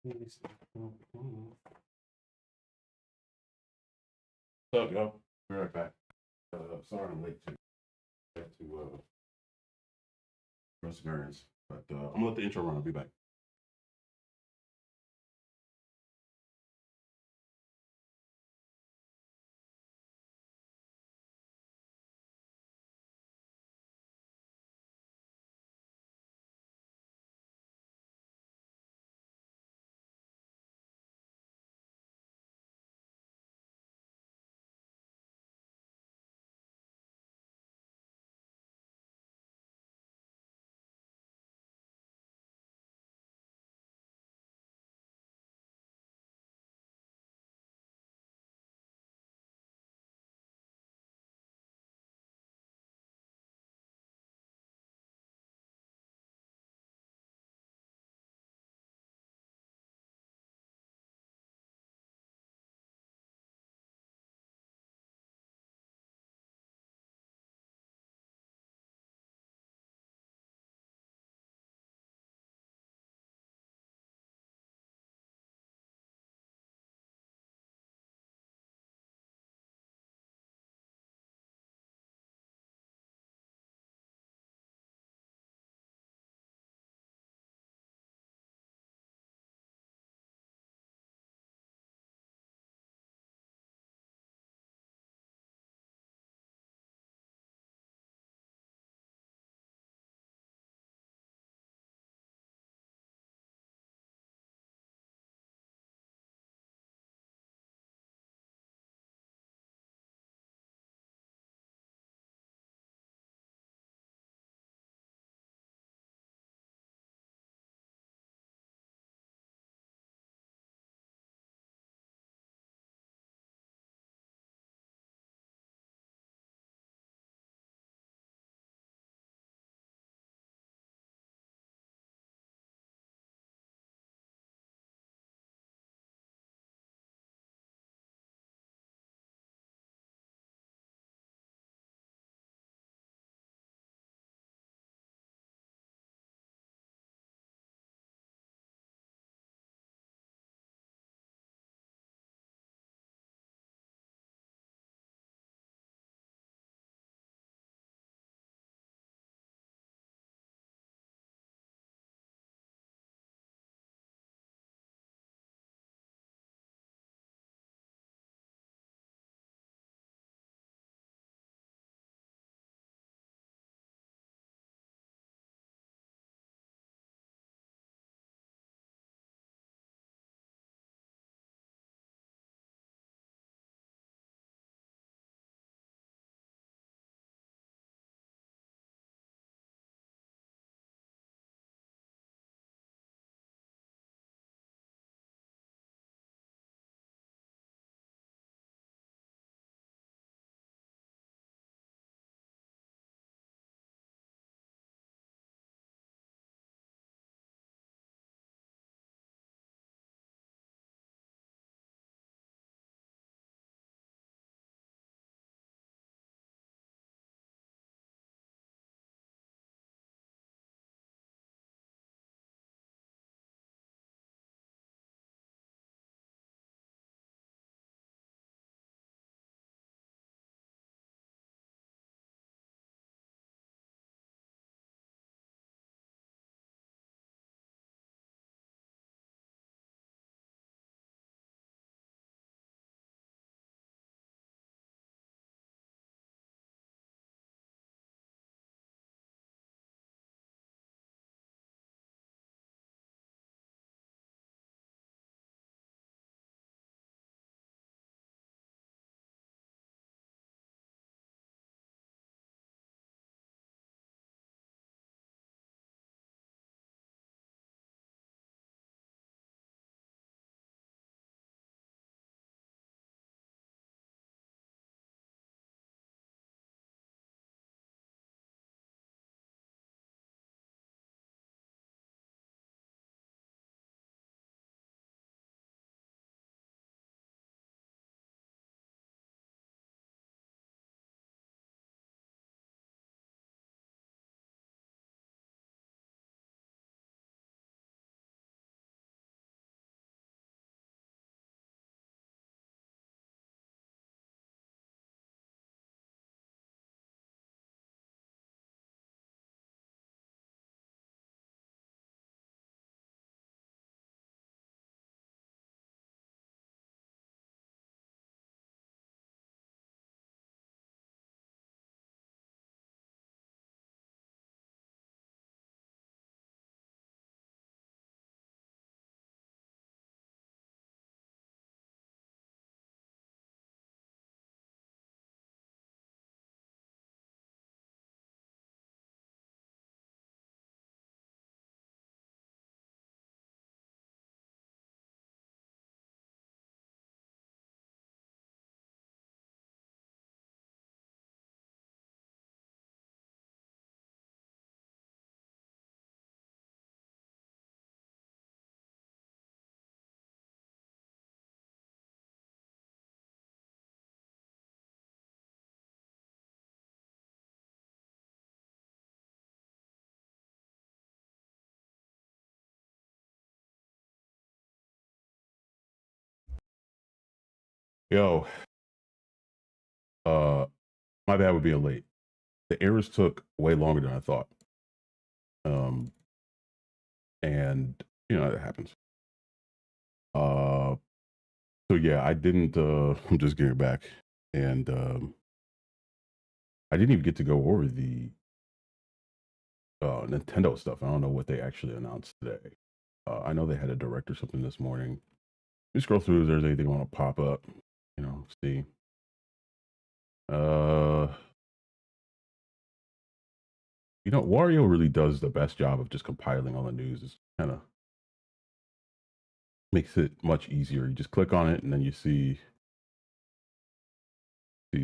What's up, yo? Be right back. Sorry I'm late too. I had to run some errands, but I'm gonna let the intro run. I'll be back. Yo, uh, my bad with being late. The errors took way longer than I thought. Um, and you know, it happens. Uh, so yeah, I didn't, I'm just getting back. And, I didn't even get to go over the, Nintendo stuff. I don't know what they actually announced today. I know they had a direct or something this morning. Let me scroll through if there's anything I want to pop up, you know, see. Uh, you know, Wario really does the best job of just compiling all the news. It's kind of makes it much easier. You just click on it and then you see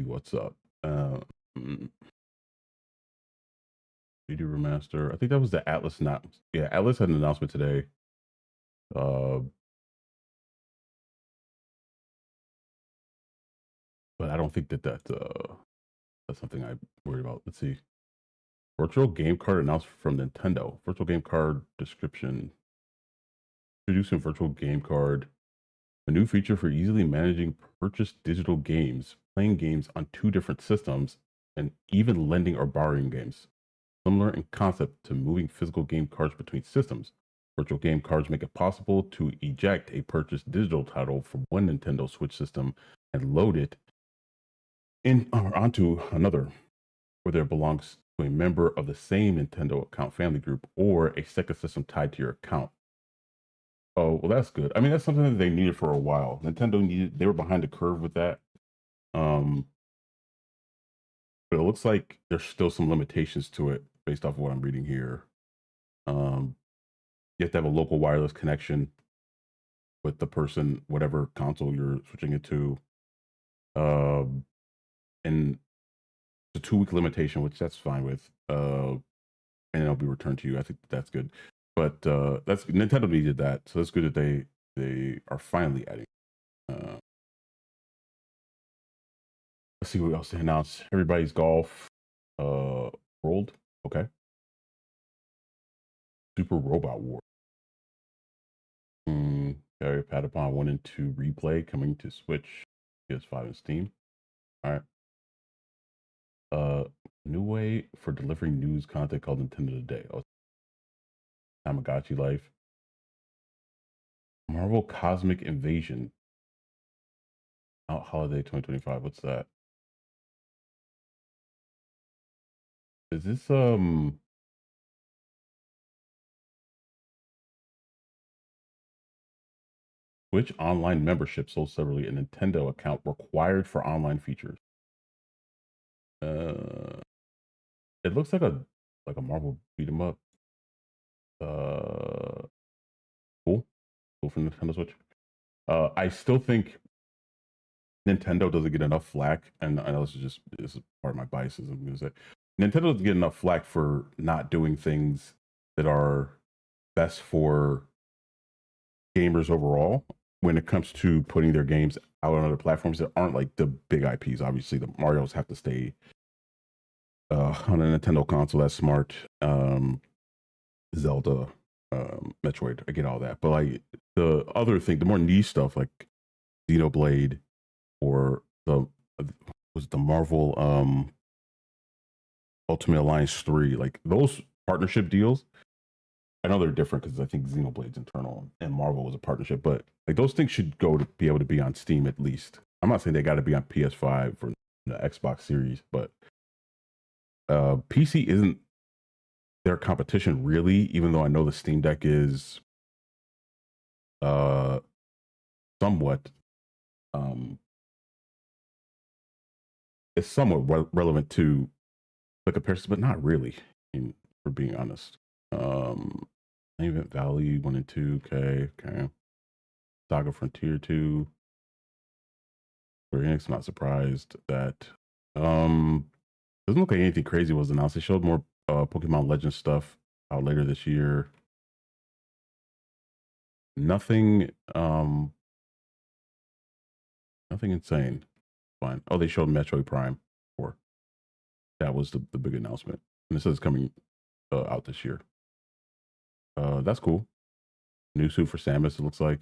what's up. Mm, Video remaster. I think that was the Atlas. Not yeah, Atlas had an announcement today. Uh, but I don't think that's something I worry about. Let's see. Virtual game card announced from Nintendo. Virtual game card description. Introducing virtual game card, a new feature for easily managing purchased digital games, playing games on two different systems, and even lending or borrowing games. Similar in concept to moving physical game cards between systems. Virtual game cards make it possible to eject a purchased digital title from one Nintendo Switch system and load it in or onto another, whether it belongs to a member of the same Nintendo account family group or a second system tied to your account. Oh, well, that's good. I mean, that's something that they needed for a while. They were behind the curve with that. Um, but it looks like there's still some limitations to it based off of what I'm reading here. You have to have a local wireless connection with the person, whatever console you're switching it to. And it's a 2-week limitation, which that's fine with. And it'll be returned to you. I think that's good. But that's Nintendo needed that, so that's good that they are finally adding. Let's see what else they announced. Everybody's Golf World. Okay. Super Robot War. Okay, Patapon 1 and 2 replay coming to Switch, PS5, and Steam. All right. New way for delivering news content called Nintendo Today. Oh, Tamagotchi Life. Marvel Cosmic Invasion. Out holiday 2025. What's that? Is this Switch online membership sold separately, a Nintendo account required for online features? It looks like a Marvel beat 'em up. Cool for Nintendo Switch. I still think Nintendo doesn't get enough flack, and I know this is part of my biases. I'm going to say Nintendo doesn't get enough flack for not doing things that are best for gamers overall when it comes to putting their games out on other platforms that aren't like the big IPs. Obviously, the Marios have to stay on a Nintendo console. That's smart. Zelda, Metroid, I get all that, but like the other thing, the more niche stuff like Xenoblade or the Marvel Ultimate Alliance 3, like those partnership deals. I know they're different because I think Xenoblade's internal and Marvel was a partnership, but like those things should go to be able to be on Steam at least. I'm not saying they got to be on PS5 or the Xbox Series, but PC isn't their competition really, even though I know the Steam Deck is somewhat it's somewhat relevant to the comparison, but not really, I mean, for being honest. Event Valley 1 and 2, okay. Saga Frontier 2. Square Enix, not surprised that doesn't look like anything crazy was announced. They showed more Pokemon Legends stuff out later this year. Nothing nothing insane. Fine. Oh, they showed Metroid Prime 4. That was the big announcement. And it says coming out this year. That's cool. New suit for Samus, it looks like.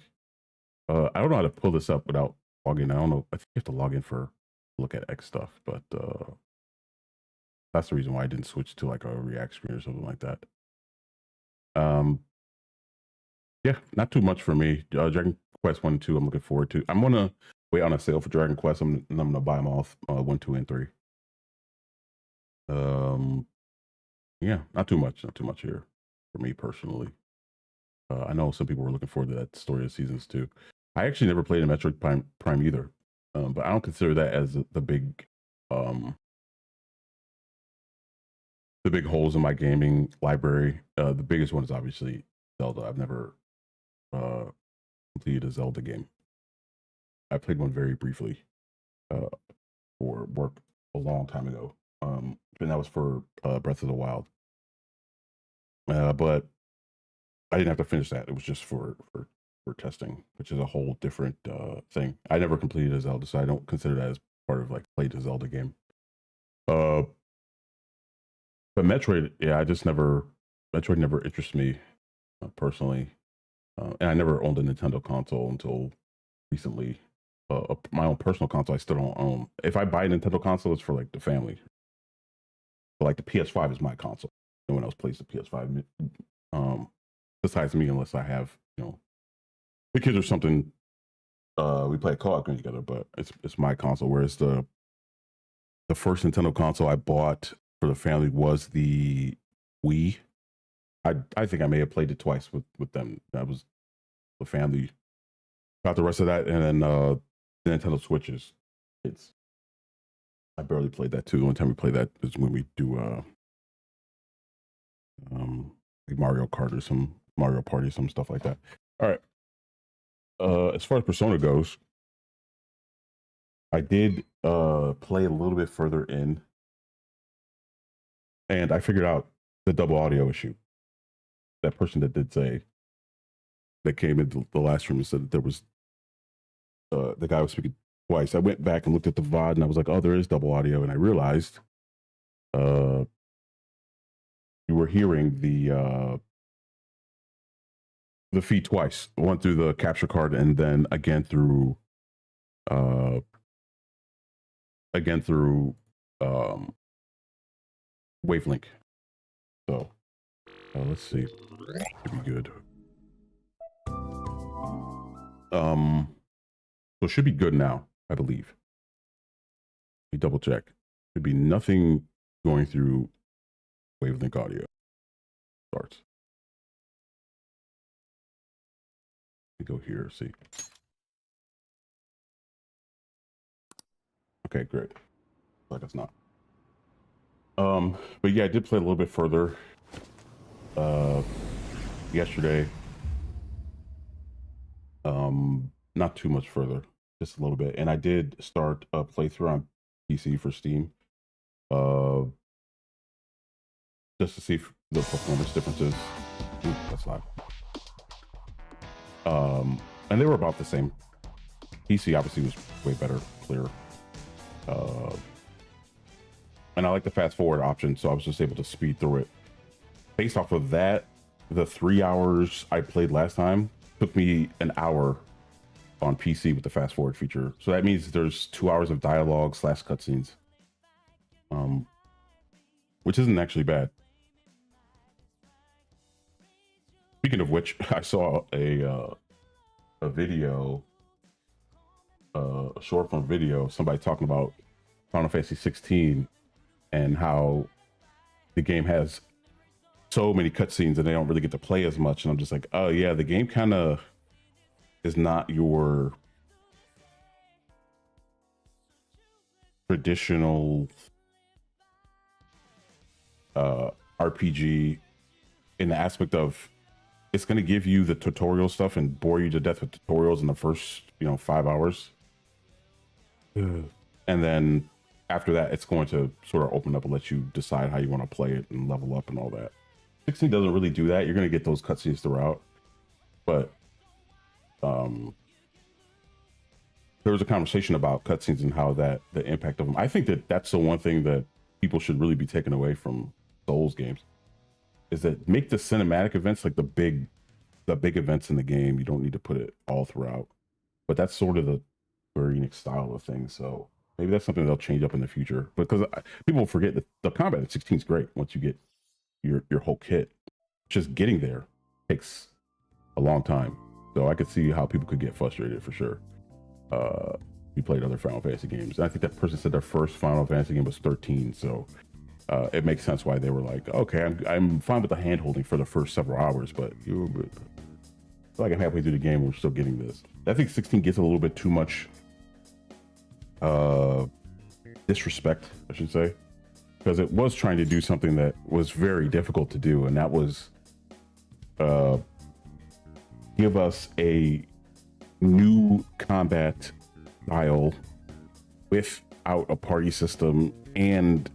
I don't know how to pull this up without log in. I don't know. I think you have to log in for look at X stuff, but that's the reason why I didn't switch to like a React screen or something like that. Yeah, not too much for me. Dragon Quest 1 and 2, I'm looking forward to. I'm gonna wait on a sale for Dragon Quest. I'm gonna buy them all 1, 2, and 3. Yeah, not too much here for me personally. I know some people were looking forward to that story of seasons too. I actually never played a Metroid Prime either, but I don't consider that as the big holes in my gaming library. The biggest one is obviously Zelda. I've never completed a Zelda game. I played one very briefly for work a long time ago, and that was for Breath of the Wild. But I didn't have to finish that. It was just for testing, which is a whole different thing. I never completed a Zelda, so I don't consider that as part of like played a Zelda game. But Metroid, yeah, Metroid never interested me personally, and I never owned a Nintendo console until recently. My own personal console, I still don't own. If I buy a Nintendo console, it's for like the family. But like the PS5 is my console. No one else plays the PS5. Besides me, unless I have, the kids or something. We play a co-op game together, but it's my console. Whereas the first Nintendo console I bought for the family was the Wii. I think I may have played it twice with them. That was the family. Got the rest of that, and then the Nintendo Switches. I barely played that too. The only time we play that is when we do like Mario Kart or some Mario Party, some stuff like that. All right. As far as Persona goes, I did play a little bit further in, and I figured out the double audio issue. That person that did say that came into the last room and said that there was the guy was speaking twice. I went back and looked at the VOD, and I was like, "Oh, there is double audio," and I realized you were hearing the feed twice, one through the capture card, and then again through Wavelink. So let's see, should be good. So it should be good now, I believe. Let me double check. Should be nothing going through Wavelink audio. Starts. Let me go here, see. Okay, great. Like it's not. But yeah, I did play a little bit further yesterday. Not too much further, just a little bit. And I did start a playthrough on PC for Steam. Just to see if the performance differences. Ooh, that's loud. And they were about the same. PC obviously was way better, clearer. And I like the fast forward option, so I was just able to speed through it. Based off of that, the 3 hours I played last time took me an hour on PC with the fast forward feature. So that means there's 2 hours of dialogue / cutscenes, which isn't actually bad. Speaking of which, I saw a video, a short form video, somebody talking about Final Fantasy 16 and how the game has so many cutscenes and they don't really get to play as much. And I'm just like, oh yeah, the game kind of is not your traditional RPG in the aspect of it's going to give you the tutorial stuff and bore you to death with tutorials in the first 5 hours. And then after that, it's going to sort of open up and let you decide how you want to play it and level up and all that. 16 doesn't really do that. You're going to get those cutscenes throughout, but there was a conversation about cutscenes and how the impact of them. I think that's the one thing that people should really be taking away from Souls games is that make the cinematic events like the big events in the game. You don't need to put it all throughout, but that's sort of Square Enix style of things. So maybe that's something they'll change up in the future. Because people forget that the combat at 16 is great once you get your whole kit. Just getting there takes a long time. So I could see how people could get frustrated for sure. You played other Final Fantasy games. And I think that person said their first Final Fantasy game was 13. So it makes sense why they were like, okay, I'm fine with the hand holding for the first several hours, but like I'm halfway through the game, we're still getting this. I think 16 gets a little bit too much disrespect, I should say, because it was trying to do something that was very difficult to do, and that was give us a new combat style without a party system and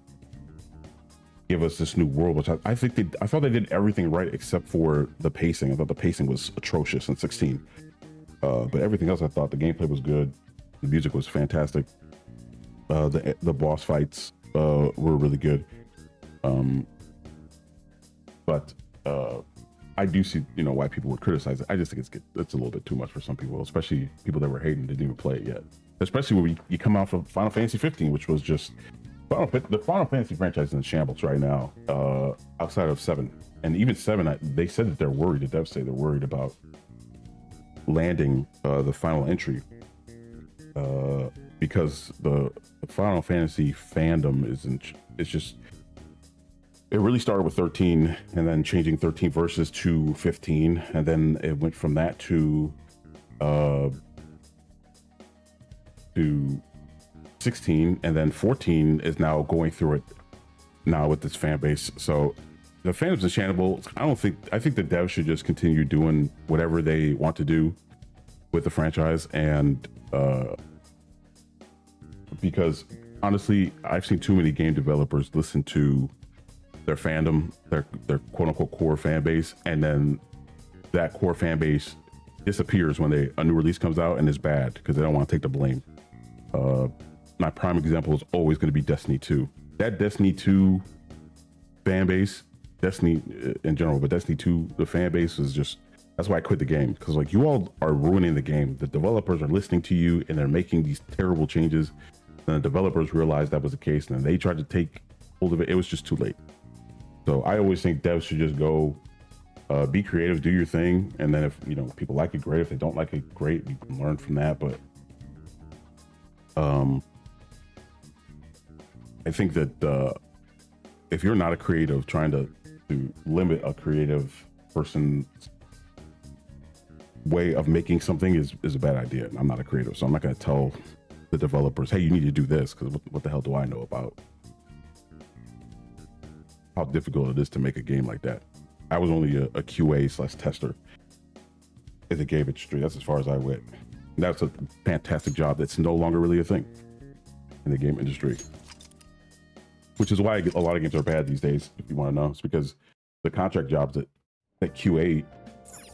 give us this new world, which I thought they did everything right except for the pacing. I thought the pacing was atrocious in 16. But everything else, I thought the gameplay was good. The music was fantastic. The boss fights were really good. But I do see, why people would criticize it. I just think it's a little bit too much for some people, especially people that were hating didn't even play it yet. Especially when you come out from Final Fantasy 15, which was just the Final Fantasy franchise is in shambles right now. Outside of 7, and even 7, they said that they're worried. The devs say they're worried about landing the final entry because the Final Fantasy fandom it's just. It really started with 13 and then changing 13 verses to 15. And then it went from that to 16. And then 14 is now going through it now with this fan base. So the fandom's enchantable. I think the devs should just continue doing whatever they want to do with the franchise. And because honestly, I've seen too many game developers listen to their fandom, their quote unquote core fan base, and then that core fan base disappears when a new release comes out and is bad because they don't want to take the blame. My prime example is always going to be Destiny 2. That Destiny 2 fan base, Destiny in general, but Destiny 2, the fan base is just, that's why I quit the game, because like you all are ruining the game. The developers are listening to you and they're making these terrible changes. And the developers realized that was the case and then they tried to take hold of it. It was just too late. So I always think devs should just go be creative, do your thing, and then if people like it, great. If they don't like it, great. You can learn from that. But I think that if you're not a creative, trying to limit a creative person's way of making something is a bad idea. And I'm not a creative, so I'm not going to tell the developers, hey, you need to do this, because what the hell do I know about how difficult it is to make a game like that. I was only a QA/tester in the game industry. That's as far as I went. And that's a fantastic job that's no longer really a thing in the game industry, which is why a lot of games are bad these days. If you want to know, it's because the contract jobs that QA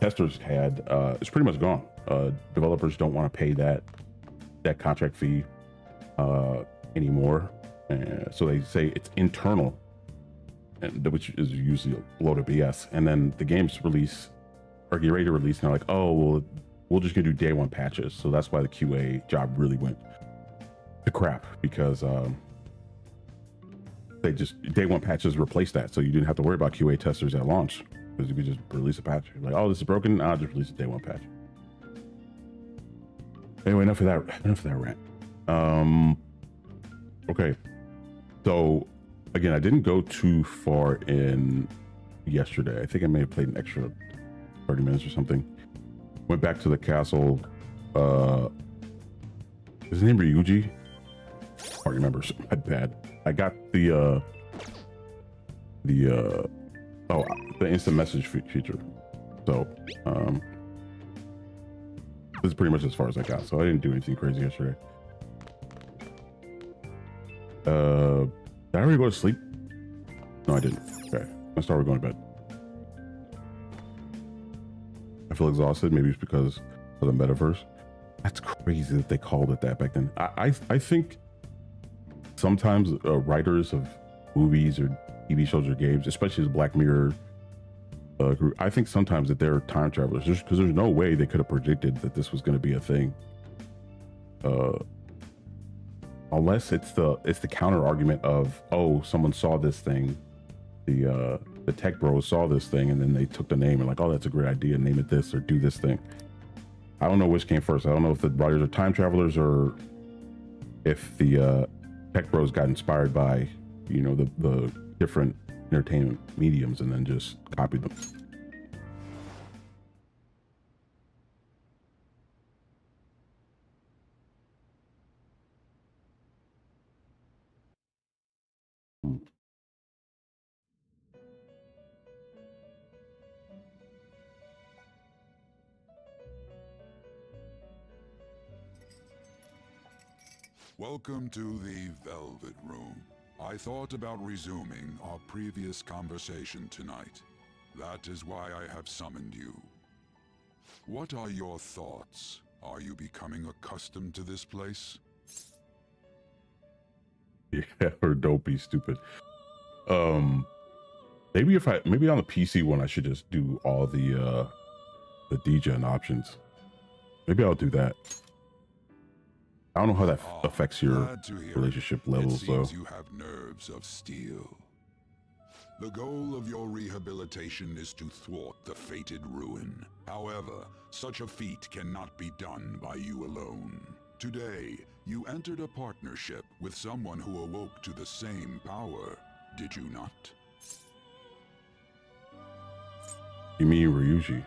testers had is pretty much gone. Developers don't want to pay that contract fee anymore, so they say it's internal, which is usually a load of BS. And then the games release or get ready to release, and they're like, oh, well, we're just gonna do day one patches. So that's why the QA job really went to crap, because they just day one patches replaced that. So you didn't have to worry about QA testers at launch, because you could just release a patch. Like, oh, this is broken, I'll just release a day one patch. Anyway, enough of that rant. Okay, so again, I didn't go too far in yesterday. I think I may have played an extra 30 minutes or something. Went back to the castle. Is his name Ryuji? I don't remember. My bad. I got the instant message feature. So this is pretty much as far as I got. So I didn't do anything crazy yesterday. Did I already go to sleep? No, I didn't. Okay, let's start with going to bed. I feel exhausted. Maybe it's because of the metaverse. That's crazy that they called it that back then. I think sometimes writers of movies or TV shows or games, especially the Black Mirror group, I think sometimes that they're time travelers, just because there's no way they could have predicted that this was going to be a thing. unless it's the counter argument of, oh, someone saw this thing, the tech bros saw this thing, and then they took the name and like, oh, that's a great idea, name it this or do this thing. I don't know which came first. I don't know if the writers are time travelers or if the tech bros got inspired by, you know, the different entertainment mediums and then just copied them. Welcome to the Velvet Room. I thought about resuming our previous conversation tonight. That is why I have summoned you. What are your thoughts? Are you becoming accustomed to this place? Yeah, or don't be stupid. Maybe on the PC one, I should just do all the degen options. Maybe I'll do that. I don't know how that affects your relationship levels, though. You have nerves of steel. The goal of your rehabilitation is to thwart the fated ruin. However, such a feat cannot be done by you alone. Today, you entered a partnership with someone who awoke to the same power, did you not? You mean Ryuji?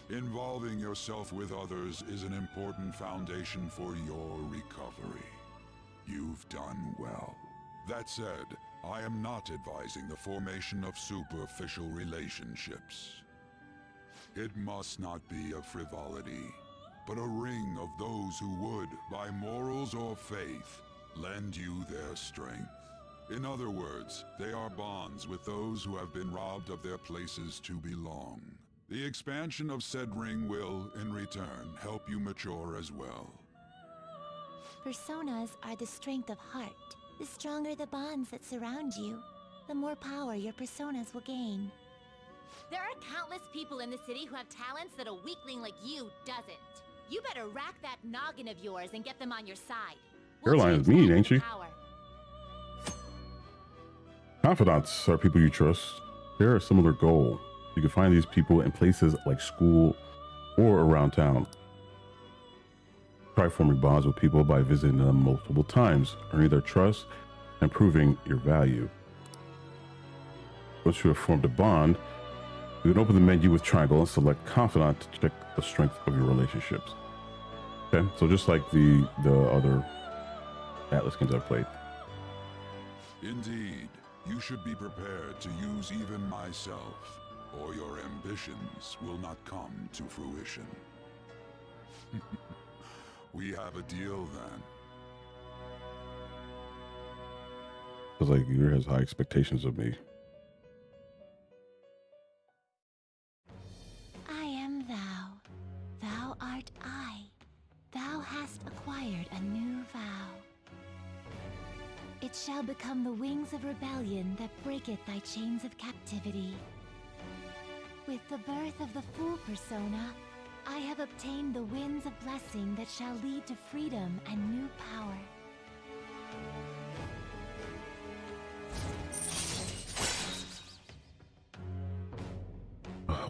Involving yourself with others is an important foundation for your recovery. You've done well. That said, I am not advising the formation of superficial relationships. It must not be a frivolity, but a ring of those who would, by morals or faith, lend you their strength. In other words, they are bonds with those who have been robbed of their places to belong. The expansion of said ring will, in return, help you mature as well. Personas are the strength of heart. The stronger the bonds that surround you, the more power your personas will gain. There are countless people in the city who have talents that a weakling like you doesn't. You better rack that noggin of yours and get them on your side. Caroline is mean, ain't she? Confidants are people you trust. Share a similar goal. You can find these people in places like school or around town. Try forming bonds with people by visiting them multiple times, earning their trust and proving your value. Once you have formed a bond, you can open the menu with triangle and select confidant to check the strength of your relationships. Okay, so just like the other Atlas games I've played. Indeed, you should be prepared to use even myself, or your ambitions will not come to fruition. We have a deal then. Feels like you has high expectations of me. I am thou. Thou art I. Thou hast acquired a new vow. It shall become the wings of rebellion that breaketh thy chains of captivity. With the birth of the Fool persona, I have obtained the winds of blessing that shall lead to freedom and new power.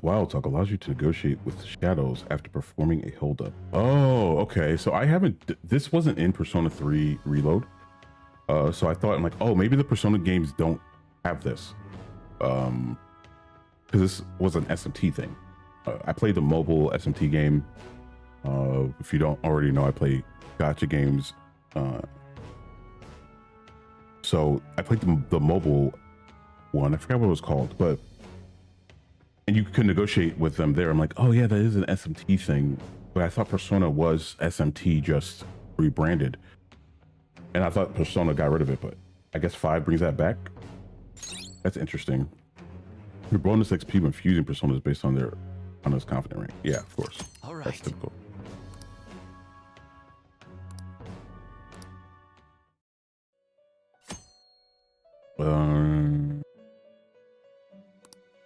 Wild Talk allows you to negotiate with shadows after performing a holdup. Oh, okay. So I haven't. This wasn't in Persona 3 Reload. So I thought, I'm like, oh, maybe the Persona games don't have this. Because this was an SMT thing. I played the mobile SMT game. If you don't already know, I play gacha games. So I played the mobile one. I forgot what it was called, but and you could negotiate with them there. I'm like, oh yeah, that is an SMT thing. But I thought Persona was SMT just rebranded. And I thought Persona got rid of it, but I guess 5 brings that back. That's interesting. Your bonus XP when fusing personas based on their confident rank. Yeah, of course. All right. That's typical.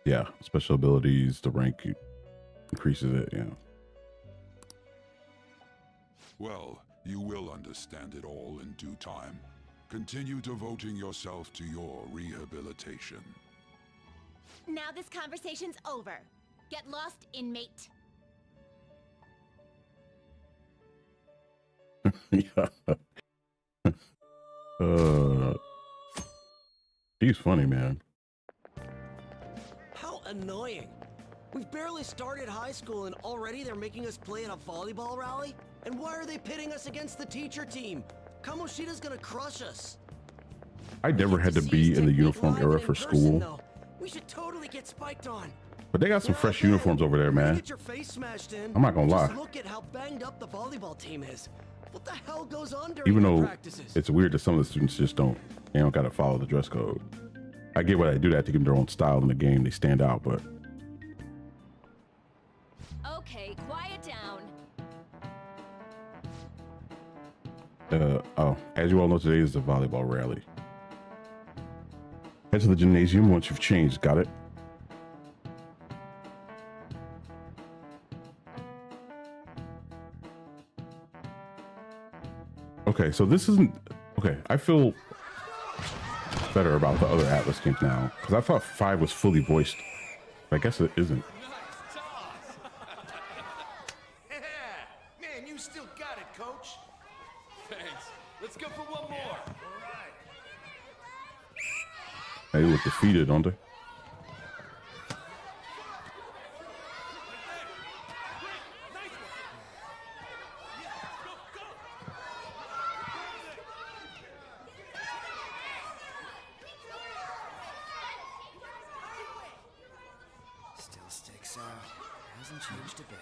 Yeah, special abilities, the rank increases it, yeah. Well, you will understand it all in due time. Continue devoting yourself to your rehabilitation. Now this conversation's over. Get lost, inmate. Yeah. He's funny, man. How annoying. We've barely started high school and already they're making us play in a volleyball rally? And why are they pitting us against the teacher team? Kamoshida's gonna crush us. I never had to be in the uniform era for school. We should totally get spiked on. But they got some fresh uniforms over there, man. Get your face smashed in. I'm not gonna lie. Just look at how banged up the volleyball team is. What the hell goes on during Even though practices? it's weird that some of the students just don't gotta follow the dress code. I get why they do that to give them their own style in the game. They stand out, but Okay, quiet down. oh, as you all know, today is the volleyball rally. Head to the gymnasium once you've changed. Got it? Okay, so this isn't okay. I feel better about the other Atlas games now because I thought 5 was fully voiced. I guess it isn't. Man, you still got it, coach. Thanks. Let's go for one more. They look defeated, don't they? Still sticks out. Hasn't changed a bit.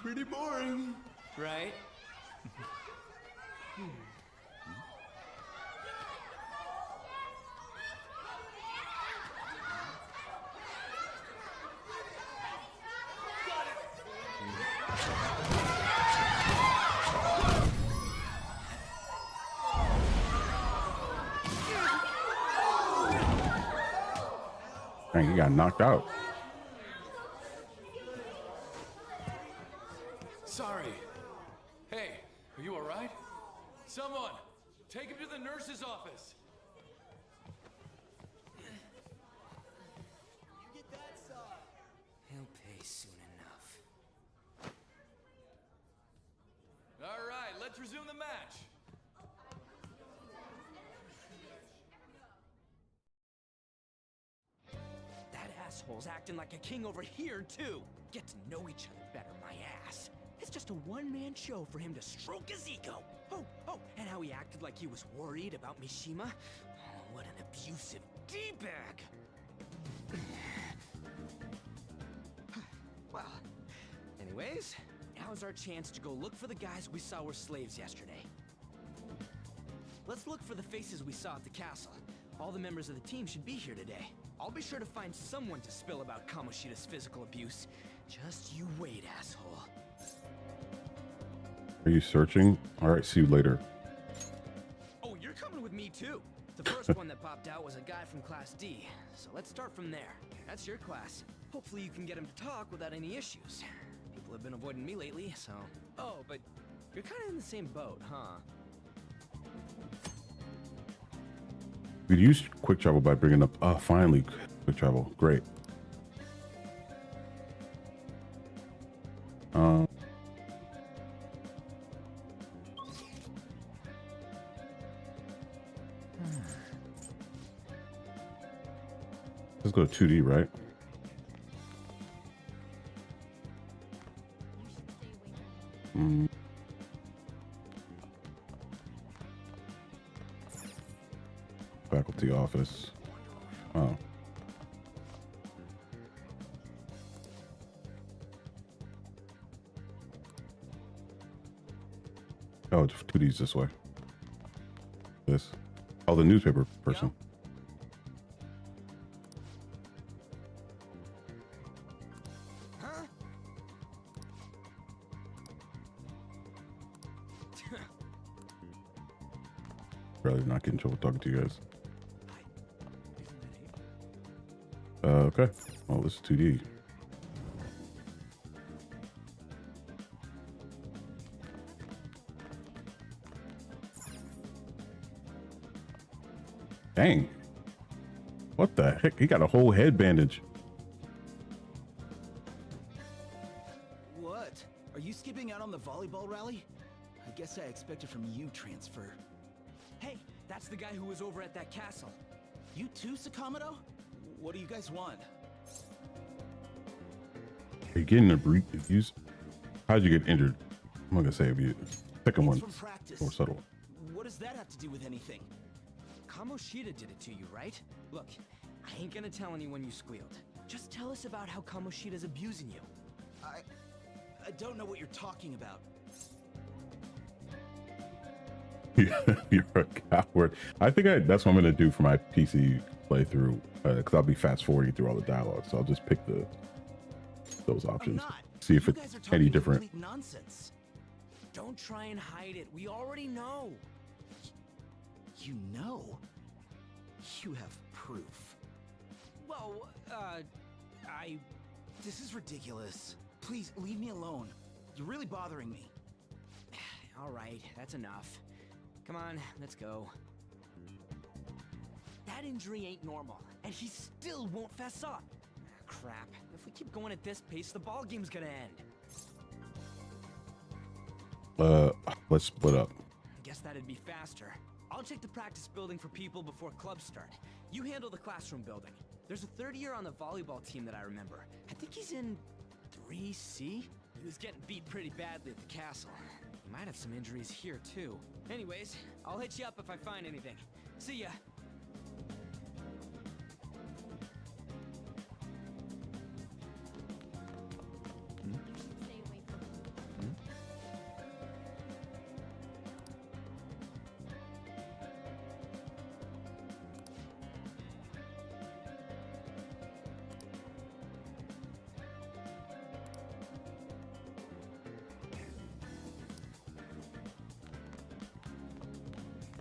Pretty boring. Right? Dang, he got knocked out. Sorry. Hey, are you all right? Someone, take him to the nurse's office. He'll pay soon enough. All right, let's resume the match. That asshole's acting like a king over here, too. Get to know each other better, my ass. It's just a one-man show for him to stroke his ego. Oh, and how he acted like he was worried about Mishima. Oh, what an abusive D-bag. Well, anyways, now's our chance to go look for the guys we saw were slaves yesterday. Let's look for the faces we saw at the castle. All the members of the team should be here today. I'll be sure to find someone to spill about Kamoshida's physical abuse. Just you wait, asshole. Are you searching? All right, see you later. Oh, you're coming with me too. The first one that popped out was a guy from Class D, so let's start from there. That's your class. Hopefully you can get him to talk without any issues. People have been avoiding me lately, so... Oh, but you're kind of in the same boat, huh? We could use quick travel by bringing up. Oh, finally, quick travel. Great. Let's go to 2D, right? Faculty office. Oh. Oh, 2D's this way. This. Oh, the newspaper person. Huh? Really not getting in trouble talking to you guys. Okay. Well, this is 2D. Dang. What the heck? He got a whole head bandage. What? Are you skipping out on the volleyball rally? I guess I expected from you, Transfer. Hey, that's the guy who was over at that castle. You too, Sakamoto? What do you guys want? Are you getting abused? How'd you get injured? I'm not gonna say abused. Second one, From practice. more subtle. What does that have to do with anything? Kamoshida did it to you, right? Look, I ain't gonna tell anyone you squealed. Just tell us about how Kamoshida's abusing you. I don't know what you're talking about. You're a coward. I think that's what I'm gonna do for my PC playthrough, because I'll be fast forwarding through all the dialogue. So I'll just pick those options. I'm not. See if You it's guys are any talking different. complete nonsense. Don't try and hide it. We already know. You know? You have proof. Well, this is ridiculous. Please, leave me alone. You're really bothering me. All right, that's enough. Come on, let's go. That injury ain't normal, and he still won't fess up. Crap. If we keep going at this pace, the ball game's gonna end. Let's split up. Guess that'd be faster. I'll check the practice building for people before clubs start. You handle the classroom building. There's a third year on the volleyball team that I remember. I think he's in 3C? He was getting beat pretty badly at the castle. He might have some injuries here too. Anyways, I'll hit you up if I find anything. See ya.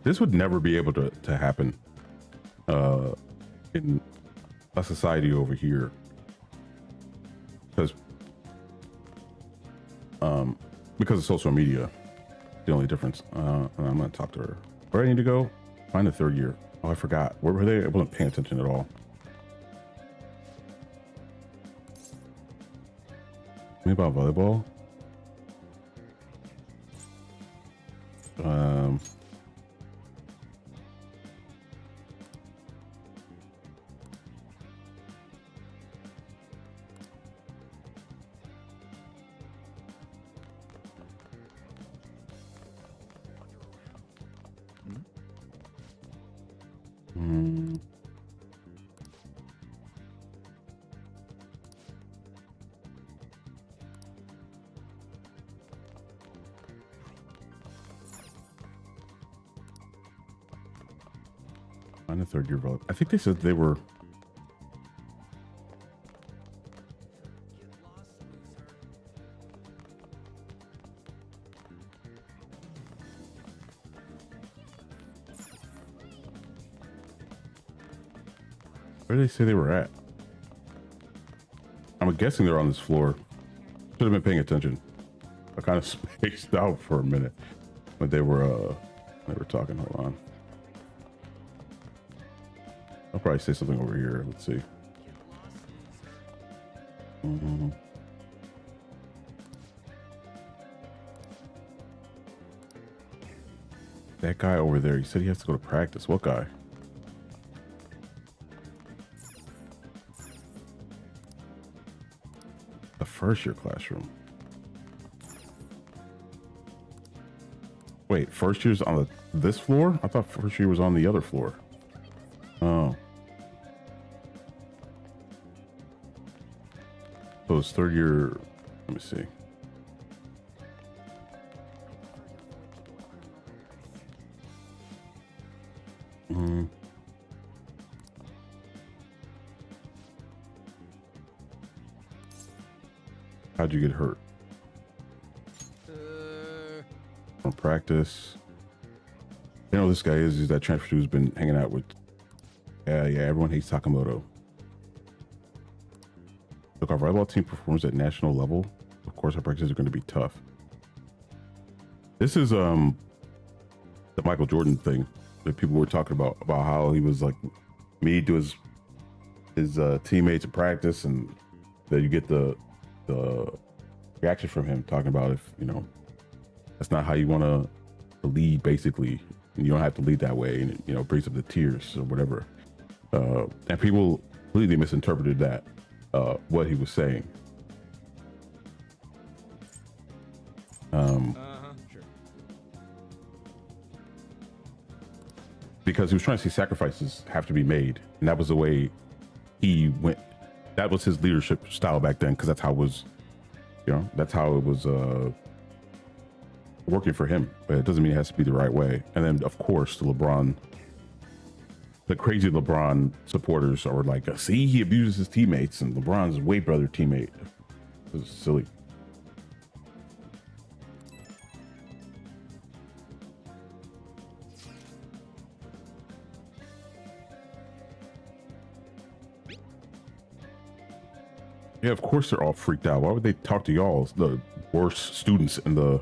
This would never be able to happen in a society over here, because of social media. The only difference. I'm gonna talk to her. Where do I need to go? Find the third year. Oh, I forgot. Where were they? I wasn't paying attention at all. Me about volleyball. Find a third year volleyball. I think they said they were. Where did they say they were at? I'm guessing they're on this floor. Should have been paying attention. I kind of spaced out for a minute when they were talking. Hold on. I'll probably say something over here. Let's see. That guy over there, he said he has to go to practice. What guy? The first year classroom. Wait, first year's on this floor? I thought first year was on the other floor. Oh. So it's third year. Let me see. How'd you get hurt? From practice. You know who this guy is? He's that transfer who's been hanging out with. Yeah, everyone hates Sakamoto. Look, our volleyball team performs at national level. Of course, our practices are going to be tough. This is the Michael Jordan thing. that people were talking about how he was like mean to his teammates in practice, and that you get the reaction from him talking about if that's not how you want to lead, basically. And you don't have to lead that way, and it brings up the tears or whatever. And people completely misinterpreted that what he was saying. Sure. Because he was trying to see sacrifices have to be made, and that was the way he went. That was his leadership style back then, because that's how it was, that's how it was working for him. But it doesn't mean it has to be the right way. And then, of course, the crazy LeBron supporters are like, see, he abuses his teammates, and LeBron's a way better teammate. It was silly. Yeah, of course they're all freaked out. Why would they talk to y'all, the worst students in the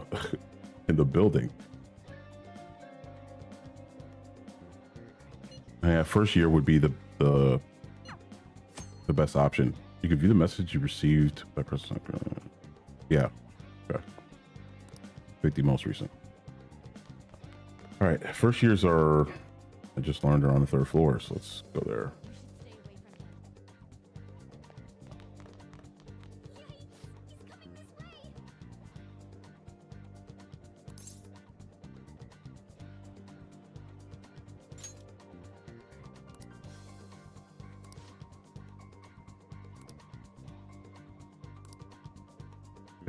in the building? Yeah, first year would be the best option. You can view the message you received by pressing. Yeah, okay. Pick the most recent. All right, first years are. I just learned are on the 3rd floor, so let's go there.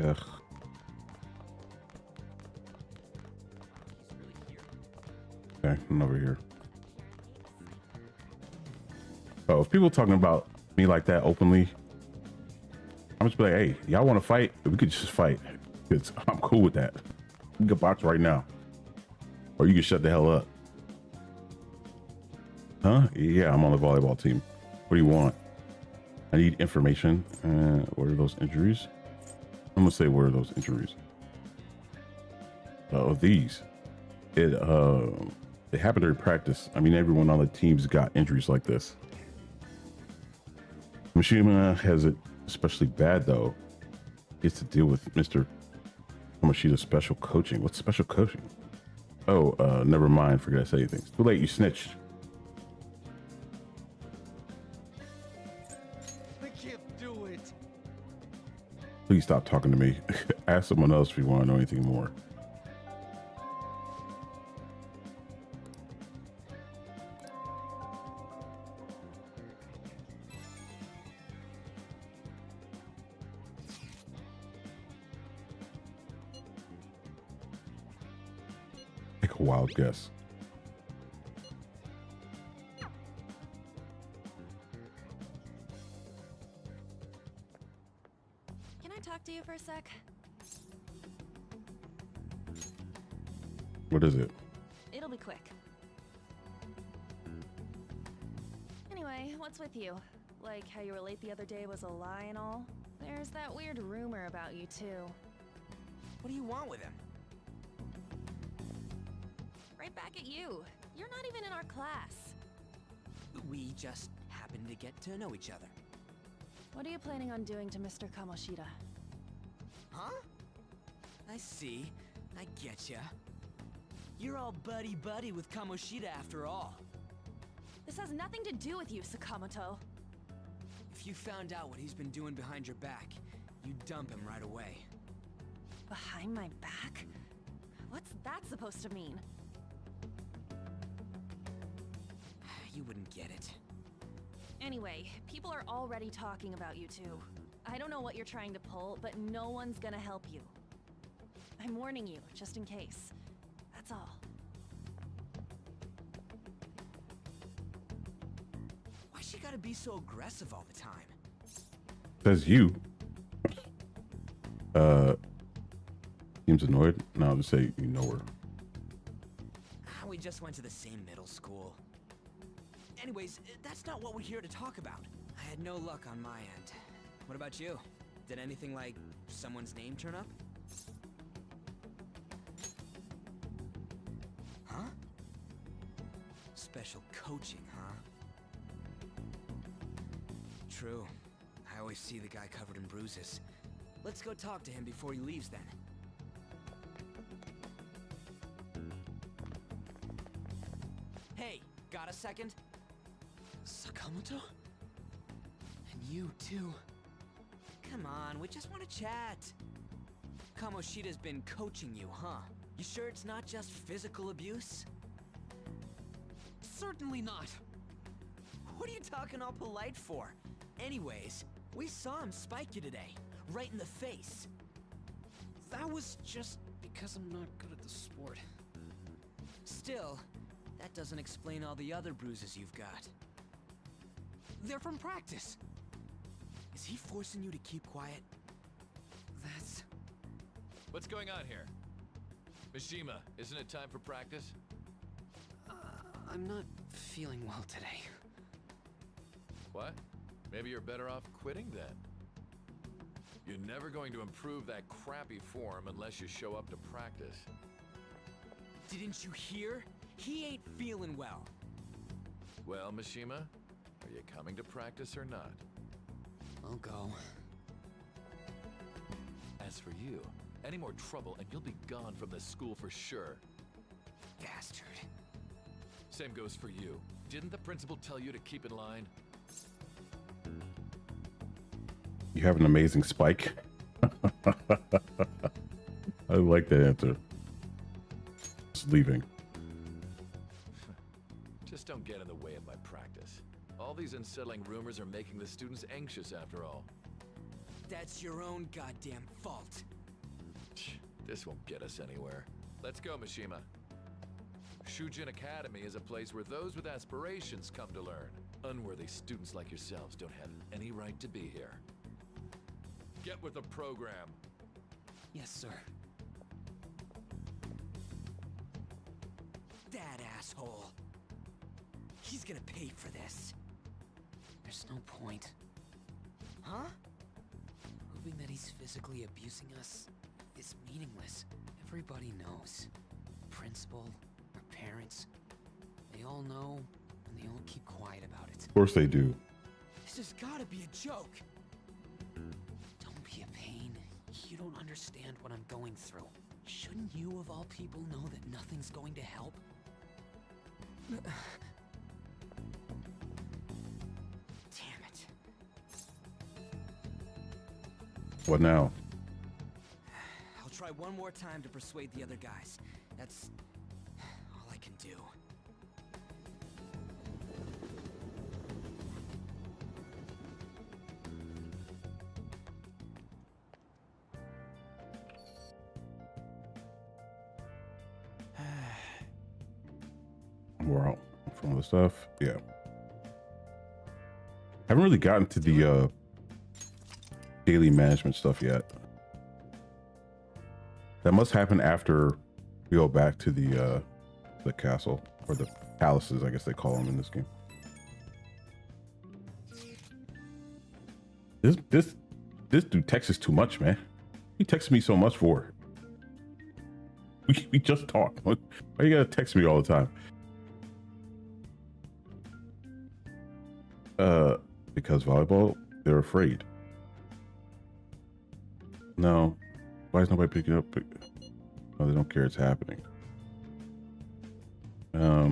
Ugh. Okay, I'm over here. Oh, if people talking about me like that openly, I'm just be like, hey, y'all want to fight? We could just fight. I'm cool with that. We can box right now, or you can shut the hell up. Huh? Yeah, I'm on the volleyball team. What do you want? I need information. What are those injuries? I'm gonna say, where are those injuries? Oh, these. It happened during practice. I mean, everyone on the team's got injuries like this. Mishima has it especially bad though. He has to deal with Mr. Kamoshida's special coaching. What's special coaching? Oh, never mind. Forget I said anything. It's too late. You snitched. I can't do it. Please stop talking to me. Ask someone else if you want to know anything more. Take a wild guess. Can I talk to you for a sec? What is it? It'll be quick. Anyway, what's with you? Like how you were late the other day was a lie and all? There's that weird rumor about you too. What do you want with him? Right back at you. You're not even in our class. We just happen to get to know each other. What are you planning on doing to Mr. Kamoshida? Huh? I see. I getcha. You're all buddy-buddy with Kamoshida after all. This has nothing to do with you, Sakamoto. If you found out what he's been doing behind your back, you'd dump him right away. Behind my back? What's that supposed to mean? You wouldn't get it. Anyway, people are already talking about you two. I don't know what you're trying to pull, but no one's gonna help you. I'm warning you, just in case. That's all. Why she gotta be so aggressive all the time? Says you. Seems annoyed. No, I'll just say you know her. We just went to the same middle school. Anyways, that's not what we're here to talk about. I had no luck on my end. What about you? Did anything like someone's name turn up? Huh? coaching, huh? True. I always see the guy covered in bruises. Let's go talk to him before he leaves then. Hey, got a second? Sakamoto? And you too. Come on, we just want to chat. Kamoshida's been coaching you, huh? You sure it's not just physical abuse? Certainly not. What are you talking all polite for? Anyways, we saw him spike you today, right in the face. That was just because I'm not good at the sport. Still, that doesn't explain all the other bruises you've got. They're from practice. Is he forcing you to keep quiet? That's... What's going on here? Mishima, isn't it time for practice? I'm not feeling well today. What? Maybe you're better off quitting then. You're never going to improve that crappy form unless you show up to practice. Didn't you hear? He ain't feeling well. Well, Mishima, are you coming to practice or not? I'll go. As for you, any more trouble and you'll be gone from this school for sure. Bastard. Same goes for you. Didn't the principal tell you to keep in line? You have an amazing spike. I like that answer. Just leaving. Just don't get in the way of my practice. All these unsettling rumors are making the students anxious after all. That's your own goddamn fault. This won't get us anywhere. Let's go, Mishima. Shujin Academy is a place where those with aspirations come to learn. Unworthy students like yourselves don't have any right to be here. Get with the program. Yes, sir. That asshole. He's gonna pay for this. There's no point. Huh? Proving that he's physically abusing us is meaningless. Everybody knows. Principal, our parents, they all know, and they all keep quiet about it. Of course they do. This has gotta be a joke. Don't be a pain. You don't understand what I'm going through. Shouldn't you, of all people, know that nothing's going to help? Damn it. What now? I'll try one more time to persuade the other guys. That's all I can do. We're out from the stuff. Yeah. Haven't really gotten to the daily management stuff yet. That must happen after we go back to the castle, or the palaces, I guess they call them in this game. This dude texts too much, man. He texts me so much for it. We just talked. Why you gotta text me all the time? Because volleyball, they're afraid. No. Why is nobody picking up? Oh, they don't care it's happening. I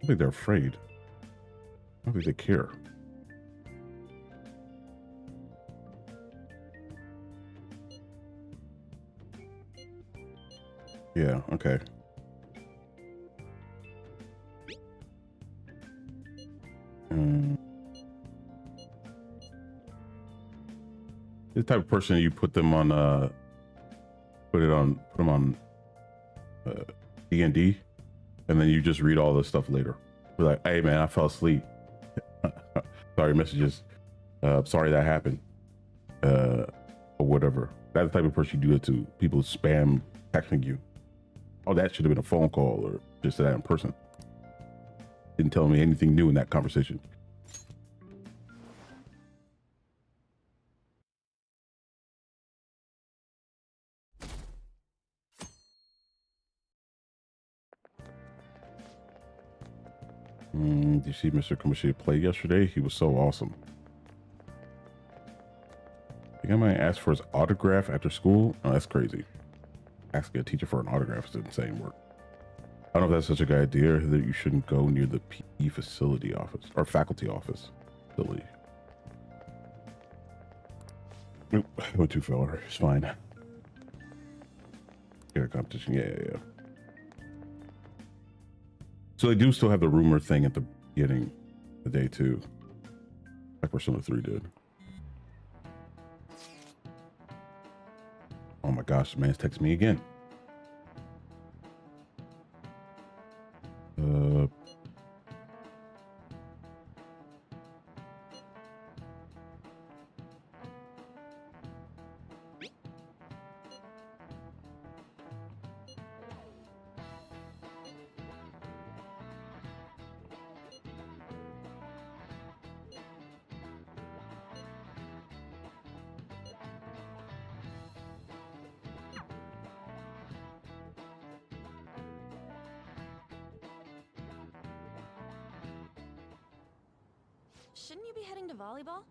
think they're afraid. I don't think they care. Yeah, okay. The type of person you put them on put them on D&D, and then you just read all this stuff later. You're like, hey man, I fell asleep. Sorry, messages. Sorry that happened. Or whatever. That's the type of person you do it to. People spam texting you. Oh, that should have been a phone call, or just that in person. Didn't tell me anything new in that conversation. Did you see Mr. Kamoshida play yesterday? He was so awesome. I think I might ask for his autograph after school. Oh, that's crazy. Asking a teacher for an autograph is insane work. I don't know if that's such a good idea, or that you shouldn't go near the PE facility office or faculty office. Silly. Oop, I went too far. It's fine. Yeah, competition. Yeah. So they do still have the rumor thing at the beginning of the day too, like Persona 3 did. Oh my gosh, the man's texting me again. Shouldn't you be heading to volleyball?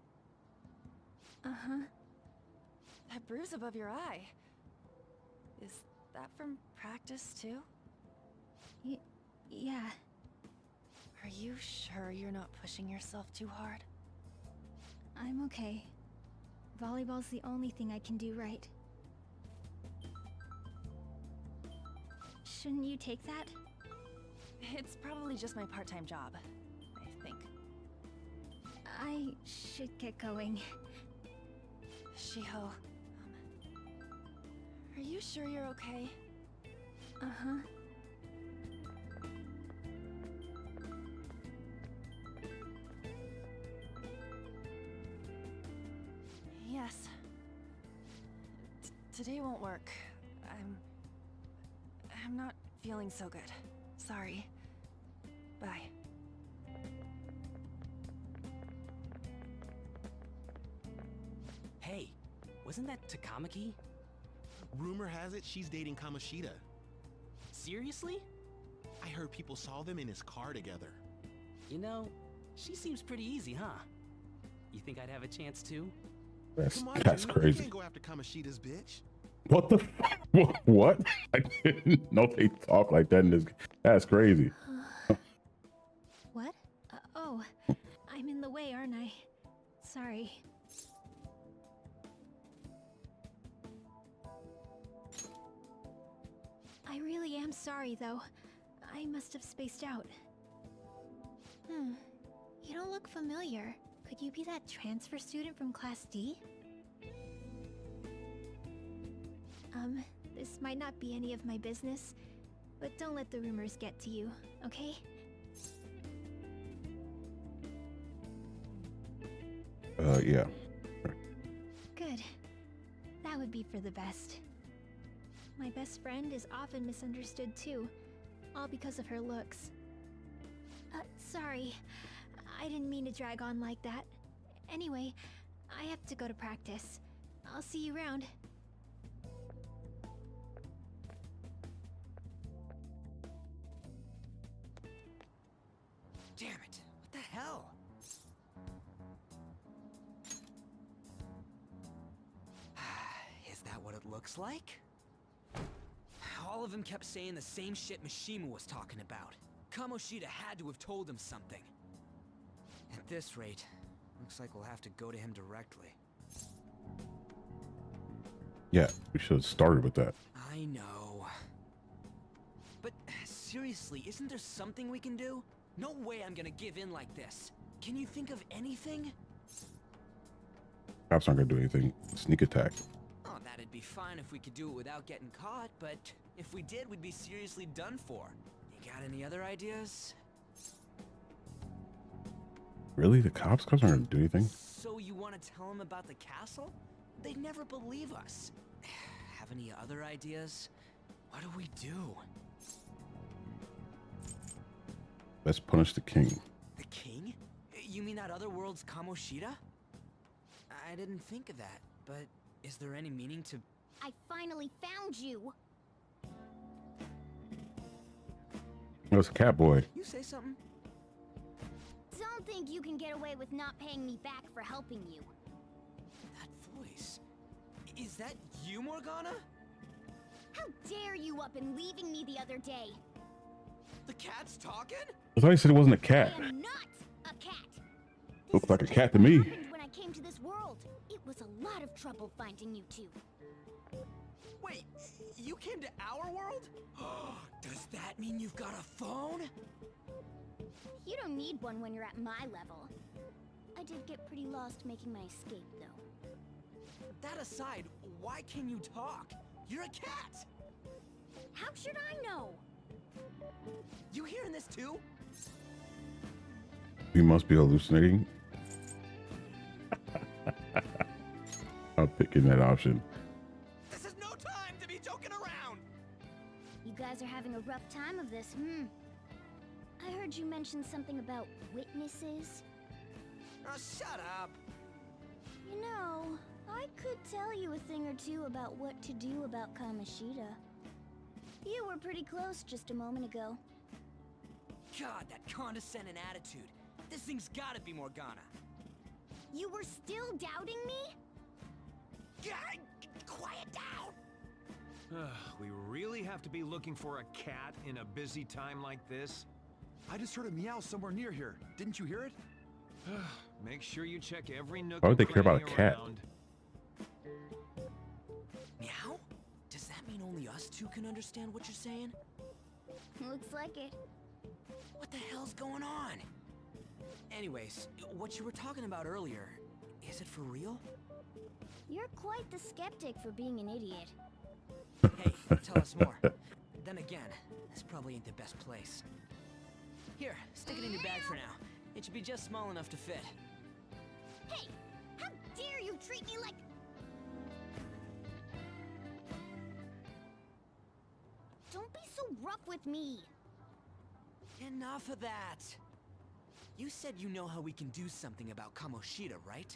Uh-huh. That bruise above your eye. Is that from practice, too? Yeah. Are you sure you're not pushing yourself too hard? I'm okay. Volleyball's the only thing I can do right. Shouldn't you take that? It's probably just my part-time job, I think. I should get going. Shiho, are you sure you're okay? Uh-huh. Yes. Today won't work. I'm not feeling so good. Sorry. Bye. Hey, wasn't that Takamaki? Rumor has it she's dating Kamoshida. Seriously? I heard people saw them in his car together. You know, she seems pretty easy, huh? You think I'd have a chance too? That's Come on, dude, you crazy. can't go after Kamoshida's bitch. What the? What? I didn't know they talk like that in this. That's crazy. What? Oh, I'm in the way, aren't I? Sorry. I really am sorry, though. I must have spaced out. You don't look familiar. Could you be that transfer student from Class D? This might not be any of my business, but don't let the rumors get to you, okay? Yeah. Good. That would be for the best. My best friend is often misunderstood too, all because of her looks. Sorry. I didn't mean to drag on like that. Anyway, I have to go to practice. I'll see you around. Damn it! What the hell? Is that what it looks like? All of them kept saying the same shit Mishima was talking about. Kamoshida had to have told him something. At this rate, looks like we'll have to go to him directly. Yeah, we should have started with that. I know. But seriously, isn't there something we can do? No way I'm gonna give in like this. Can you think of anything? Cops aren't gonna do anything. Sneak attack. Oh, that'd be fine if we could do it without getting caught, but if we did, we'd be seriously done for. You got any other ideas? Really? The cops? Cops aren't gonna do anything. So you want to tell them about the castle? They'd never believe us. Have any other ideas? What do we do? Let's punish the king. The king? You mean that other world's Kamoshida? I didn't think of that, but is there any meaning to... I finally found you! It was Catboy. You say something? think you can get away with not paying me back for helping you. That voice. Is that you, Morgana? How dare you up and leaving me the other day? The cat's talking? I thought you said it wasn't a cat. I am not a cat. Looks This like a is cat just to me. what happened when I came to this world. It was a lot of trouble finding you two. Wait, you came to our world? Does that mean you've got a phone? You don't need one when you're at my level. I did get pretty lost making my escape, though. That aside, why can you talk? You're a cat! How should I know? You hearing this too? We must be hallucinating. I'm picking that option. This is no time to be joking around! You guys are having a rough time of this, I heard you mention something about witnesses. Oh, shut up! You know, I could tell you a thing or two about what to do about Kamoshida. You were pretty close just a moment ago. God, that condescending attitude. This thing's gotta be Morgana. You were still doubting me? God, quiet down! We really have to be looking for a cat in a busy time like this? I just heard a meow somewhere near here. Didn't you hear it? Make sure you check every nook Why would and they care about a cranny cat? around. Meow? Does that mean only us two can understand what you're saying? Looks like it. What the hell's going on? Anyways, what you were talking about earlier, is it for real? You're quite the skeptic for being an idiot. Hey, tell us more. Then again, this probably ain't the best place. Here, stick it in your bag for now. It should be just small enough to fit. Hey! How dare you treat me like... Don't be so rough with me! Enough of that! You said you know how we can do something about Kamoshida, right?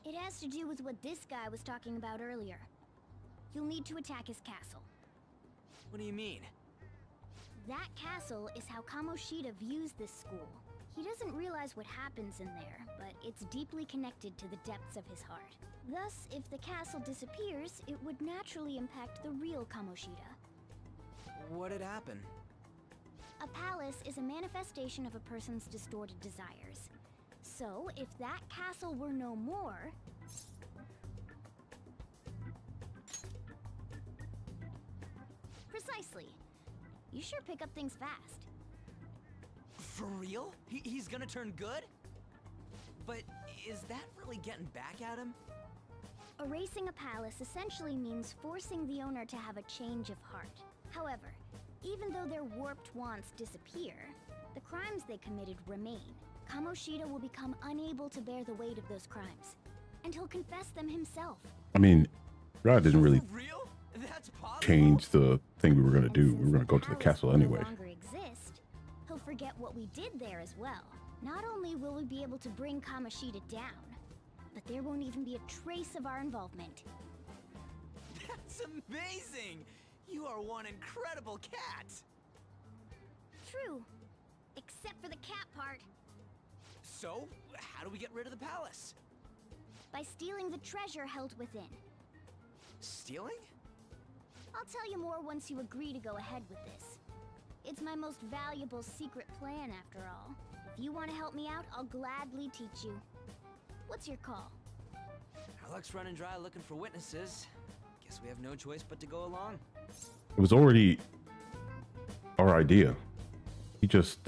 It has to do with what this guy was talking about earlier. You'll need to attack his castle. What do you mean? That castle is how Kamoshida views this school. He doesn't realize what happens in there, but it's deeply connected to the depths of his heart. Thus, if the castle disappears, it would naturally impact the real Kamoshida. What'd happen? A palace is a manifestation of a person's distorted desires. So, if that castle were no more... Precisely. You sure pick up things fast. For real? He's gonna turn good? But is that really getting back at him? Erasing a palace essentially means forcing the owner to have a change of heart. However, even though their warped wants disappear, the crimes they committed remain. Kamoshida will become unable to bear the weight of those crimes, and he'll confess them himself. I mean, God didn't really For real? That's possible? change the thing we were going to And do. since We were going to go to the palace castle will anyway. No longer exist, he'll forget what we did there as well. Not only will we be able to bring Kamoshida down, but there won't even be a trace of our involvement. That's amazing! You are one incredible cat! True, except for the cat part. So, how do we get rid of the palace? By stealing the treasure held within. Stealing? I'll tell you more once you agree to go ahead with this. It's my most valuable secret plan, after all. If you want to help me out, I'll gladly teach you. What's your call? Our luck's running dry looking for witnesses. Guess we have no choice but to go along. It was already our idea. He just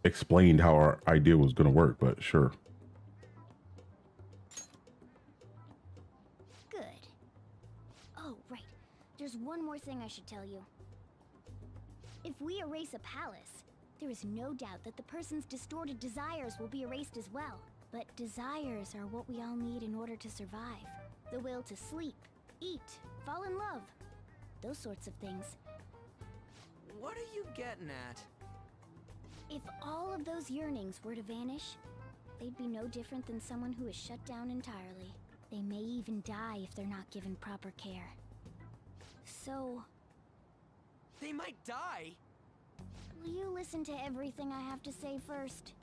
explained how our idea was going to work, but sure. Good. Oh, right. There's one more thing I should tell you. If we erase a palace, there is no doubt that the person's distorted desires will be erased as well. But desires are what we all need in order to survive. The will to sleep, eat, fall in love. Those sorts of things. What are you getting at? If all of those yearnings were to vanish, they'd be no different than someone who is shut down entirely. They may even die if they're not given proper care. So... They might die? will you listen to everything I have to say first?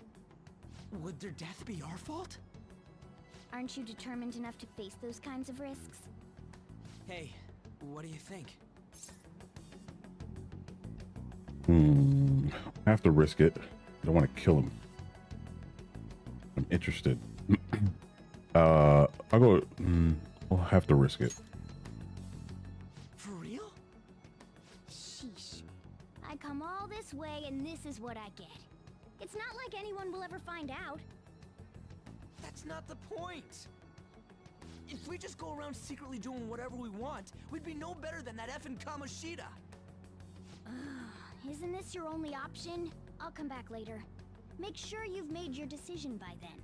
Would their death be our fault? Aren't you determined enough to face those kinds of risks? Hey, what do you think? I have to risk it. I don't want to kill him. I'm interested. I'll go. I'll have to risk it. For real? Sheesh. I come all this way and this is what I get. It's not like anyone will ever find out. That's not the point. If we just go around secretly doing whatever we want, we'd be no better than that effing Kamoshida. Isn't this your only option? I'll come back later. Make sure you've made your decision by then.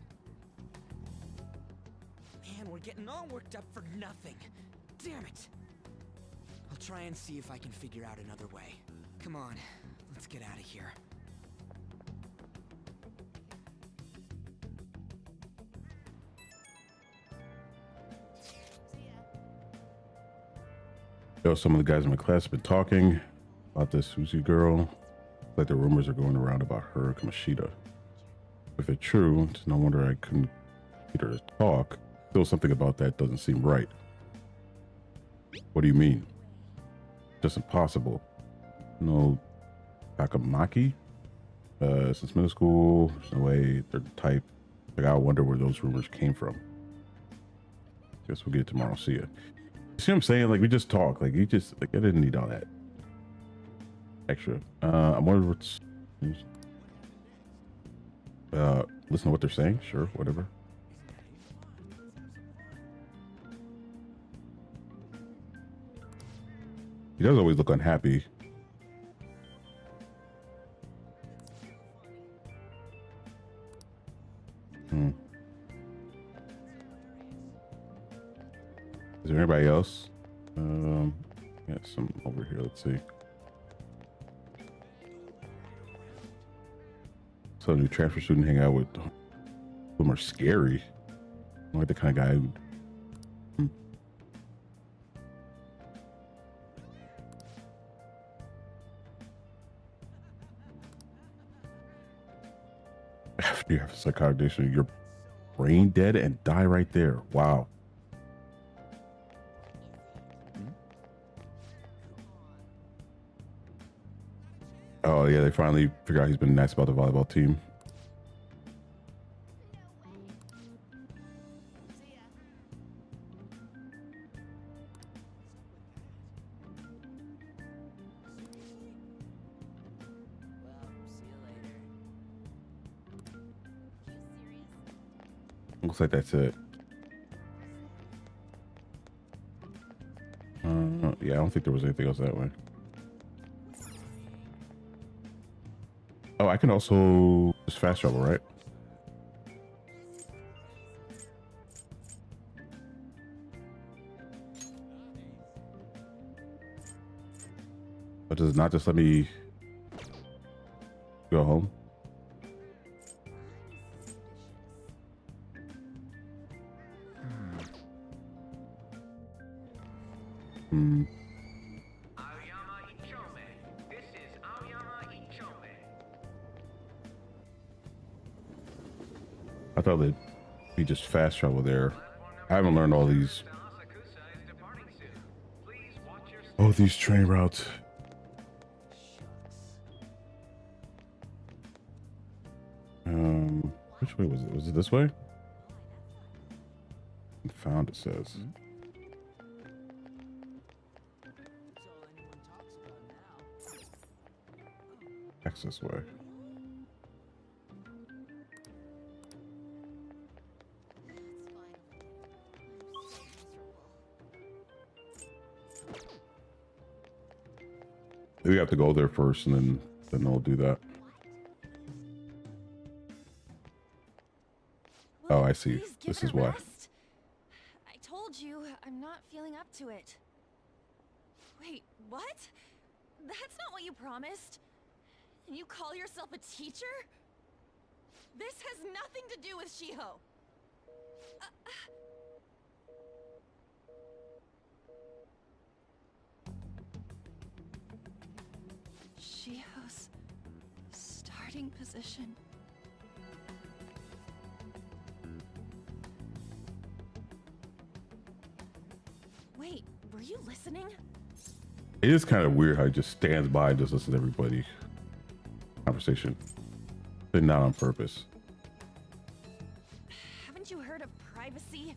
Man, we're getting all worked up for nothing. Damn it. I'll try and see if I can figure out another way. Come on, let's get out of here. Yo, some of the guys in my class have been talking about this Susie girl. Like the rumors are going around about her and Kamoshida. If it's true, it's no wonder I couldn't get her to talk. Still, something about that doesn't seem right. What do you mean? Just impossible. No Takamaki? Since middle school, there's no way they're the type. Like, I wonder where those rumors came from. Guess we'll get it tomorrow. See ya. See what I'm saying? Like, we just talk. Like, you just, like, I didn't need all that extra. I'm wondering what's, listen to what they're saying. Sure, whatever. He does always look unhappy. Is there anybody else? Got some over here. Let's see. So, new transfer student hang out with whom are scary. I'm like the kind of guy who. After you have a psychotic condition, you're brain dead and die right there. Wow. Oh yeah, they finally figured out he's been nice about the volleyball team. Looks like that's it. Yeah, I don't think there was anything else that way. Oh, I can also just fast travel, right? But does it not just let me go home? I thought that we just fast travel there. I haven't learned all these. Oh, these train routes. Which way was it? Was it this way? Found, it says. X this way. Maybe we have to go there first, and then they'll do that. Oh, I see. This is why. I told you I'm not feeling up to it. Wait, what? That's not what you promised. And you call yourself a teacher? This has nothing to do with Shiho. Shiho's starting position. Wait, were you listening? It is kind of weird how he just stands by and just listens to everybody conversation, but not on purpose. Haven't you heard of privacy?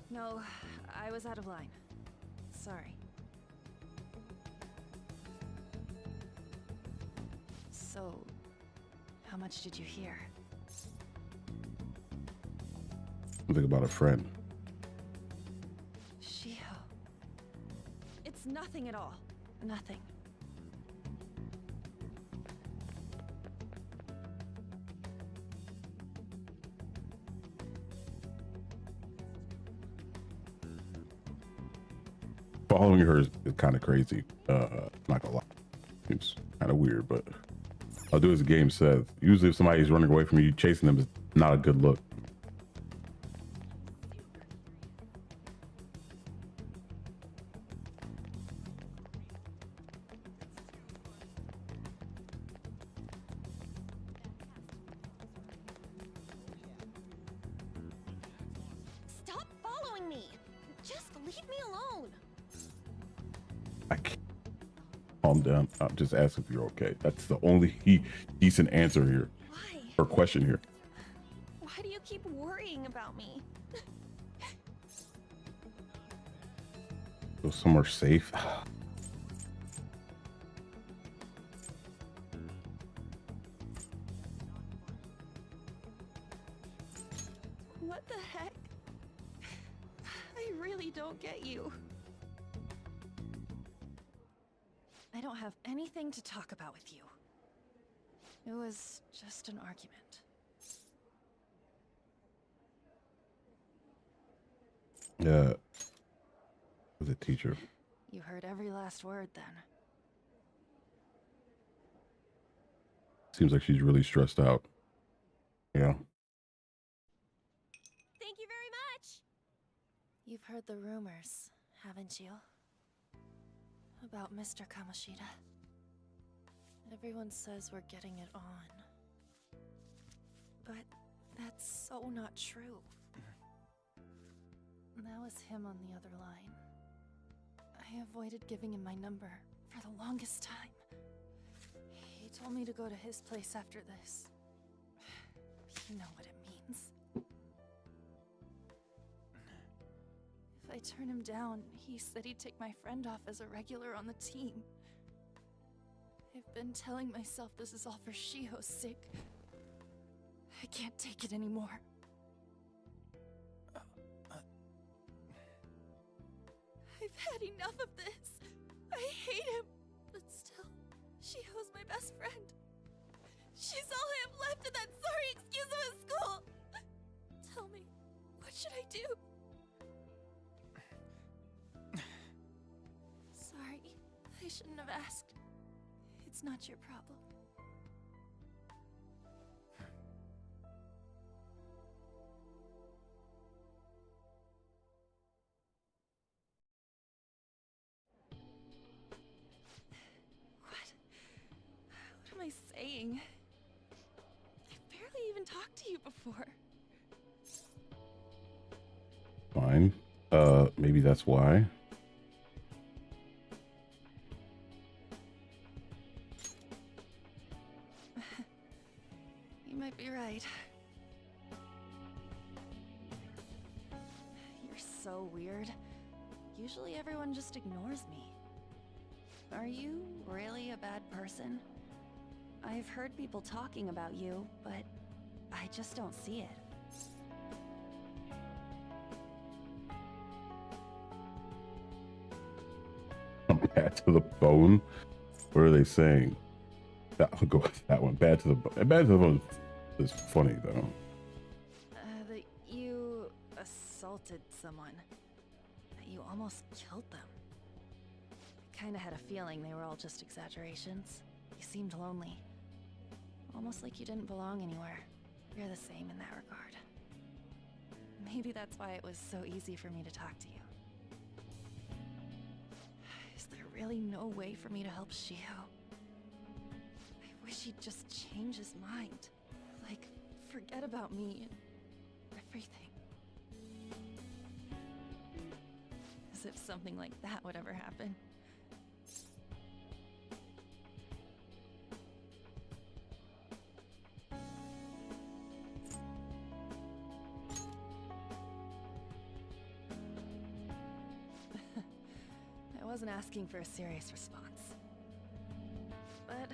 No, I was out of line. Sorry. So, how much did you hear? Something about a friend. Shiho. It's nothing at all. Nothing. Following her is kind of crazy. Not gonna lie. Seems kind of weird, but I'll do as the game says. Usually if somebody's running away from you, chasing them is not a good look. Stop following me! Just leave me alone! I can't. Calm down. I'm just asking if you're okay. That's the only decent answer here. Why? Or question here. Why do you keep worrying about me? Go somewhere safe. What the heck? I really don't get you. I don't have anything to talk about with you. It was just an argument. Yeah. Was a teacher. You heard every last word then. Seems like she's really stressed out. Yeah. Thank you very much! You've heard the rumors, haven't you? About Mr. Kamoshida. Everyone says we're getting it on. But that's so not true. That was him on the other line. I avoided giving him my number for the longest time. He told me to go to his place after this. You know what it means. If I turn him down, he said he'd take my friend off as a regular on the team. I've been telling myself this is all for Shiho's sake. I can't take it anymore. I've had enough of this. I hate him. But still, Shiho's my best friend. She's all I have left in that sorry excuse of a school. Tell me, what should I do? Sorry, I shouldn't have asked. It's not your problem. What am I saying? I've barely even talked to you before. Fine. Maybe that's why. You might be right. You're so weird. Usually everyone just ignores me. Are you really a bad person? I've heard people talking about you, but I just don't see it. I'm bad to the bone. What are they saying? I'll go with that one. Bad to the bone is funny though. That you assaulted someone. That you almost killed them. I kinda had a feeling they were all just exaggerations. You seemed lonely. Almost like you didn't belong anywhere. You're the same in that regard. Maybe that's why it was so easy for me to talk to you. Is there really no way for me to help Shiho? I wish he'd just change his mind. Like, forget about me and everything. as if something like that would ever happen. I wasn't asking for a serious response. But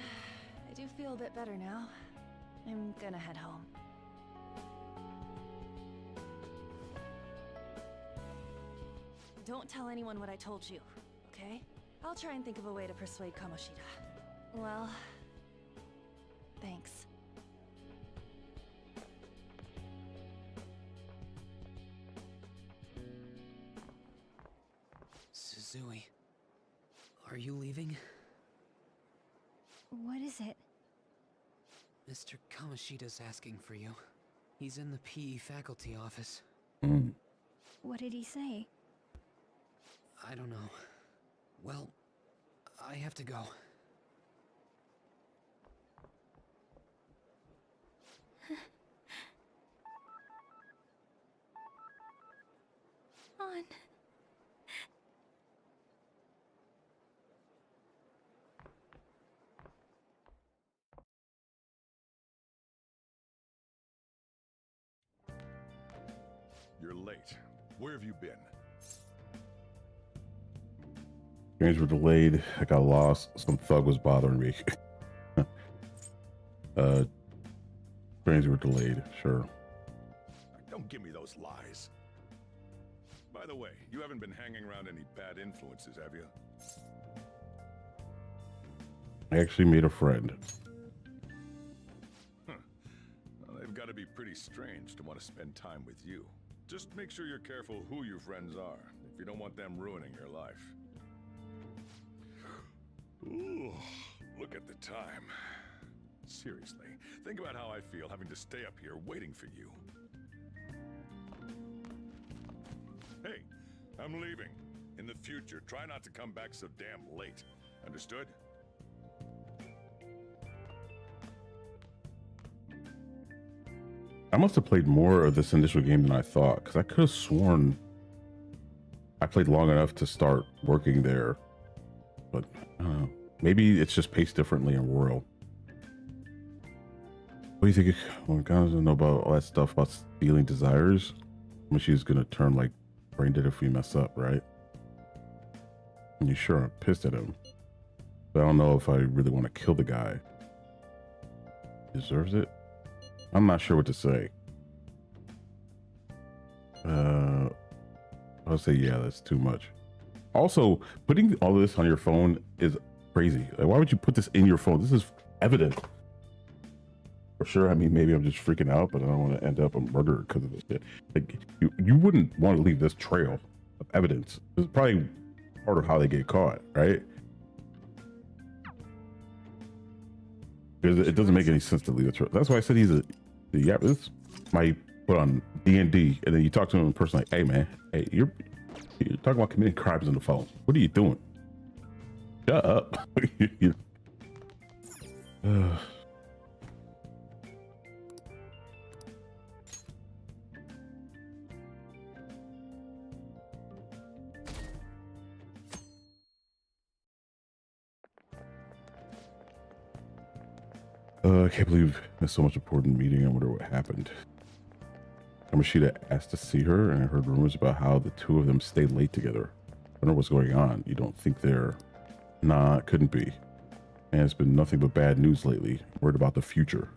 I do feel a bit better now. I'm gonna head home. Don't tell anyone what I told you, okay? I'll try and think of a way to persuade Kamoshida. Well, thanks. Suzui, are you leaving? What is it? Mr. Kamoshida's asking for you. He's in the PE faculty office. What did he say? I don't know. Well, I have to go. On. You're late. Where have you been? Trains were delayed. I got lost. Some thug was bothering me. Trains were delayed. Sure. Don't give me those lies. By the way, you haven't been hanging around any bad influences, have you? I actually made a friend. Well, they've got to be pretty strange to want to spend time with you. Just make sure you're careful who your friends are, if you don't want them ruining your life. Ooh, look at the time. Seriously, think about how I feel having to stay up here waiting for you. Hey, I'm leaving. In the future, try not to come back so damn late. Understood? I must have played more of this initial game than I thought, because I could have sworn I played long enough to start working there. But I don't know. Maybe it's just paced differently in Royal. What do you think? Well, guys don't know about all that stuff about stealing desires. I mean, she's gonna turn like brain dead if we mess up, right? And you sure I'm pissed at him, but I don't know if I really want to kill the guy. Deserves it. I'm not sure what to say. I'll say yeah, that's too much. Also, putting all this on your phone is crazy. Like, why would you put this in your phone? This is evidence. For sure. I mean, maybe I'm just freaking out, but I don't want to end up a murderer because of this shit. Like, you wouldn't want to leave this trail of evidence. This is probably part of how they get caught, right? Because it doesn't make any sense to leave the trail. That's why I said yeah, this might put on D&D, and then you talk to him in person like, hey man, hey, you're talking about committing crimes on the phone. What are you doing? Shut up. I can't believe there's so much important meeting. I wonder what happened. Kamoshida asked to see her, and I heard rumors about how the two of them stayed late together. I don't know what's going on. You don't think they're... Nah, it couldn't be. And it's been nothing but bad news lately. Worried about the future.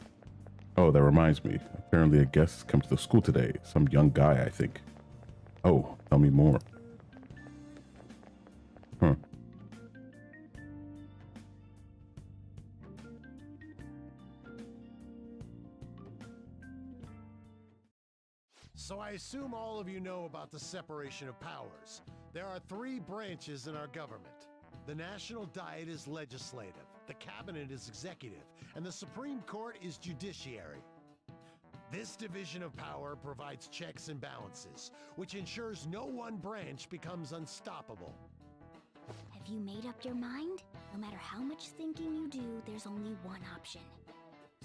Oh, that reminds me. Apparently a guest has come to the school today. Some young guy, I think. Oh, tell me more. Huh. So I assume all of you know about the separation of powers. There are 3 branches in our government. The National Diet is legislative, the Cabinet is executive, and the Supreme Court is judiciary. This division of power provides checks and balances, which ensures no one branch becomes unstoppable. Have you made up your mind? No matter how much thinking you do, there's only one option.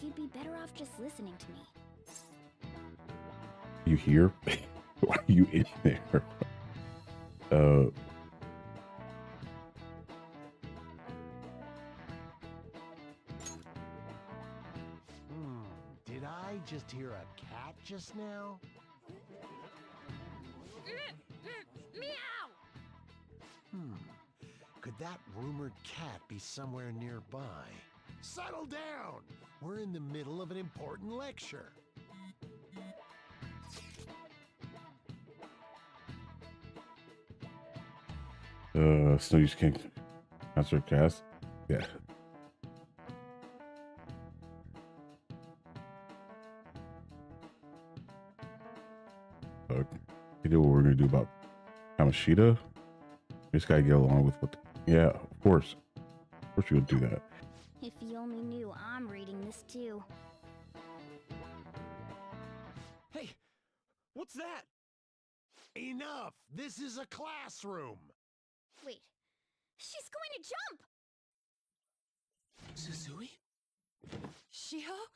You'd be better off just listening to me. You here? Why are you in there? I just hear a cat just now? Meow! Could that rumored cat be somewhere nearby? Settle down! We're in the middle of an important lecture. So you just can't answer cast? Yeah. You know what we're gonna do about Kamoshida? We just gotta get along with what. Yeah, of course. Of course, you would do that. If you only knew I'm reading this too. Hey, what's that? Enough! This is a classroom! Wait, she's going to jump! Suzui? Shio?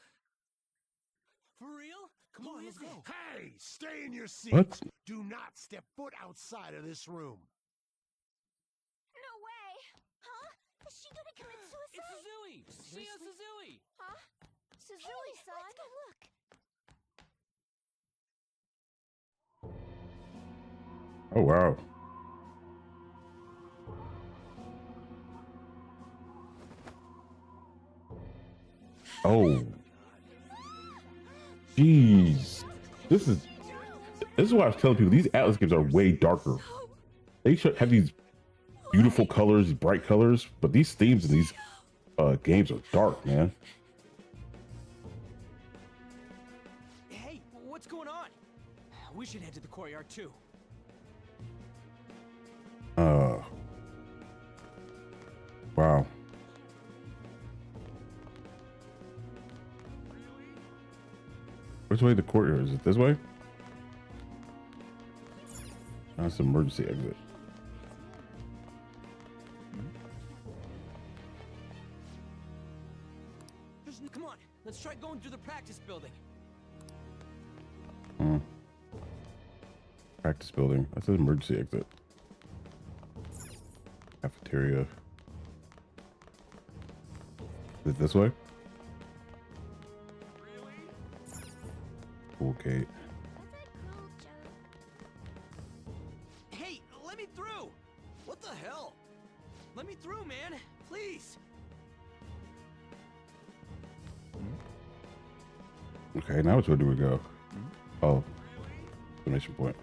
For real? Come on, let's go. Hey! Stay in your seats! What? Do not step foot outside of this room. No way! Huh? Is she gonna commit suicide? It's Suzui! Shio Suzui! Huh? Suzui-san? Let's go look. Oh wow. Oh. Jeez. This is why I was telling people these Atlas games are way darker. They should have these beautiful colors, these bright colors, but these themes in these games are dark, man. Hey, what's going on? We should head to the courtyard too. Wow. Which way the courtyard? Is it this way? That's an emergency exit. Come on, let's try going through the practice building. Practice building. That's an emergency exit. Cafeteria. Is it this way? Cool gate. Hey, let me through! What the hell? Let me through, man! Please! Okay, now which way do we go? Oh, exclamation point.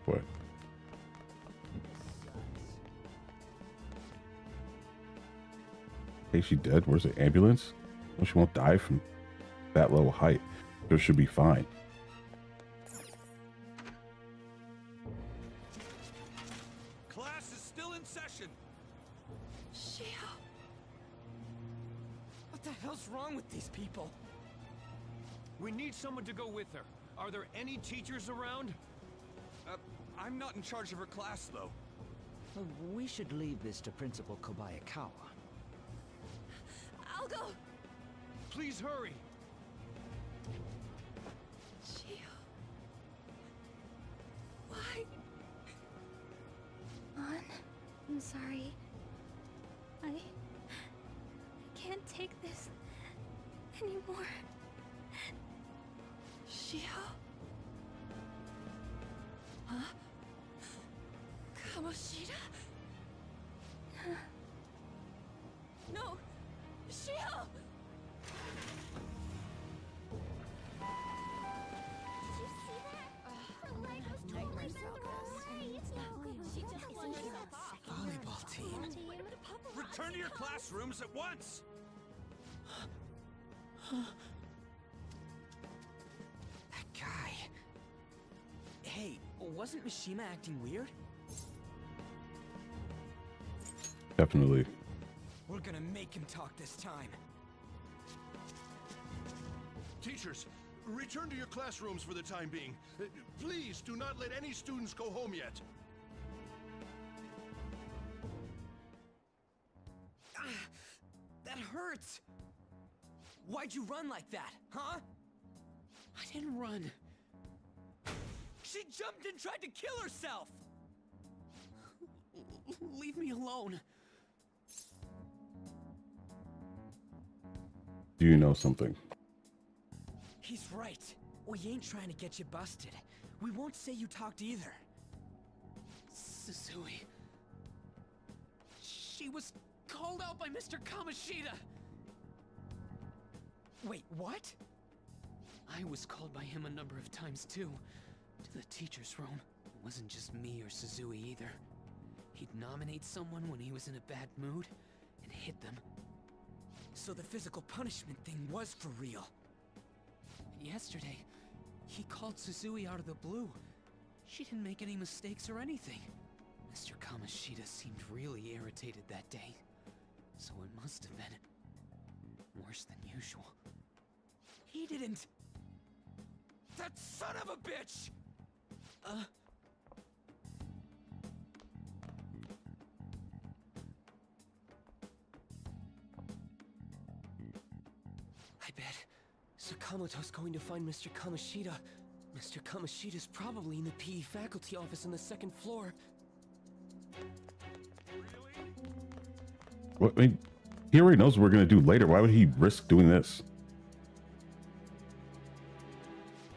What? Hey, she dead? Where's the ambulance? Well, she won't die from that low height. It should be fine. Class is still in session. Shio! What the hell's wrong with these people? We need someone to go with her. Are there any teachers around? I'm not in charge of her class, though. We should leave this to Principal Kobayakawa. I'll go! Please hurry! Shio... Why? An, I'm sorry. I can't take this anymore. Shio? Huh? Kamoshida? No! Shio! Did you see that? Her leg was totally bent the wrong way! It's not good. She just wasn't Volleyball team. Return to your classrooms at once! That guy... Hey, wasn't Mishima acting weird? Definitely. We're gonna make him talk this time. Teachers, return to your classrooms for the time being. Please do not let any students go home yet. That hurts! Why'd you run like that, huh? I didn't run. She jumped and tried to kill herself! Leave me alone. Do you know something? He's right. We ain't trying to get you busted. We won't say you talked either. Suzui. She was called out by Mr. Kamoshida! Wait, what? I was called by him a number of times too. To the teacher's room. It wasn't just me or Suzui either. He'd nominate someone when he was in a bad mood, and hit them. So the physical punishment thing was for real. Yesterday, he called Suzui out of the blue. She didn't make any mistakes or anything. Mr. Kamoshida seemed really irritated that day. So it must have been worse than usual. He didn't... That son of a bitch! I bet Sakamoto's going to find Mr. Kamoshida. Mr. Kamoshida's probably in the PE faculty office on the 2nd floor. What? I mean, he already knows what we're gonna do later. Why would he risk doing this?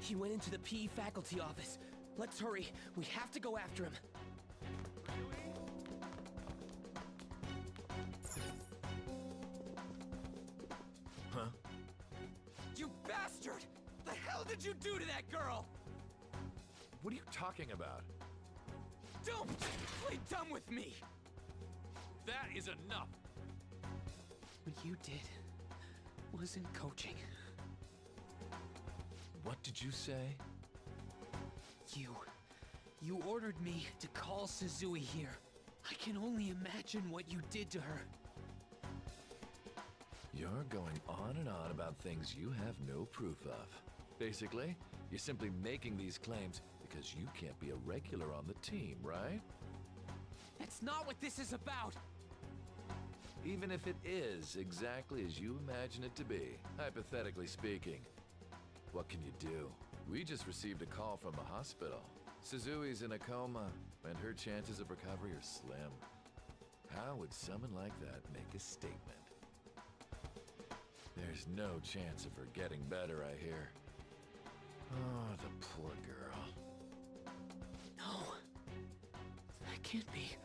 He went into the PE faculty office. Let's hurry. We have to go after him. Huh? You bastard! The hell did you do to that girl? What are you talking about? Don't play dumb with me! That is enough! What you did wasn't coaching. What did you say? You ordered me to call Suzui here. I can only imagine what you did to her. You're going on and on about things you have no proof of. Basically, you're simply making these claims because you can't be a regular on the team, right? That's not what this is about! Even if it is exactly as you imagine it to be, hypothetically speaking, what can you do? We just received a call from the hospital. Suzui's in a coma, and her chances of recovery are slim. How would someone like that make a statement? There's no chance of her getting better, I hear. Oh, the poor girl. No. That can't be.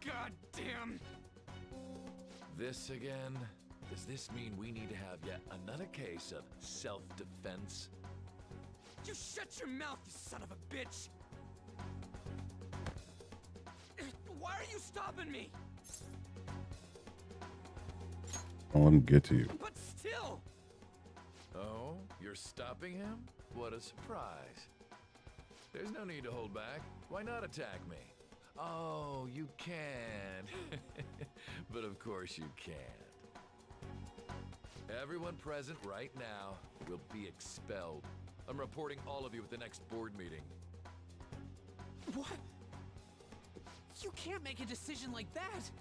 Goddamn! This again? Does this mean we need to have yet another case of self-defense? You shut your mouth, you son of a bitch! Why are you stopping me? I'll let him get to you. But still! Oh, you're stopping him? What a surprise. There's no need to hold back. Why not attack me? Oh, you can. But of course you can't. Everyone present right now will be expelled. I'm reporting all of you at the next board meeting. What? You can't make a decision like that!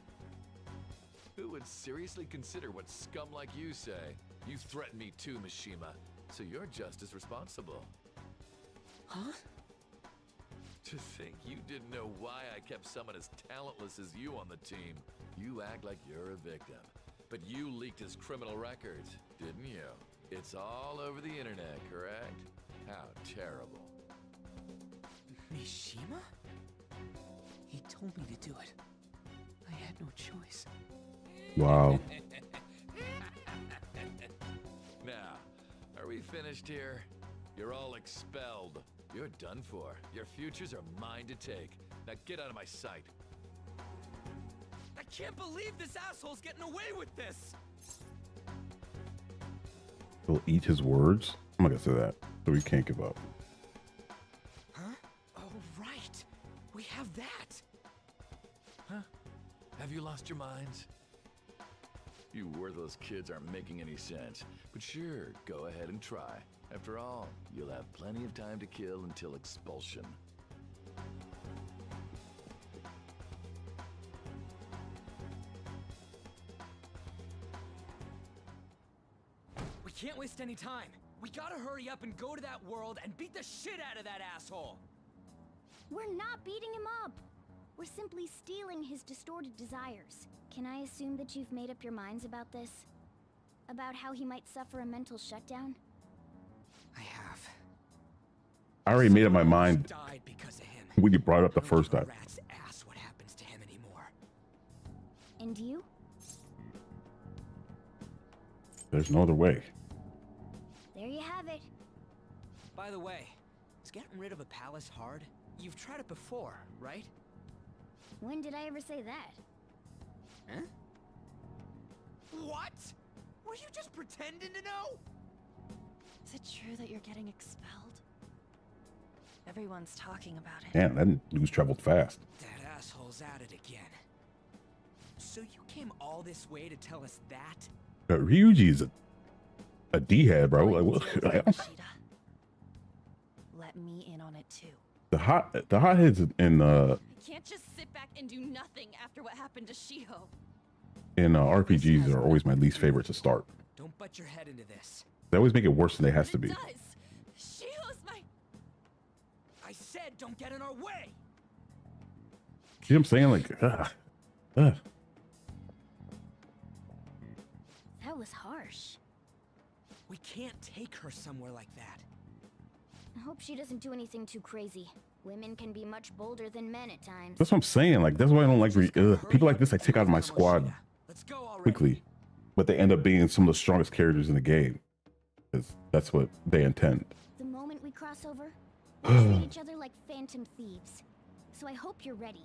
Who would seriously consider what scum like you say? You threatened me too, Mishima, so you're just as responsible. Huh? To think you didn't know why I kept someone as talentless as you on the team. You act like you're a victim. But you leaked his criminal records, didn't you? It's all over the internet, correct? How terrible. Mishima? He told me to do it. I had no choice. Wow. Now, are we finished here? You're all expelled. You're done for. Your futures are mine to take. Now get out of my sight. I can't believe this asshole's getting away with this! He'll eat his words. I'm not gonna say that. So we can't give up. Huh? Oh, right. We have that. Huh? Have you lost your minds? You worthless kids aren't making any sense. But sure, go ahead and try. After all, you'll have plenty of time to kill until expulsion. We can't waste any time. We gotta hurry up and go to that world and beat the shit out of that asshole! We're not beating him up! We're simply stealing his distorted desires. Can I assume that you've made up your minds about this? About how he might suffer a mental shutdown? I have. I already made up my mind Died because of him. when you brought it up the I don't first give a time. rat's ass what happens to him anymore. And you? There's no other way. There you have it. By the way, is getting rid of a palace hard? You've tried it before, right? When did I ever say that? Huh? What? Were you just pretending to know? Is it true that you're getting expelled? Everyone's talking about it. Man, that news traveled fast. That asshole's at it again. So you came all this way to tell us that? Ryuji's a D-head, bro. Like, what? Let me in on it too. the hotheads in I can't just sit back and do nothing after what happened to Shiho. RPGs are always my least favorite to start. Don't butt your head into this. They always make it worse than it has to be. It does. Shiho's my... I said don't get in our way! See what I'm saying? Like, That was harsh. We can't take her somewhere like that. I hope she doesn't do anything too crazy. Women can be much bolder than men at times. that's what I'm saying. Like, that's why I don't like people like this. I take out of my squad quickly, but they end up being some of the strongest characters in the game. Because that's what they intend. The moment we cross over, we'll treat each other like phantom thieves. So I hope you're ready.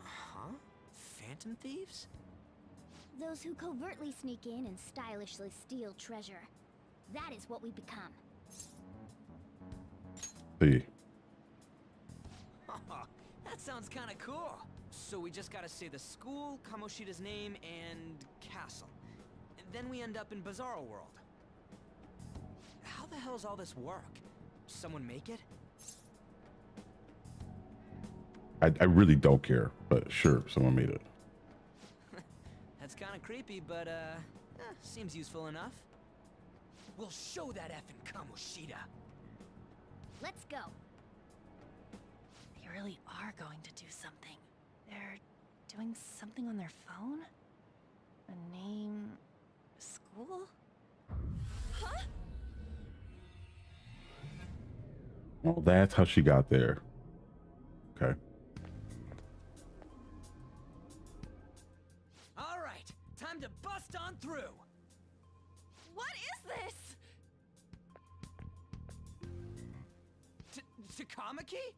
Huh? Phantom thieves? Those who covertly sneak in and stylishly steal treasure. That is what we become. See, That sounds kind of cool. So we just gotta say the school, Kamoshida's name, and castle. And then we end up in Bizarro World. How the hell's all this work? Someone make it? I really don't care, but sure, someone made it. That's kind of creepy, but seems useful enough. We'll show that effing Kamoshida. Let's go. They really are going to do something. They're doing something on their phone? A name... school? Huh? Oh, that's how she got there. Okay. All right, time to bust on through. What is this? Takamaki?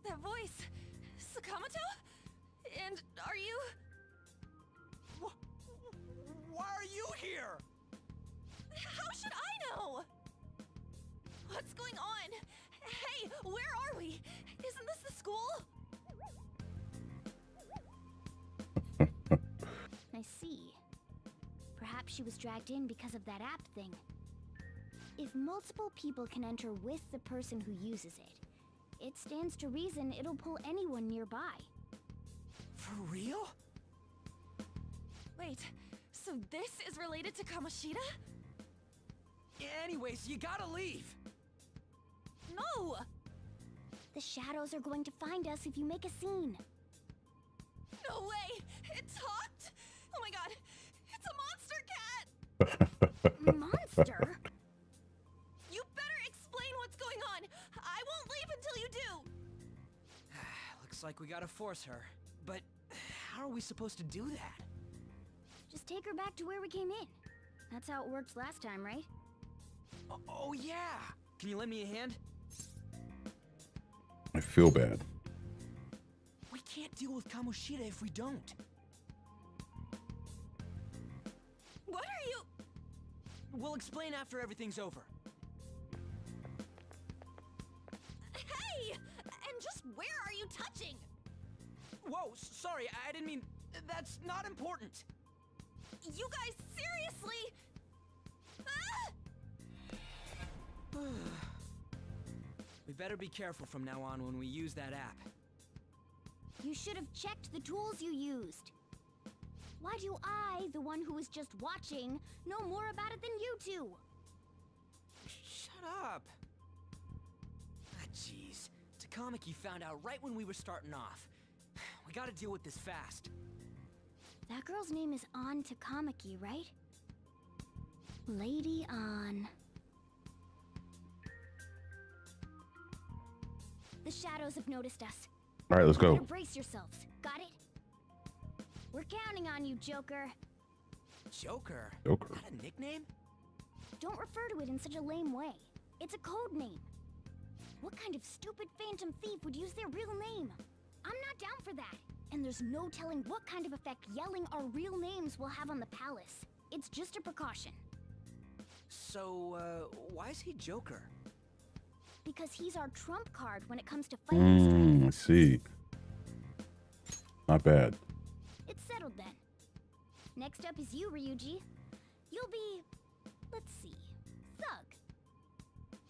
That voice... Sakamoto? And are you... Why are you here? How should I know? What's going on? Hey, where are we? Isn't this the school? I see. Perhaps she was dragged in because of that app thing. If multiple people can enter with the person who uses it, it stands to reason it'll pull anyone nearby. For real? Wait, so this is related to Kamoshida? Anyways, you gotta leave. No! The shadows are going to find us if you make a scene. No way! It talked? Oh my god! It's a monster cat! Monster? You better explain what's going on! I won't leave until you do! Looks like we gotta force her. But how are we supposed to do that? Just take her back to where we came in. That's how it worked last time, right? Oh yeah! Can you lend me a hand? I feel bad. We can't deal with Kamoshida if we don't. What are you... We'll explain after everything's over. Hey! And just where are you touching? Whoa, sorry, I didn't mean... That's not important. You guys, seriously? Ah! We better be careful from now on when we use that app. You should have checked the tools you used. Why do I, the one who was just watching, know more about it than you two? Shut up. Ah, jeez. Takamaki found out right when we were starting off. We gotta deal with this fast. That girl's name is An Takamaki, right? Lady An. The shadows have noticed us. All right, let's go. Better brace yourselves. Got it? We're counting on you, Joker. Joker? Joker. Is that a nickname? Don't refer to it in such a lame way. It's a code name. What kind of stupid phantom thief would use their real name? I'm not down for that. And there's no telling what kind of effect yelling our real names will have on the palace. It's just a precaution. So, why is he Joker? Because he's our trump card when it comes to fighting. I see. Not bad. It's settled then. Next up is you, Ryuji. You'll be, let's see, Thug.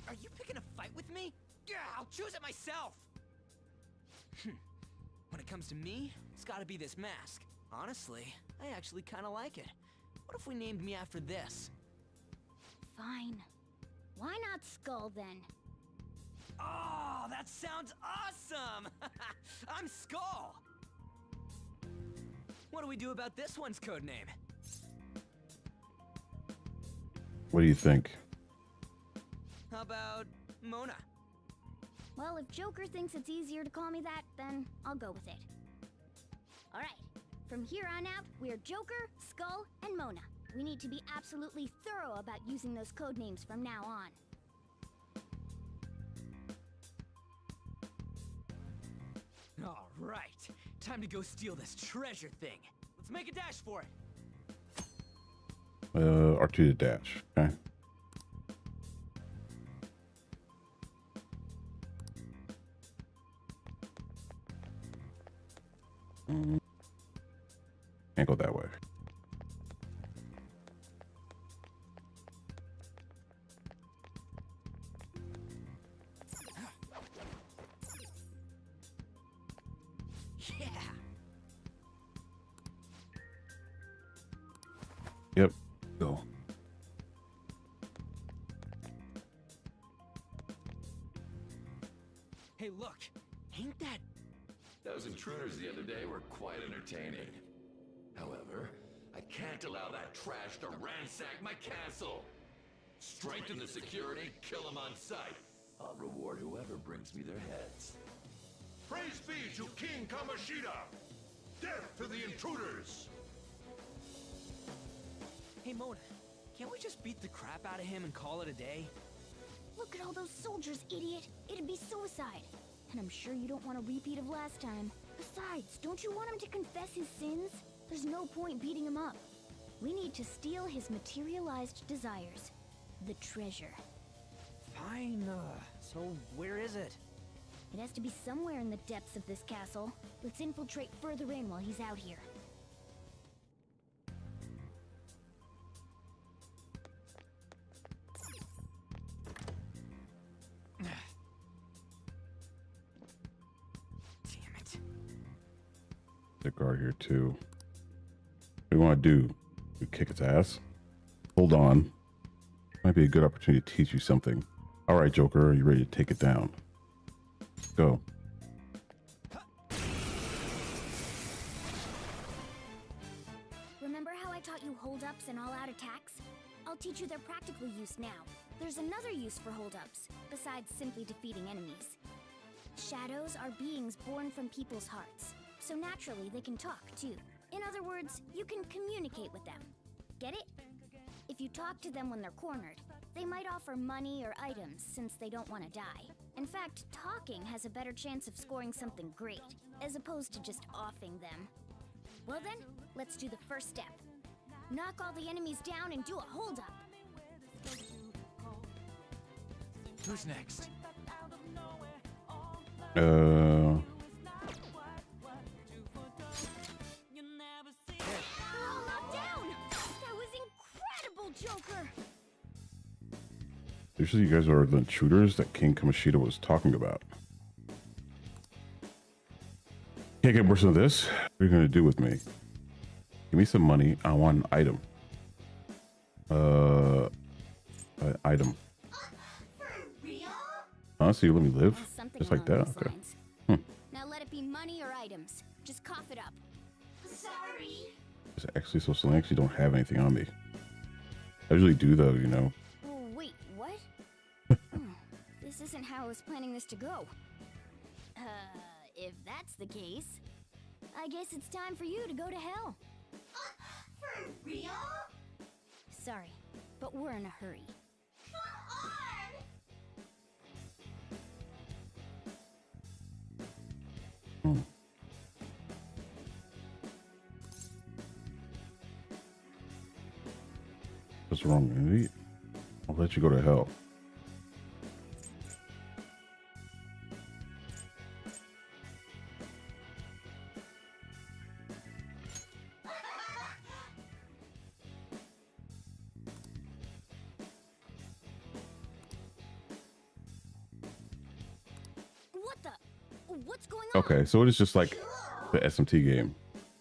Are you picking a fight with me? Yeah, I'll choose it myself! When it comes to me, it's gotta be this mask. Honestly, I actually kinda like it. What if we named me after this? Fine. Why not Skull then? Oh, that sounds awesome! I'm Skull! What do we do about this one's code name? What do you think? How about Mona? Well, if Joker thinks it's easier to call me that, then I'll go with it. Alright, from here on out, we're Joker, Skull, and Mona. We need to be absolutely thorough about using those code names from now on. Alright, time to go steal this treasure thing. Let's make a dash for it. R2 to dash. Okay. Can't go that way. Yeah. Yep. Go. Hey, look. Ain't that... Those intruders the other day were quite entertaining. However, I can't allow that trash to ransack my castle. Strengthen the security, kill them on sight. I'll reward whoever brings me their heads. Praise be to King Kamoshida! Death to the intruders! Hey, Mona, can't we just beat the crap out of him and call it a day? Look at all those soldiers, idiot! It'd be suicide. And I'm sure you don't want a repeat of last time. Besides, don't you want him to confess his sins? There's no point beating him up. We need to steal his materialized desires. The treasure. Fine, so where is it? It has to be somewhere in the depths of this castle. Let's infiltrate further in while he's out here. Damn it. The guard here too. What do you want to do? We kick its ass? Hold on. Might be a good opportunity to teach you something. All right, Joker, are you ready to take it down? Go. Remember how I taught you hold-ups and all-out attacks? I'll teach you their practical use now. There's another use for hold-ups, besides simply defeating enemies. Shadows are beings born from people's hearts, so naturally they can talk too. In other words, you can communicate with them. Get it? If you talk to them when they're cornered, they might offer money or items since they don't want to die. In fact, talking has a better chance of scoring something great, as opposed to just offing them. Well then, let's do the first step. Knock all the enemies down and do a hold-up. Who's next? They're all knocked down! That was incredible, Joker! Usually you guys are the intruders that King Kamoshida was talking about. Can't get worse than this. What are you going to do with me? Give me some money. I want an item. Item. Huh? So you let me live? Something Just like that? along those Okay. lines. Now let it be money or items. Just cough it up. Sorry. It's actually so slow. I actually don't have anything on me. I usually do though, you know. Oh, wait, what? This isn't how I was planning this to go. If that's the case, I guess it's time for you to go to hell. For real? Sorry, but we're in a hurry. What's wrong, Andy? I'll let you go to hell. What the? What's going on? Okay, so it is just like the SMT game.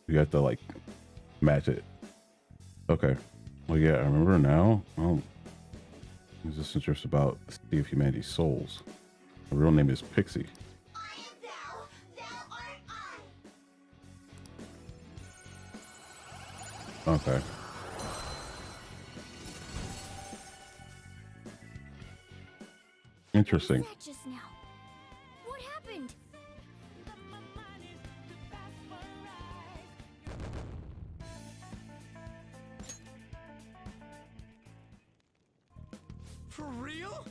You have to like match it. Okay. Well, yeah, I remember now. Oh, is this interest about the City of Humanity's souls? Her real name is Pixie. Okay. Interesting. What was that just now? What happened? For real?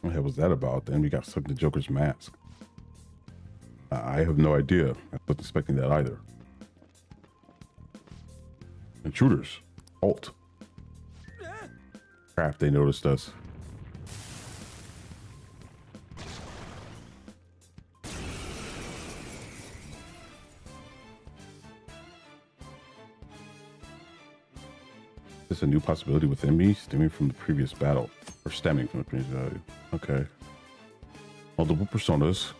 What the hell was that about? Then we got stuck in the Joker's mask. I have no idea. I wasn't expecting that either. Intruders. Alt. Crap, they noticed us. Is this a new possibility within me, stemming from the previous battle? Or stemming from the previous battle? Okay. Multiple personas.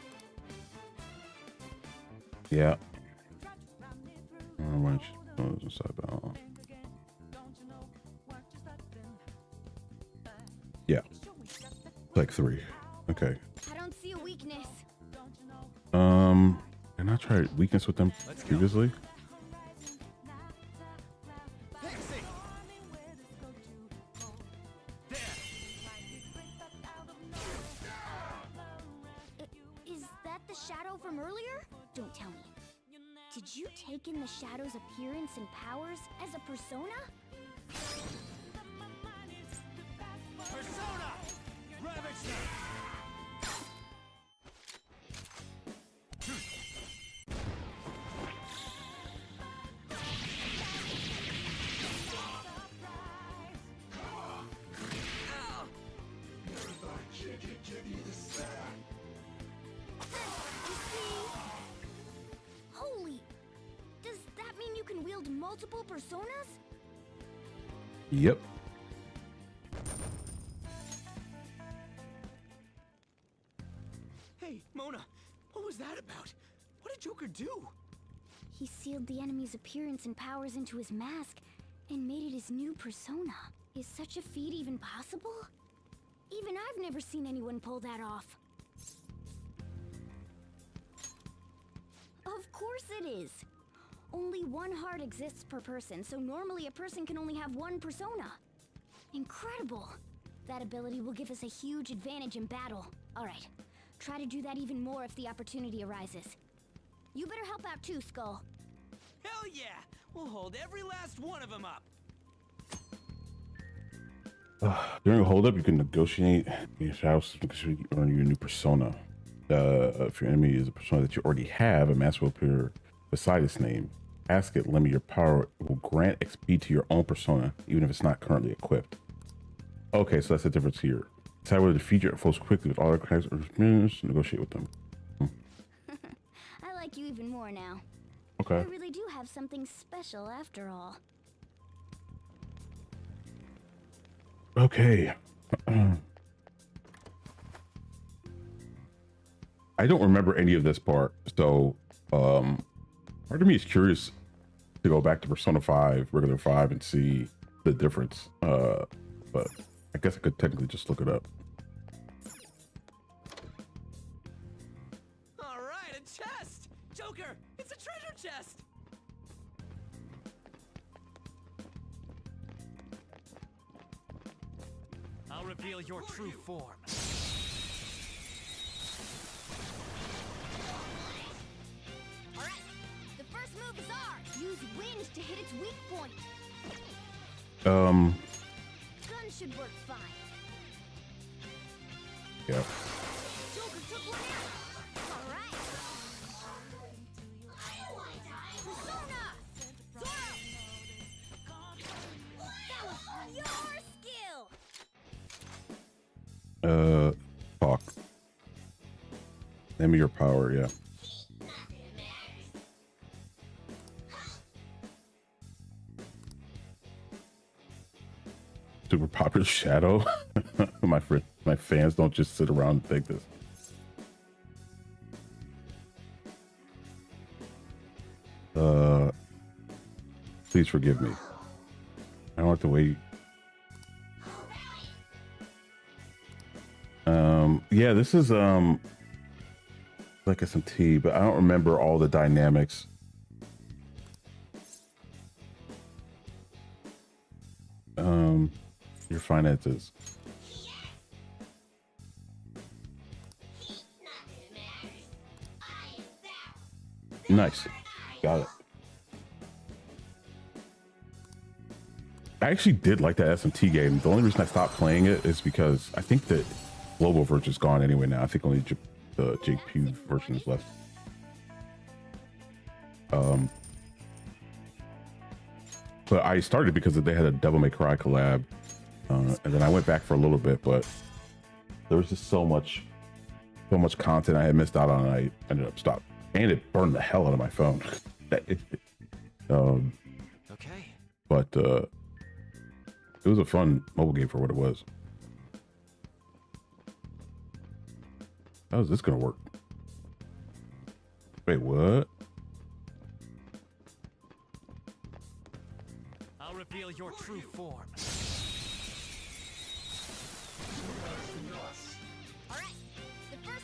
Yeah. Yeah. Like 3. Okay. I don't see a weakness. Can I try weakness with them previously? Is that the shadow from earlier? Don't tell me. Did you take in the shadow's appearance and powers as a persona? Persona! Ravage them! Holy! Does that mean you can wield multiple personas? Yep. Hey, Mona, what was that about? What did Joker do? He sealed the enemy's appearance and powers into his mask and made it his new persona. Is such a feat even possible? Even I've never seen anyone pull that off. Of course it is. Only one heart exists per person, so normally a person can only have one persona. Incredible! That ability will give us a huge advantage in battle. Alright, try to do that even more if the opportunity arises. You better help out too, Skull. Hell yeah! We'll hold every last one of them up. During a holdup, you can negotiate your house to earn your new persona. If your enemy is a persona that you already have, a mask will appear beside its name. Ask it, lend me your power. It will grant XP to your own persona, even if it's not currently equipped. Okay, so that's the difference here. Decide whether to defeat your foes quickly with all their cracks or negotiate with them. I like you even more now. Okay. I really do have something special after all. Okay. I don't remember any of this part, so part of me is curious to go back to Persona 5, regular 5, and see the difference. But I guess I could technically just look it up. All right, a chest! Joker, it's a treasure chest! I'll reveal your true form. Alright, the first move is ours. Use wind to hit its weak point. Gun should work fine. Yeah. Joker took one out. Alright. Persona! Zoro! That was your skill! Talk. Name me your power, yeah. Super popular Shadow. My fans don't just sit around and think this. Please forgive me. I don't have to wait. Yeah, this is like SMT, but I don't remember all the dynamics. Your finances. Nice. Got it. I actually did like that SMT game. The only reason I stopped playing it is because I think that global version is gone anyway now. I think only the JP version is left. But I started because they had a Devil May Cry collab, and then I went back for a little bit, but there was just so much content I had missed out on, and I ended up stopping. And it burned the hell out of my phone. Okay. But it was a fun mobile game for what it was. How is this gonna work? Wait, what? I'll reveal your true form.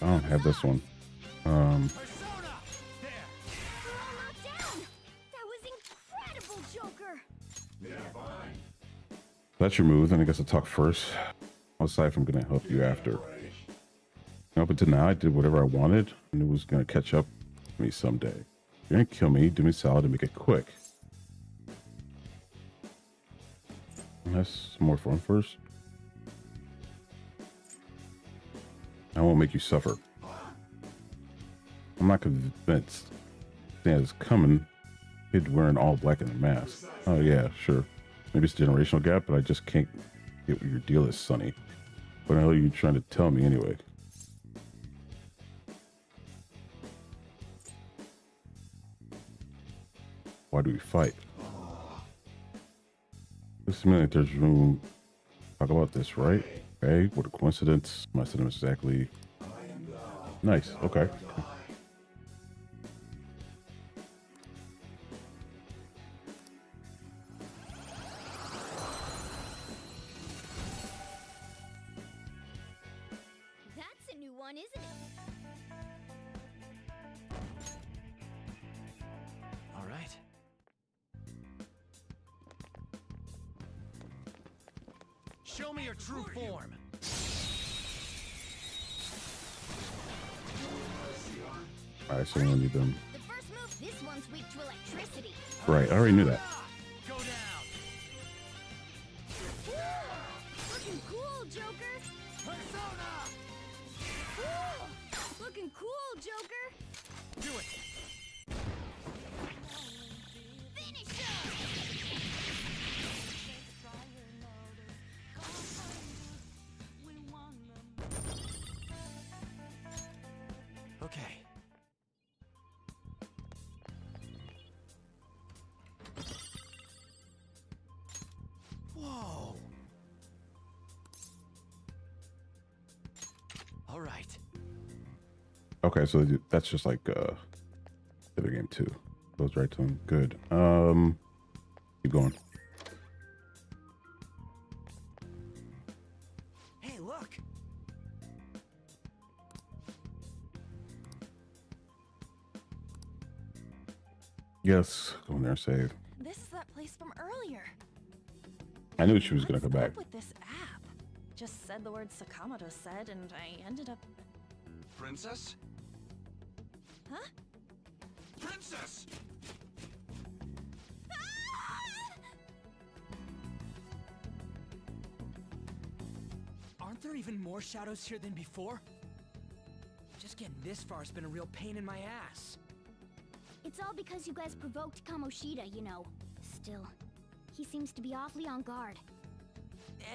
I don't have this one. That was incredible, Joker! That's your move, then I guess I'll talk first. I'll decide if I'm gonna help you after. Up until now, I did whatever I wanted, and it was gonna catch up to me someday. You're gonna kill me, do me a solid, and make it quick. Let's some more fun first. I won't make you suffer. I'm not convinced. Stan's coming. Kid wearing all black in a mask. Oh yeah, sure. Maybe it's a generational gap, but I just can't get what your deal is, Sonny. What the hell are you trying to tell me anyway? Why do we fight? Looks to me like there's room to talk about this, right? Okay, what a coincidence. My sentiments exactly. Nice, okay. That's a new one, isn't it? All right. Show me your true form. Alright, so we don't need them. The first move, this one's weak to electricity. Right, I already knew that. Go down. Looking cool, Joker! Persona! Looking cool, Joker! Do it. Finish him! Okay. Whoa. All right. Okay, so that's just like the other game too. Goes right to him. Good. Keep going. Hey, look. Yes, go in there and save. This is that place from earlier. I knew she was gonna come back. With this app, just said the word Sakamoto said, and I ended up... Princess? Huh? Princess! Aren't there even more shadows here than before? Just getting this far has been a real pain in my ass. It's all because you guys provoked Kamoshida, you know. Still, he seems to be awfully on guard.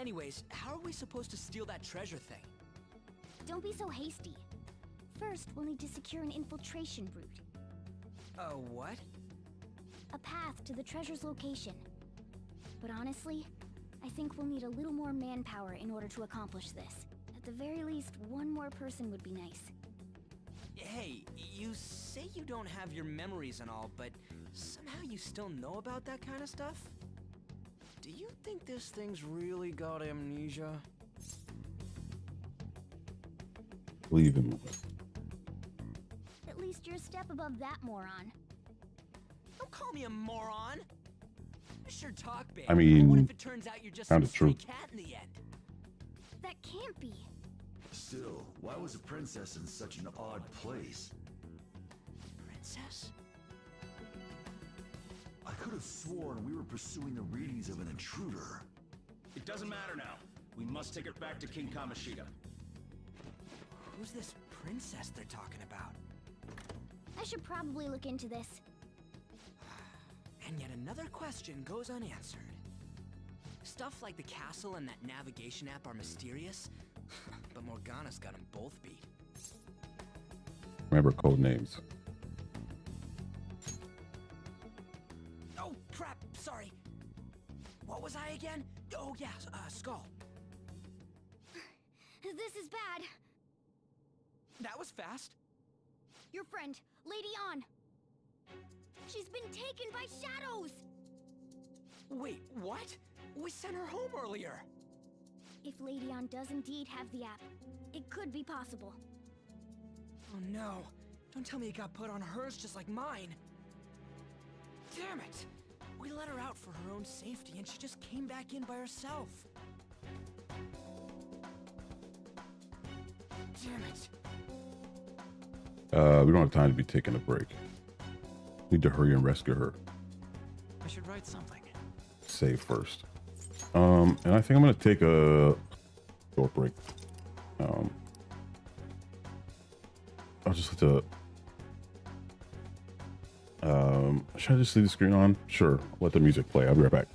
Anyways, how are we supposed to steal that treasure thing? Don't be so hasty. First, we'll need to secure an infiltration route. What? A path to the treasure's location. But honestly, I think we'll need a little more manpower in order to accomplish this. At the very least, one more person would be nice. Hey, you say you don't have your memories and all, but somehow you still know about that kind of stuff? Do you think this thing's really got amnesia? Leave him. At least you're a step above that, moron. Don't call me a moron! Sure talk, babe. I mean, what if it turns out you're just some kinda stray true. cat in the end? That can't be. Still, why was a princess in such an odd place? Princess? I could have sworn we were pursuing the readings of an intruder. It doesn't matter now. We must take it back to King Kamoshida. Who's this princess they're talking about? I should probably look into this. And yet another question goes unanswered. Stuff like the castle and that navigation app are mysterious, but Morgana's got them both beat. Remember code names. Oh, crap, sorry. What was I again? Oh, yeah, Skull. This is bad. That was fast. Your friend, Lady An. She's been taken by shadows! Wait, what? We sent her home earlier. If Lady An does indeed have the app, it could be possible. Oh no. Don't tell me it got put on hers just like mine. Damn it! We let her out for her own safety and she just came back in by herself. Damn it. We don't have time to be taking a break. Need to hurry and rescue her. I should write something. Save first. And I think I'm gonna take a short break. I'll just have to. Should I just leave the screen on? Sure. Let the music play. I'll be right back.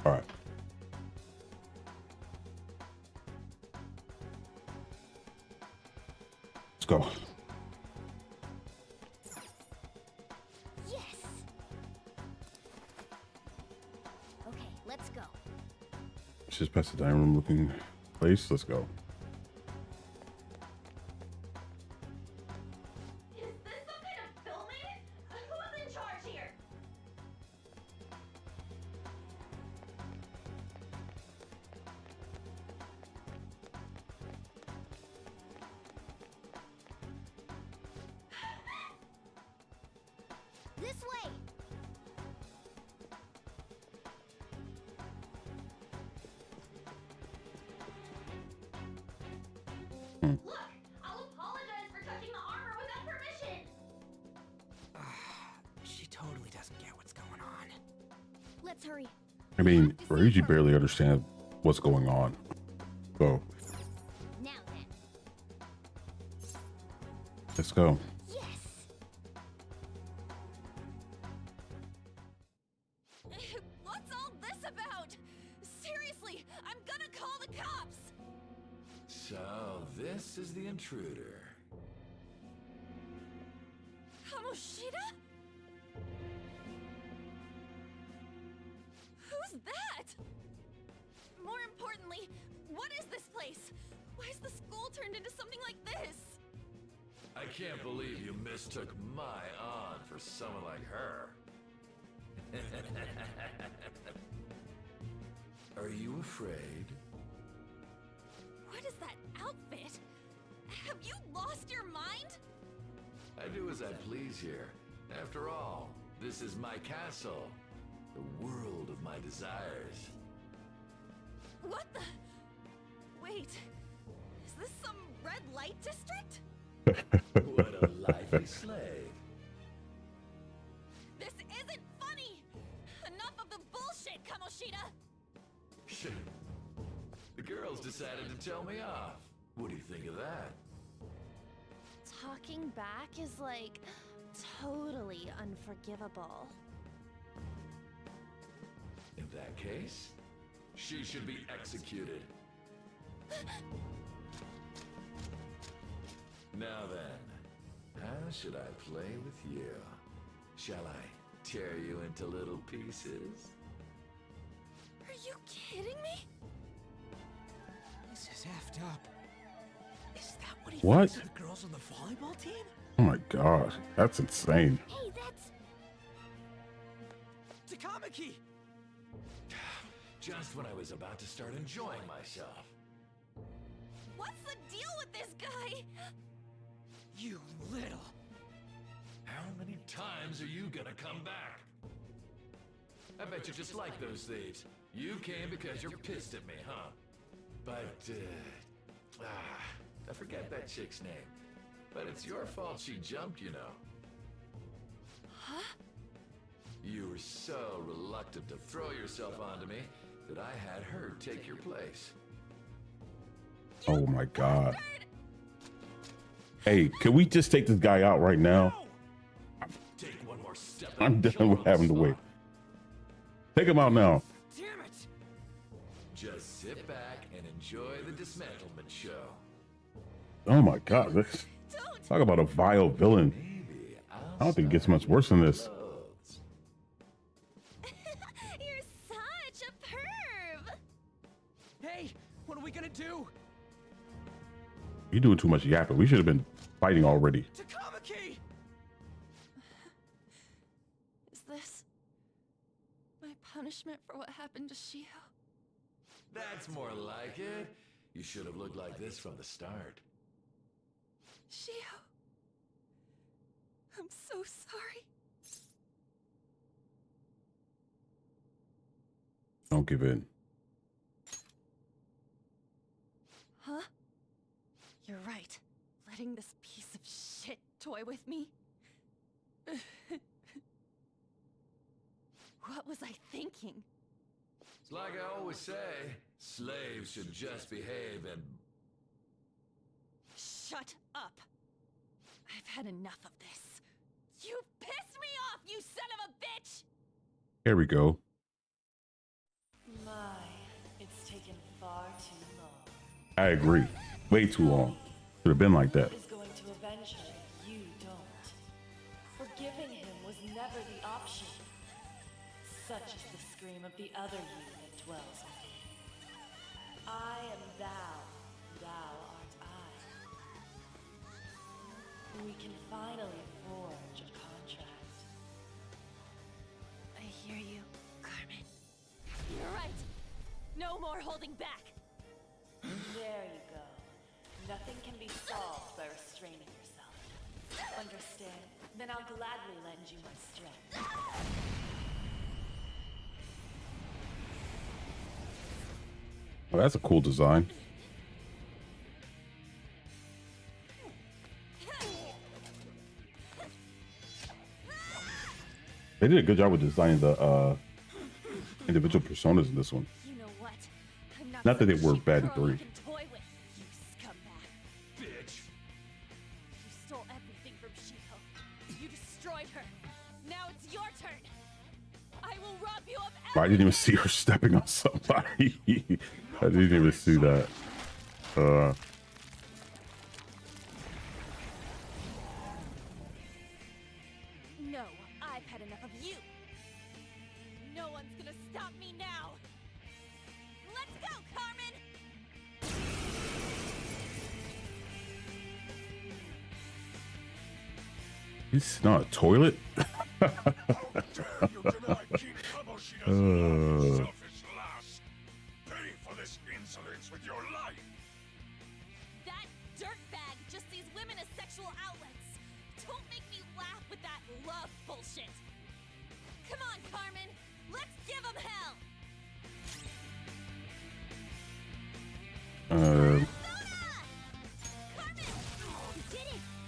All right. Let's go. Yes. Okay, let's go. Let's just past the dining room looking place. Let's go. Is this some kind of filming? Who's in charge here? This way. Look, I'll apologize for touching the armor without permission. She totally doesn't get what's going on. Let's hurry. I mean, Ryuji barely understands what's going on. So Now then. let's go. Yes. What's all this about? Seriously, I'm gonna call the cops! So, this is the intruder. Kamoshida? Who's that? More importantly, what is this place? Why is the school turned into something like this? I can't believe you mistook my aunt for someone like her. Are you afraid? What is that outfit? Have you lost your mind? I do as I please here. After all, this is my castle. The world of my desires. What the? Wait, is this some red light district? What a lively slave. This isn't funny! Enough of the bullshit, Kamoshida! The girls decided to tell me off. What do you think of that? Talking back is like totally unforgivable. In that case, she should be executed. Now then, how should I play with you? Shall I tear you into little pieces? Are you kidding me? This is effed up. Is that what he What? thinks of the girls on the volleyball team? Oh my gosh, that's insane. Hey, that's... Takamaki! Just when I was about to start enjoying myself. What's the deal with this guy? You little... How many times are you gonna come back? I bet you just like those thieves. You came because you're pissed at me, huh? But, I forget that chick's name. But it's your fault she jumped, you know. Huh? You were so reluctant to throw yourself onto me that I had her take your place. Oh my god. Hey, can we just take this guy out right now? Take one more step. I'm done with having to wait. Take him out now. Damn it! Just sit back and enjoy the dismantlement show. Oh my god. This, talk about a vile villain. I don't think it gets much worse than this. You're such a perv! Hey, what are we gonna do? You're doing too much yapping. We should have been fighting already. Takamaki! Is this my punishment for what happened to Shio? That's more like it. You should have looked like this from the start. Shio, I'm so sorry. Don't give in. Huh? You're right. Letting this piece of shit toy with me? What was I thinking? It's like I always say, slaves should just behave and... Shut up! I've had enough of this. You pissed me off, you son of a bitch! Here we go. I agree. Way too long. Should have been like that. Is going to avenge her, you don't. Forgiving him was never the option. Such is the scream of the other you that dwells within. I am thou, thou art I. We can finally forge a contract. I hear you, Carmen. You're right. No more holding back. There you go. Nothing can be solved by restraining yourself. Understand? Then I'll gladly lend you my strength. Oh, that's a cool design. They did a good job with designing the individual personas in this one. You know what? I'm Not that they were bad in girl you 3. can toy with, you scumbag. Bitch. You stole everything from Shiko. You destroyed her. Now it's your turn. I will rob you of I didn't even see her stepping on somebody. I didn't even see that. No, I've had enough of you. No one's gonna stop me now. Let's go, Carmen! He's not a toilet. Pay for this insolence with your life. That dirtbag just sees women as sexual outlets. Don't make me laugh with that love bullshit. Come on, Carmen. Let's give him hell.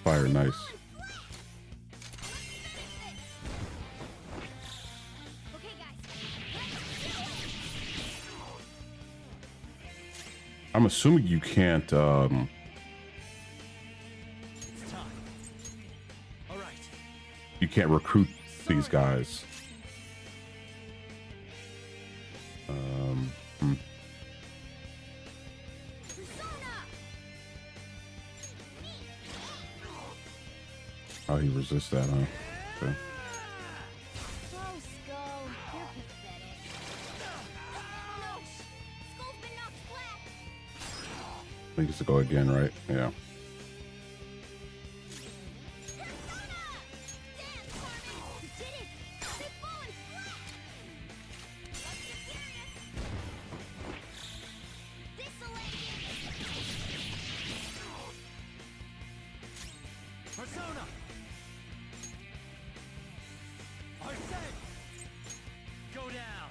Fire, nice. I'm assuming you can't you can't recruit these guys. Oh, he resists that, huh? Okay. I think it's to go again, right? Yeah. Persona! Arsene! Go down!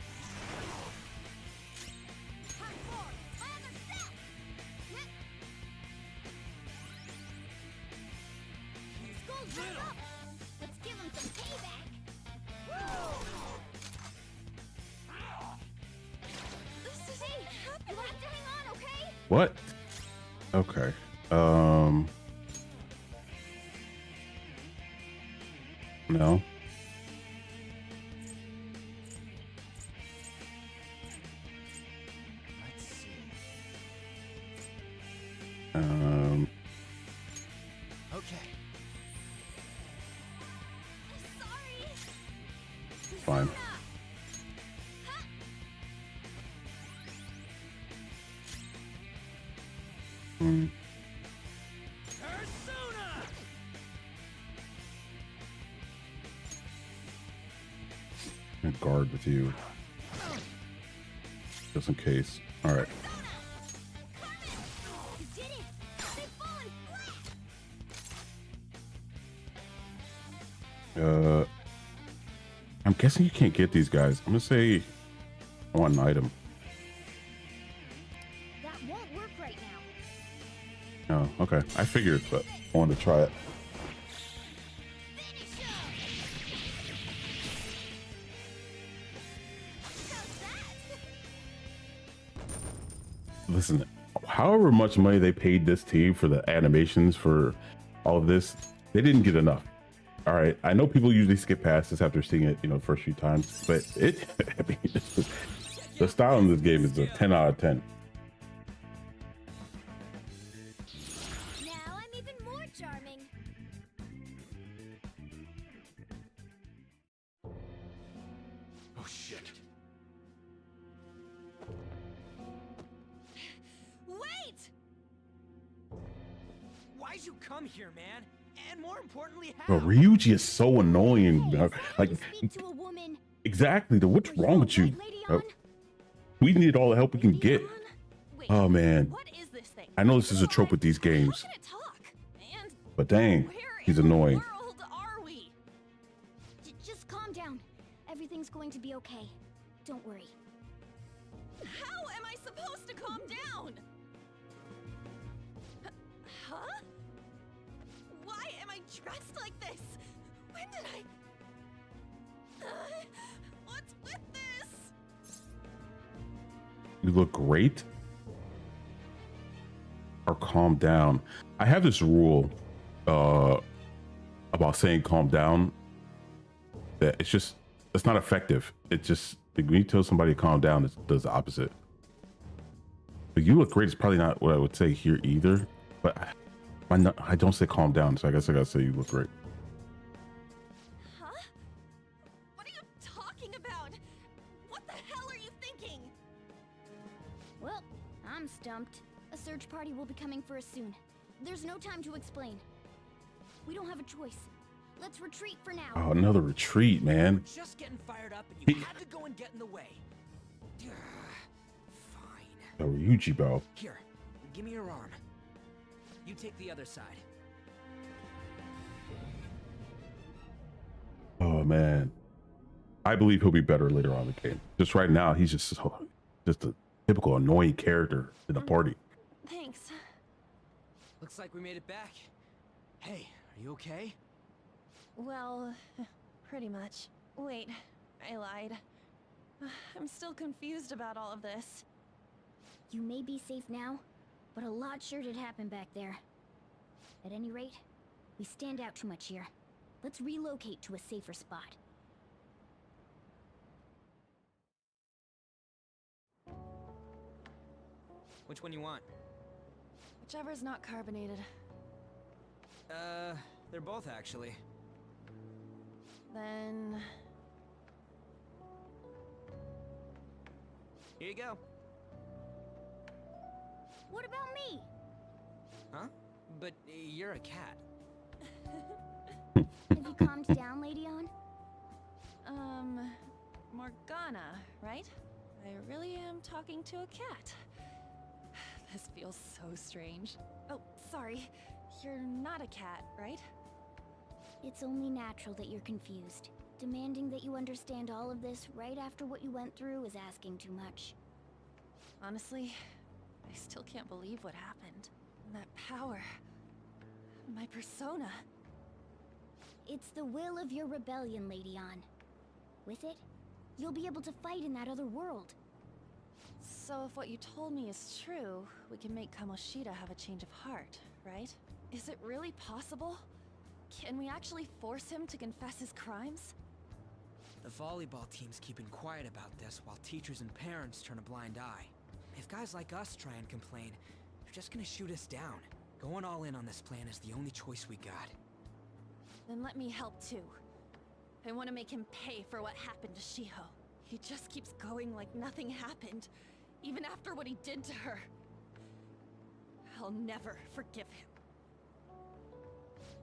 Let's give him some payback. You have to hang on, okay? What? Okay. No. Let's see. Okay. Fine. And guard with you. Just in case. Alright. I'm guessing you can't get these guys. I'm gonna say I want an item. That won't work right now. Oh, okay. I figured, but I wanted to try it. Listen, however much money they paid this team for the animations for all of this, they didn't get enough. All right, I know people usually skip past this after seeing it, the first few times, but I mean, the style in this game is a 10 out of 10. shit. Wait! Why'd you come here, man? And more importantly, how? Bro, Ryuji is so annoying. Bro. Like, To a woman. exactly. What's wrong with you? Bro? We need all the help we can get. Oh man. What is this thing? I know this is a trope with these games, How can it talk? And but dang, he's annoying. world are we? Just calm down. Everything's going to be okay. Don't worry. How am I supposed to calm down? Huh? Why am I dressed like this? When did I... what's with this? You look great. Or calm down. I have this rule about saying calm down that it's not effective. It just, when you tell somebody to calm down, it does the opposite. But you look great is probably not what I would say here either. But I don't say calm down, so I guess I gotta say you look great. Huh? What are you talking about? What the hell are you thinking? Well, I'm stumped. A search party will be coming for us soon. There's no time to explain. We don't have a choice. Let's retreat for now. Oh, another retreat, man. Just getting fired up and you had to go and get in the way. Oh, Ryuji, bro. Here, give me your arm. You take the other side. Oh man, I believe he'll be better later on in the game. Just right now, he's just a typical annoying character in the party. Thanks. Looks like we made it back. Hey, are you okay? Well, pretty much. Wait, I lied. I'm still confused about all of this. You may be safe now, but a lot sure did happen back there. At any rate, we stand out too much here. Let's relocate to a safer spot. Which one you want? Whichever's not carbonated. They're both actually. Then... Here you go. What about me? Huh? But you're a cat. Have you calmed down, Lady On? Morgana, right? I really am talking to a cat. This feels so strange. Oh, sorry. You're not a cat, right? It's only natural that you're confused. Demanding that you understand all of this right after what you went through is asking too much. Honestly, I still can't believe what happened. That power. My persona. It's the will of your rebellion, Lady On. With it, you'll be able to fight in that other world. So if what you told me is true, we can make Kamoshida have a change of heart, right? Is it really possible? Can we actually force him to confess his crimes? The volleyball team's keeping quiet about this while teachers and parents turn a blind eye. If guys like us try and complain, they're just gonna shoot us down. Going all in on this plan is the only choice we got. Then let me help too. I want to make him pay for what happened to Shiho. He just keeps going like nothing happened, even after what he did to her. I'll never forgive him.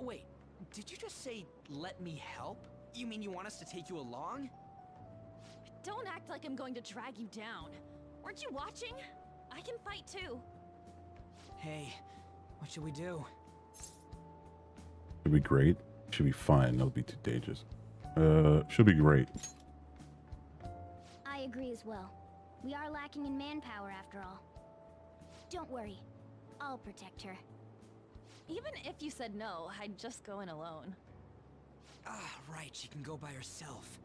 Wait, did you just say, let me help? You mean you want us to take you along? Don't act like I'm going to drag you down. Weren't you watching? I can fight too. Hey, what should we do? Should be great. Should be fine. That'll be too dangerous. Should be great. I agree as well. We are lacking in manpower after all. Don't worry. I'll protect her. Even if you said no, I'd just go in alone. Ah, right, she can go by herself.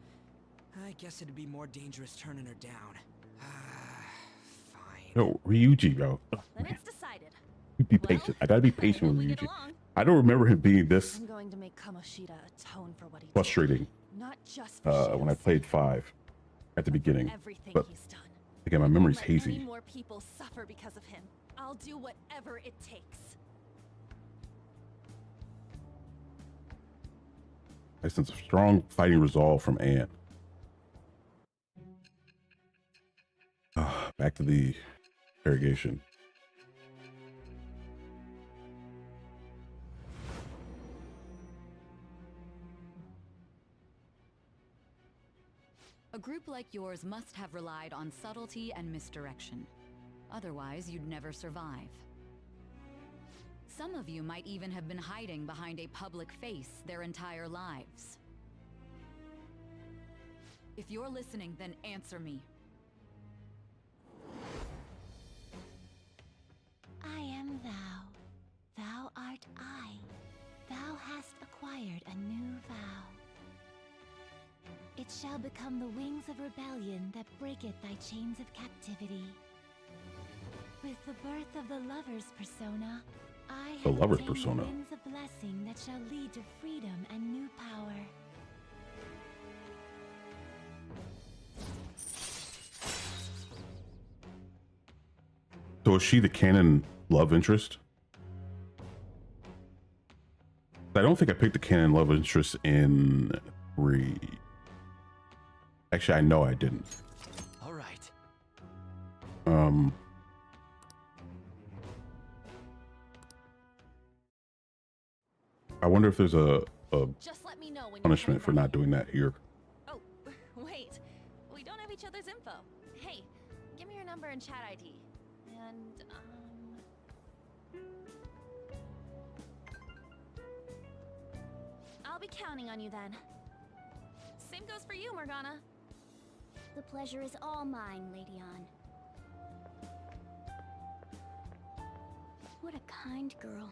I guess it'd be more dangerous turning her down. Fine. Yo, Ryuji, bro. Then it's decided. You be patient. I gotta be patient with Ryuji. I don't remember him being this I'm going to make Kamoshida atone for what he frustrating did. Not just for when I played 5 at the beginning. everything But he's done. again, my memory's Let any hazy. more people suffer because of him. I'll do whatever it takes. I sense a strong fighting resolve from Anne. to the interrogation. A group like yours must have relied on subtlety and misdirection. Otherwise, you'd never survive. Some of you might even have been hiding behind a public face their entire lives. If you're listening, then answer me. I am thou. Thou art I. Thou hast acquired a new vow. It shall become the wings of rebellion that breaketh thy chains of captivity. With the birth of the lover's persona, I The have lover's obtained persona. the winds of blessing that shall lead to freedom and new power. So is she the canon love interest? I don't think I picked the canon love interest in 3. Actually, I know I didn't. All right. I wonder if there's a Just let me know when punishment for not doing that here. Oh, wait. We don't have each other's info. Hey, give me your number and chat ID. And, I'll be counting on you then. Same goes for you, Morgana. The pleasure is all mine, Lady Ann. What a kind girl.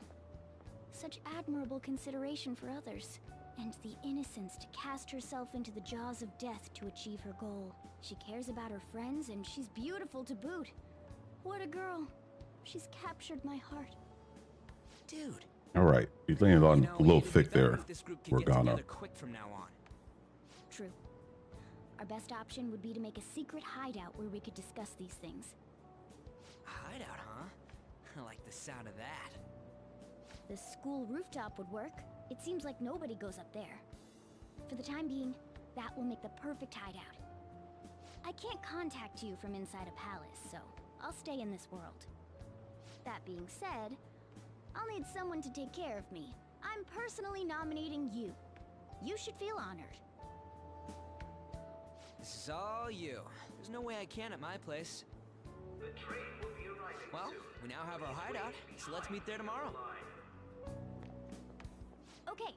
Such admirable consideration for others. And the innocence to cast herself into the jaws of death to achieve her goal. She cares about her friends, and she's beautiful to boot. What a girl. She's captured my heart. Dude. All right, he's laying it on a little thick there. This group can We're get gonna. together quick from now on. True. Our best option would be to make a secret hideout where we could discuss these things. Hideout, huh? I like the sound of that. The school rooftop would work. It seems like nobody goes up there. For the time being, that will make the perfect hideout. I can't contact you from inside a palace, so I'll stay in this world. That being said, I'll need someone to take care of me. I'm personally nominating you. You should feel honored. This is all you. There's no way I can at my place. Well, we now have our hideout, so let's meet there tomorrow. Okay,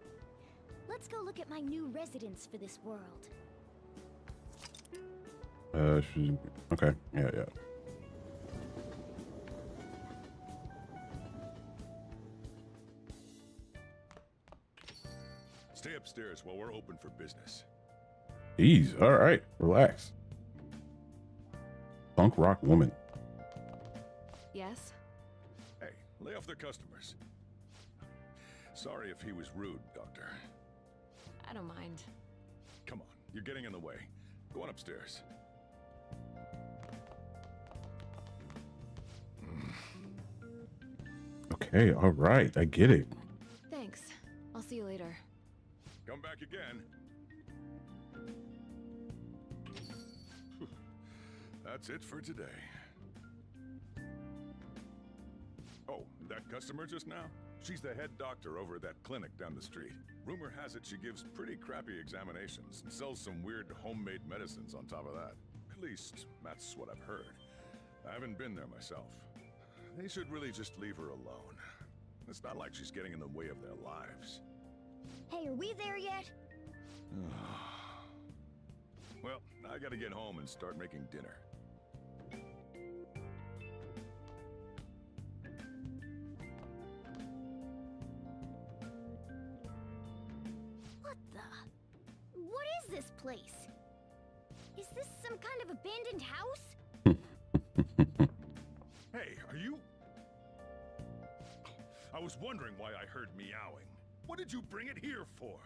let's go look at my new residence for this world. Okay, yeah. Stay upstairs while we're open for business. Ease. All right, relax. Punk rock woman. Yes? Hey, lay off their customers. Sorry if he was rude, Doctor. I don't mind. Come on, you're getting in the way. Go on upstairs. Okay, all right, I get it. Thanks. I'll see you later. Come back again. That's it for today. Oh, that customer just now? She's the head doctor over at that clinic down the street. Rumor has it she gives pretty crappy examinations and sells some weird homemade medicines on top of that. At least, that's what I've heard. I haven't been there myself. They should really just leave her alone. It's not like she's getting in the way of their lives. Hey, are we there yet? Well, I gotta get home and start making dinner. What the? What is this place? Is this some kind of abandoned house? Hey, are you... I was wondering why I heard meowing. What did you bring it here for?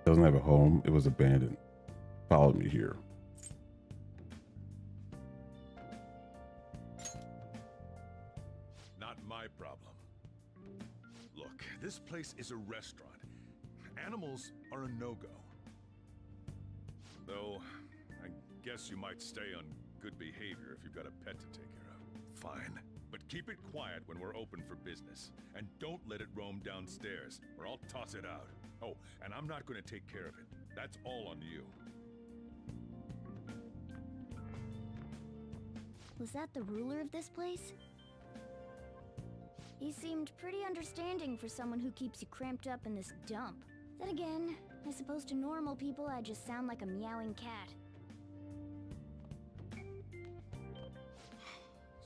Doesn't have a home. It was abandoned. Followed me here. Not my problem. Look, this place is a restaurant. Animals are a no-go. Though, I guess you might stay on good behavior if you've got a pet to take care of. Fine. But keep it quiet when we're open for business. And don't let it roam downstairs, or I'll toss it out. Oh, and I'm not going to take care of it. That's all on you. Was that the ruler of this place? He seemed pretty understanding for someone who keeps you cramped up in this dump. Then again, I suppose to normal people I just sound like a meowing cat.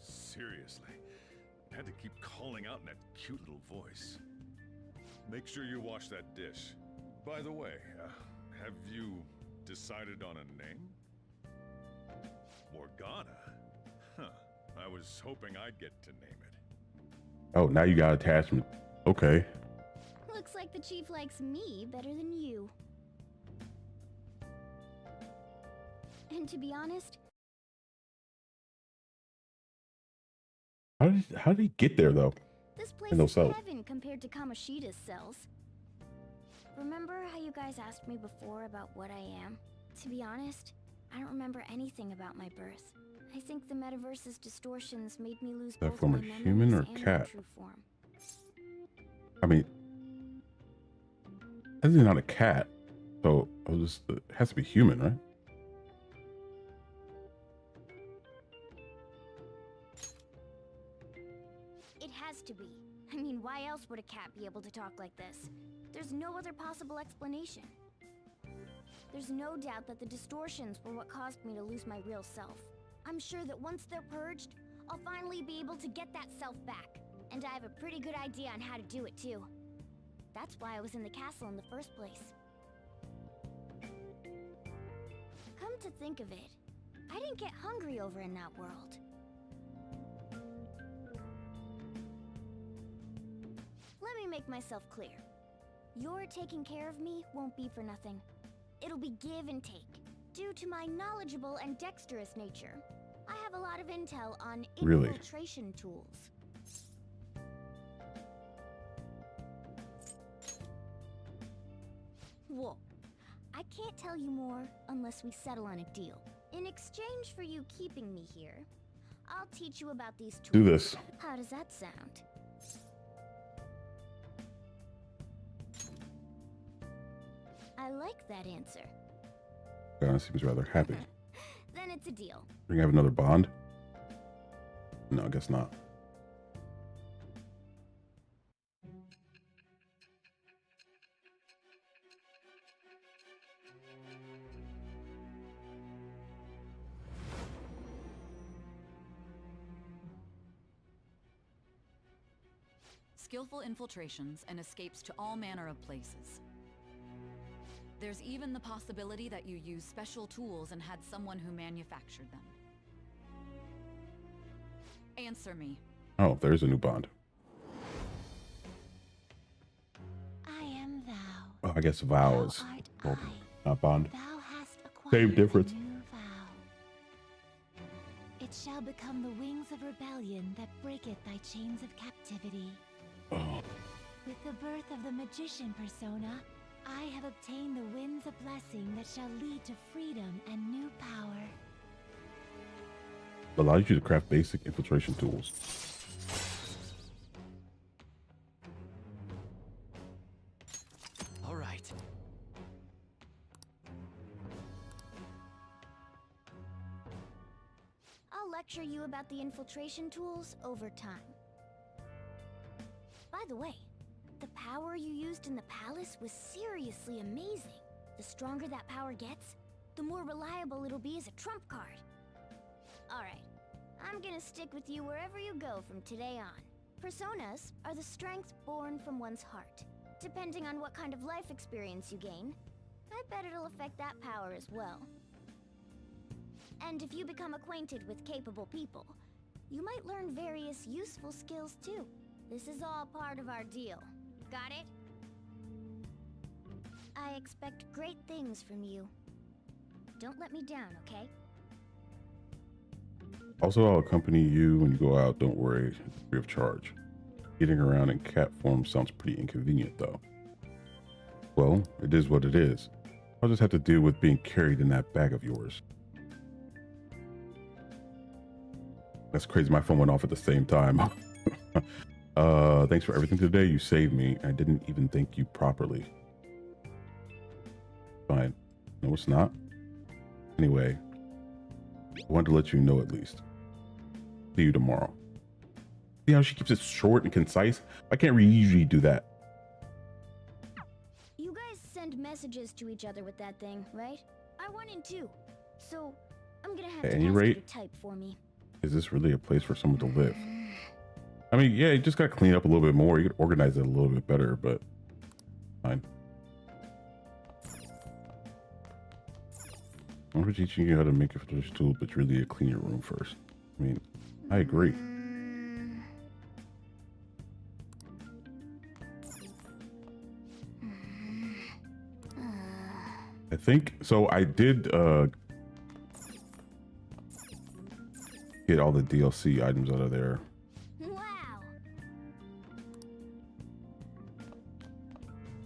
Seriously. Had to keep calling out in that cute little voice. Make sure you wash that dish. By the way, have you decided on a name? Morgana? Huh. I was hoping I'd get to name it. Oh, now you got attachment. Okay. Looks like the chief likes me better than you. And to be honest, How did he get there though? this place In those is cells. heaven compared to Kamoshida's cells. Remember how you guys asked me before about what I am? To be honest, I don't remember anything about my birth. I think the metaverse's distortions made me lose That both form my a memories human or and my cat? true form. I mean, this is not a cat, so it has to be human, right? It has to be. I mean, why else would a cat be able to talk like this? There's no other possible explanation. There's no doubt that the distortions were what caused me to lose my real self. I'm sure that once they're purged, I'll finally be able to get that self back. And I have a pretty good idea on how to do it too. That's why I was in the castle in the first place. Come to think of it, I didn't get hungry over in that world. Let me make myself clear. Your taking care of me won't be for nothing. It'll be give and take. Due to my knowledgeable and dexterous nature, I have a lot of intel on Really? infiltration tools. Whoa. I can't tell you more unless we settle on a deal. In exchange for you keeping me here, I'll teach you about these tools. Do this. How does that sound? I like that answer. Morgana seems rather happy. Then it's a deal. We're gonna have another bond? No, I guess not. Skillful infiltrations and escapes to all manner of places. There's even the possibility that you use special tools and had someone who manufactured them. Answer me. Oh, there's a new bond. I am thou. Oh, I guess vow is well, not bond. Thou hast acquired Same difference. a new vow. It shall become the wings of rebellion that breaketh thy chains of captivity. Oh. With the birth of the magician persona, I have obtained the winds of blessing that shall lead to freedom and new power. Allows you to craft basic infiltration tools. All right. I'll lecture you about the infiltration tools over time. By the way, the power you used in the palace was seriously amazing. The stronger that power gets, the more reliable it'll be as a trump card. Alright, I'm gonna stick with you wherever you go from today on. Personas are the strength born from one's heart. Depending on what kind of life experience you gain, I bet it'll affect that power as well. And if you become acquainted with capable people, you might learn various useful skills too. This is all part of our deal. Got it? I expect great things from you. Don't let me down, okay? Also, I'll accompany you when you go out. Don't worry, it's free of charge. Getting around in cat form sounds pretty inconvenient, though. Well, it is what it is. I'll just have to deal with being carried in that bag of yours. That's crazy. My phone went off at the same time. Thanks for everything today. You saved me. I didn't even thank you properly. Fine. No, it's not. Anyway, I wanted to let you know at least. See you tomorrow. See how she keeps it short and concise? Why can't we usually do that? You guys send messages to each other with that thing, right? I want in too. So I'm gonna have At to any ask rate, you to type for me. Is this really a place for someone to live? I mean, yeah, you just gotta clean up a little bit more. You could organize it a little bit better, but fine. I'm for teaching you how to make a photography tool, but really clean your room first. I mean, I agree. I think so. I did get all the DLC items out of there. Wow.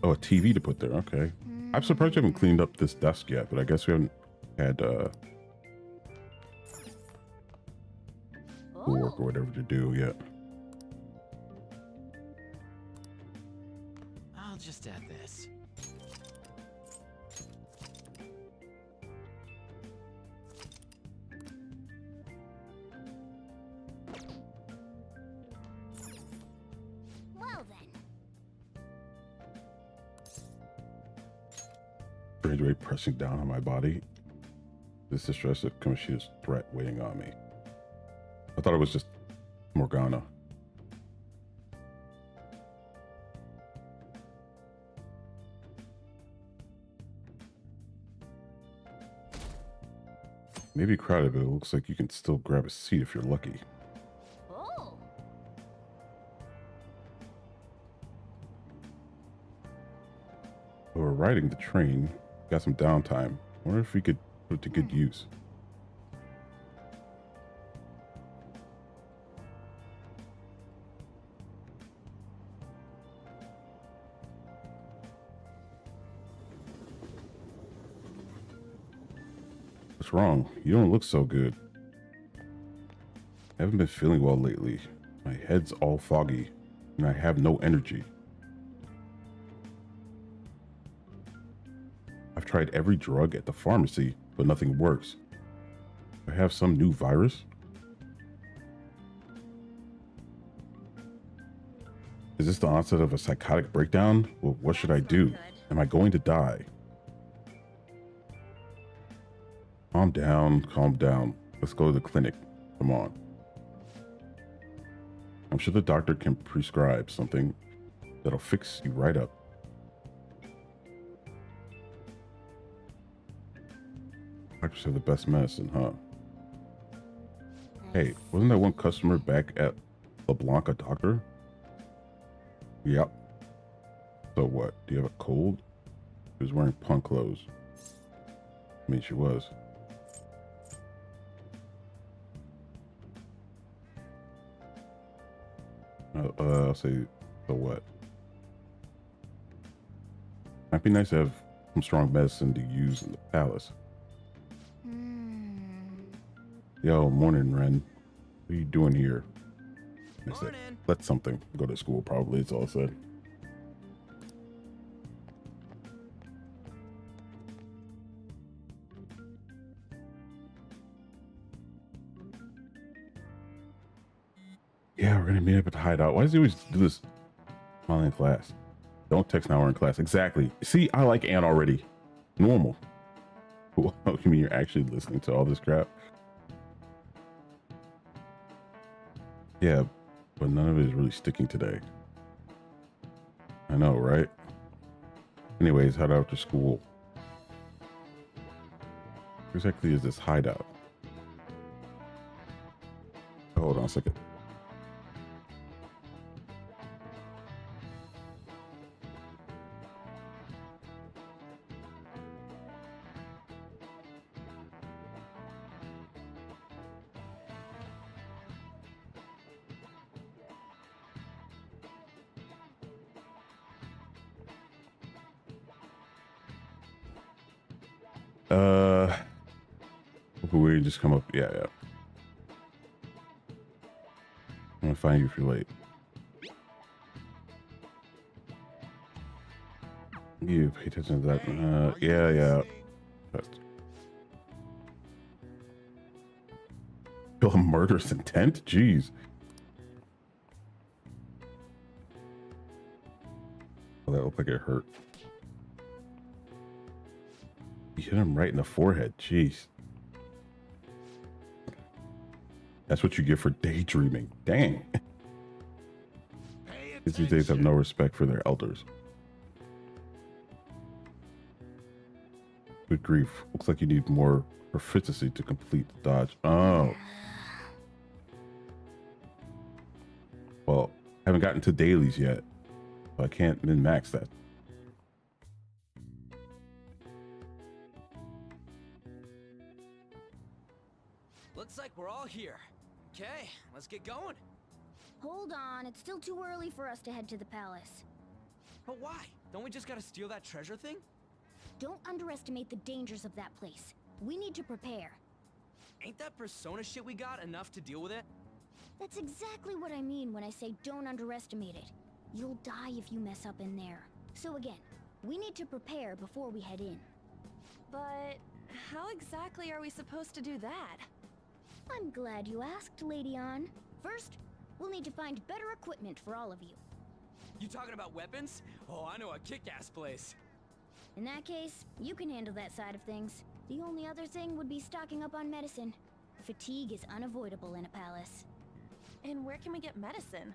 Oh, a TV to put there. Okay. I'm surprised you haven't cleaned up this desk yet, but I guess we haven't had work or whatever to do yet. I'll just add this. Well then. Strange way pressing down on my body. This is stress of Kamoshida's threat weighing on me. I thought it was just Morgana. Maybe crowded, but it looks like you can still grab a seat if you're lucky. Oh. While we're riding the train, got some downtime. Wonder if we could put it to good use. What's wrong? You don't look so good. I haven't been feeling well lately. My head's all foggy, and I have no energy. I've tried every drug at the pharmacy, but nothing works. Do I have some new virus? Is this the onset of a psychotic breakdown? Well, what should I do? Am I going to die? Calm down, calm down. Let's go to the clinic. Come on. I'm sure the doctor can prescribe something that'll fix you right up. Doctors have the best medicine, huh? Hey, wasn't that one customer back at La Blanca doctor? Yep. So what? Do you have a cold? She was wearing punk clothes. I mean, she was. I'll say, so what? Might be nice to have some strong medicine to use in the palace. Yo, morning, Ren. What are you doing here? I said, let something go to school, probably, it's all said. Yeah, we're gonna meet up at the hideout. Why does he always do this while in class? Don't text now we're in class. Exactly. See, I like Anne already. Normal. What you mean you're actually listening to all this crap? Yeah, but none of it is really sticking today. I know, right? Anyways, head out to school. Where exactly is this hideout? Hold on a second. We just come up. Yeah. gonna find you if you're late. You pay attention to that. Yeah. Feel a murderous intent? Jeez. Oh, that looked like it hurt. You hit him right in the forehead. Jeez. That's what you get for daydreaming. Dang. Kids these days have no respect for their elders. Good grief. Looks like you need more proficiency to complete the dodge. Oh. Well, I haven't gotten to dailies yet, so I can't min-max that. Looks like we're all here. Okay, let's get going. Hold on, it's still too early for us to head to the palace. But why? Don't we just gotta steal that treasure thing? Don't underestimate the dangers of that place. We need to prepare. Ain't that persona shit we got enough to deal with it? That's exactly what I mean when I say don't underestimate it. You'll die if you mess up in there. So again, we need to prepare before we head in. But how exactly are we supposed to do that? I'm glad you asked, Lady Ann. First, we'll need to find better equipment for all of you. You talking about weapons? Oh, I know a kick-ass place. In that case, you can handle that side of things. The only other thing would be stocking up on medicine. Fatigue is unavoidable in a palace. And where can we get medicine?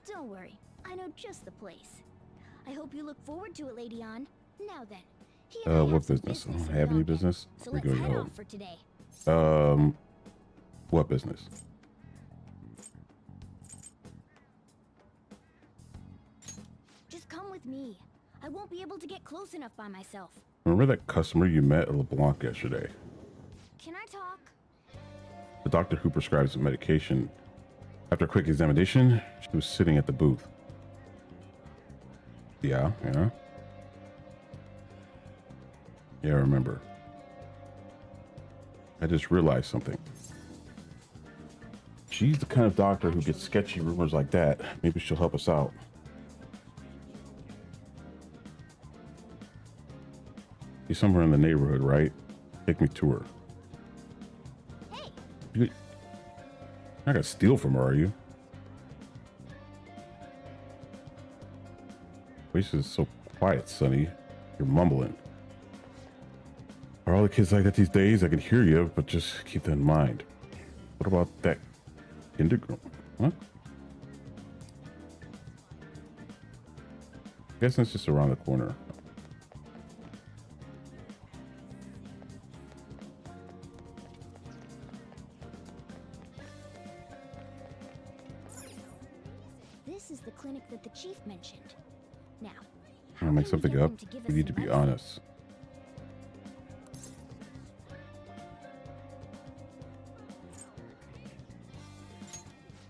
Don't worry, I know just the place. I hope you look forward to it, Lady Ann. Now then, What business? I don't have any business. so We're let's going head home. off for today. What business? Just come with me. I won't be able to get close enough by myself. Remember that customer you met at LeBlanc yesterday? Can I talk? The doctor who prescribes the medication. After a quick examination, she was sitting at the booth. Yeah. Yeah, I remember. I just realized something. She's the kind of doctor who gets sketchy rumors like that. Maybe she'll help us out. She's somewhere in the neighborhood, right? Take me to her. Hey. You're not gonna steal from her, are you? Voice is so quiet, Sonny. You're mumbling. Are all the kids like that these days? I can hear you, but just keep that in mind. What about that kindergarten? Huh? I guess it's just around the corner. This is the clinic that the chief mentioned. Now, I'll make something up. We need to be honest.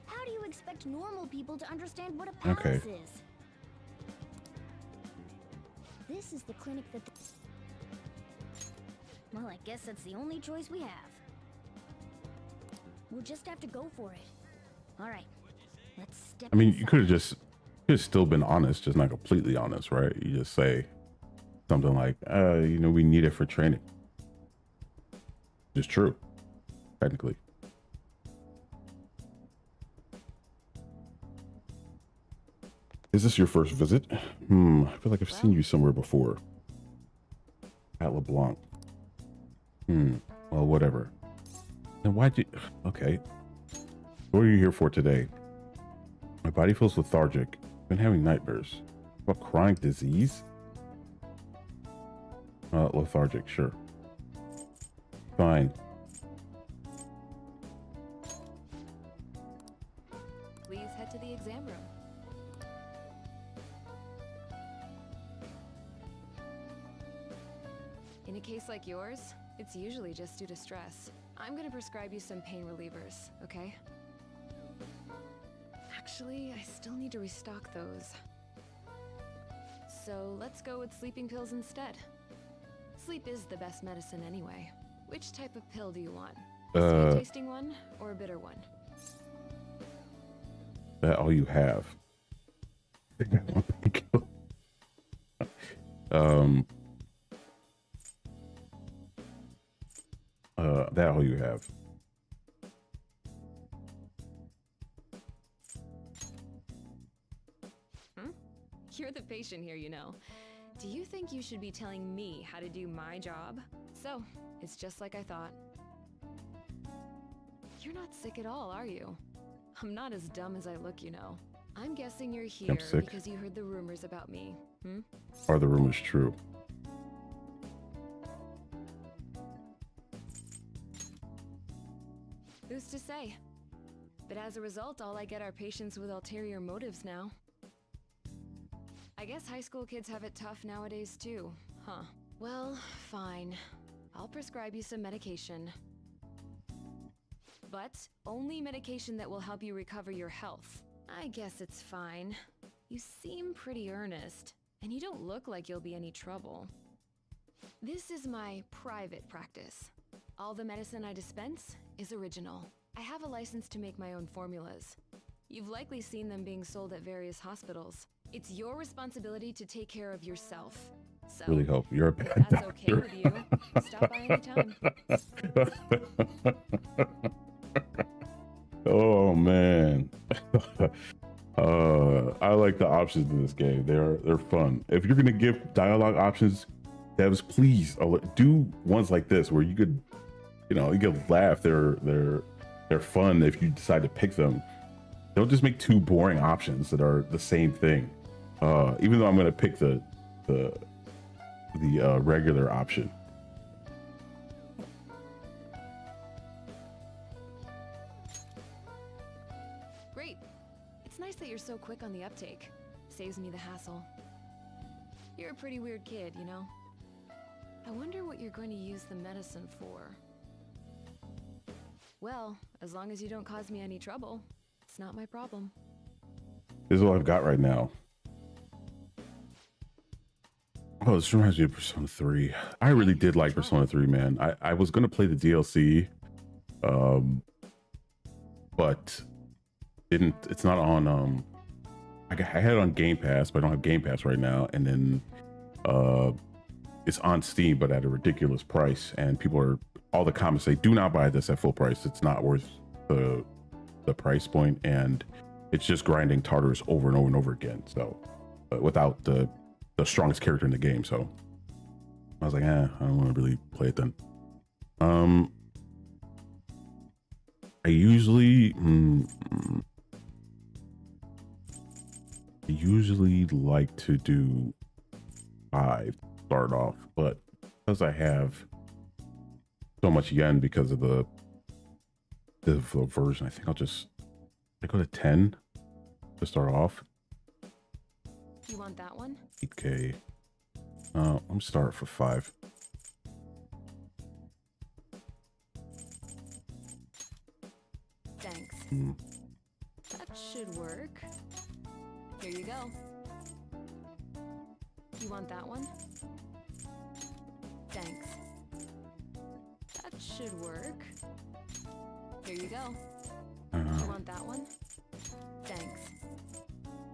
How do you expect normal people to understand what a palace Okay. is? This is the clinic that Well, I guess that's the only choice we have. We'll just have to go for it. All right. Let's step I mean, you inside. could have still been honest, just not completely honest, right? You just say something like, we need it for training. It's true, technically. Is this your first visit? I feel like I've seen you somewhere before. At LeBlanc. Well, whatever. Then why'd you... Okay. What are you here for today? My body feels lethargic. I've been having nightmares. About chronic disease? Lethargic, sure. Fine. Please head to the exam room. In a case like yours, it's usually just due to stress. I'm gonna prescribe you some pain relievers, okay? Actually, I still need to restock those. So let's go with sleeping pills instead. Sleep is the best medicine anyway. Which type of pill do you want? A sweet tasting one or a bitter one? That all you have? That all you have? You're the patient here, you know. Do you think you should be telling me how to do my job? So, it's just like I thought. You're not sick at all, are you? I'm not as dumb as I look, you know. I'm guessing you're here because you heard the rumors about me, hmm? Are the rumors true? Who's to say? But as a result, all I get are patients with ulterior motives now. I guess high school kids have it tough nowadays too, huh? Well, fine. I'll prescribe you some medication. But only medication that will help you recover your health. I guess it's fine. You seem pretty earnest, and you don't look like you'll be any trouble. This is my private practice. All the medicine I dispense is original. I have a license to make my own formulas. You've likely seen them being sold at various hospitals. It's your responsibility to take care of yourself. So, Really hope you're a bad that's okay doctor. with you. Stop by anytime. Oh man. I like the options in this game. They're fun. If you're gonna give dialogue options, devs, please do ones like this where you could, you could laugh. They're fun if you decide to pick them. Don't just make two boring options that are the same thing. Even though I'm gonna pick the regular option. Great. It's nice that you're so quick on the uptake. Saves me the hassle. You're a pretty weird kid, you know? I wonder what you're going to use the medicine for. Well, as long as you don't cause me any trouble, it's not my problem. This is all I've got right now. Oh, this reminds me of Persona 3. I really did like Persona 3, man. I was gonna play the DLC, but didn't. It's not on. I had it on Game Pass, but I don't have Game Pass right now. And then it's on Steam, but at a ridiculous price. And all the comments say, "Do not buy this at full price. It's not worth the price point." And it's just grinding Tartarus over and over and over again. So, without the strongest character in the game. So I was like, I don't want to really play it then. I usually like to do 5 to start off, but because I have so much yen because of the version, I think I go to 10 to start off. You want that one? 8K. I'm starting for 5. Thanks. That should work. Here you go. You want that one? Thanks. That should work. Here you go. You want that one? Thanks.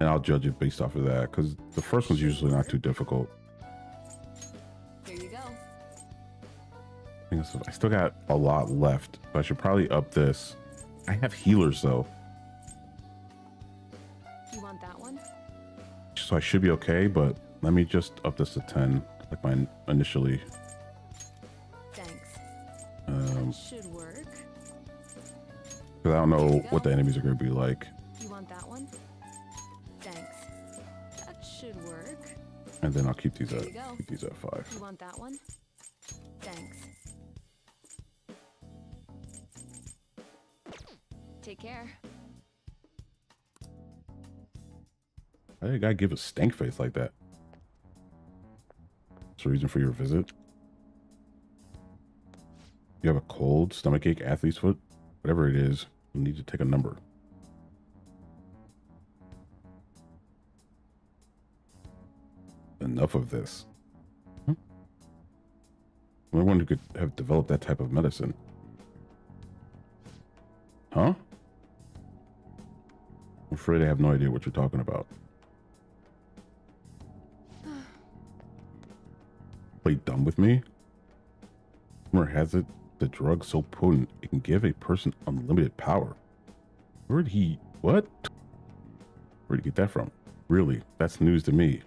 And I'll judge it based off of that, because the first one's usually not too difficult. Here you go. I still got a lot left, but I should probably up this. I have healers though, You want that one? so I should be okay, but let me just up this to 10, like mine initially. Thanks. That should work. Because I don't know what the enemies are going to be like. You want that one? Thanks. That should work. And then I'll keep these Here at you go. 5. You want that one? Thanks. Take care. Why did a guy give a stank face like that? What's the reason for your visit? You have a cold, stomachache, athlete's foot, whatever it is, you need to take a number. Enough of this. Huh? No one who could have developed that type of medicine. Huh? I'm afraid I have no idea what you're talking about. Play dumb with me? Rumor has it the drug so potent it can give a person unlimited power. Where'd he... what? Where'd he get that from? Really, that's news to me.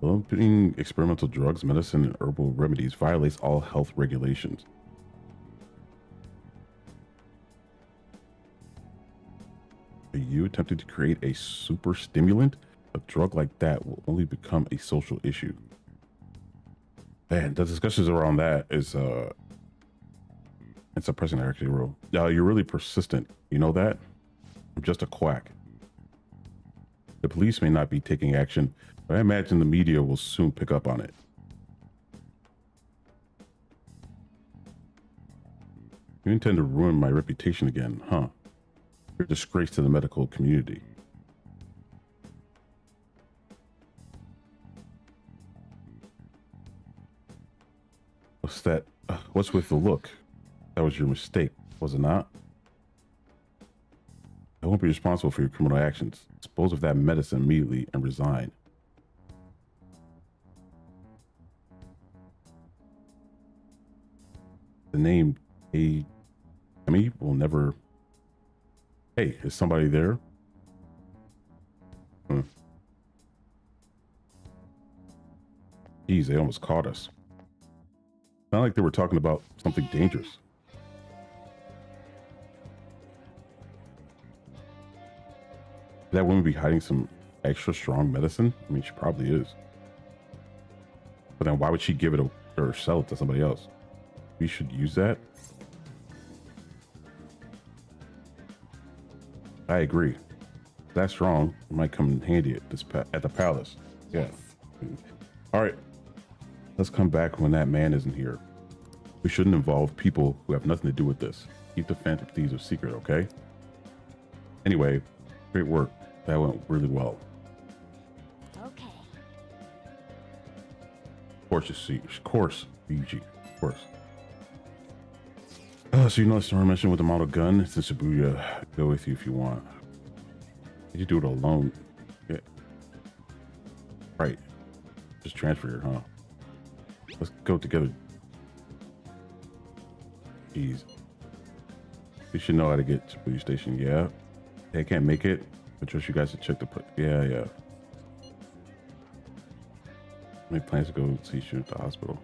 Developing experimental drugs, medicine, and herbal remedies violates all health regulations. Are you attempting to create a super stimulant? A drug like that will only become a social issue. Man, the discussions around that is it's suppressing actually real. You're really persistent. You know that? I'm just a quack. The police may not be taking action, but I imagine the media will soon pick up on it. You intend to ruin my reputation again, huh? You're a disgrace to the medical community. What's that? What's with the look? That was your mistake, was it not? I won't be responsible for your criminal actions. Dispose of that medicine immediately and resign. The name Amy will never... Hey, is somebody there? Geez, they almost caught us. Not like they were talking about something dangerous. Could that woman be hiding some extra strong medicine? I mean, she probably is. But then why would she give it or sell it to somebody else? We should use that. I agree. If that's strong, it might come in handy at the palace. Yeah. All right. Let's come back when that man isn't here. We shouldn't involve people who have nothing to do with this. Keep the Phantom Thieves a secret, okay? Anyway, great work. That went really well. Okay. Of course, Yuji. Of course. So you know the story I mentioned with the model gun? It's in Shibuya. Go with you if you want. Did you do it alone? Yeah. Right. Just transfer here, huh? Let's go together. Jeez. You should know how to get to police station. Yeah. Hey, I can't make it. I trust you guys to check the... Yeah. Make plans to go see Shun at the hospital.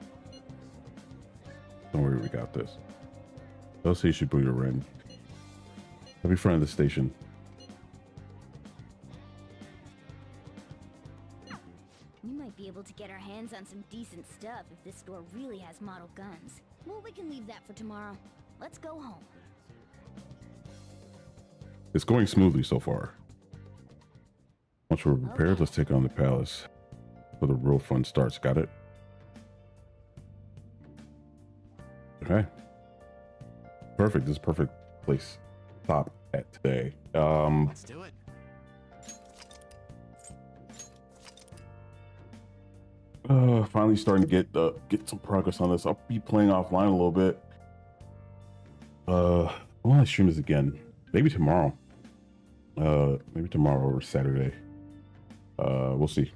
Don't worry, we got this. They'll see Shibuya Ren. I'll be front of the station. We might be able to get our hands on some decent stuff if this store really has model guns. Well, we can leave that for tomorrow. Let's go home. It's going smoothly so far. Once we're prepared, let's take on the palace. Where the real fun starts. Got it? Okay. Perfect. This is perfect place to stop at today. Let's do it. Finally starting to get some progress on this. I'll be playing offline a little bit. When I stream this again, maybe tomorrow. Maybe tomorrow or Saturday. We'll see.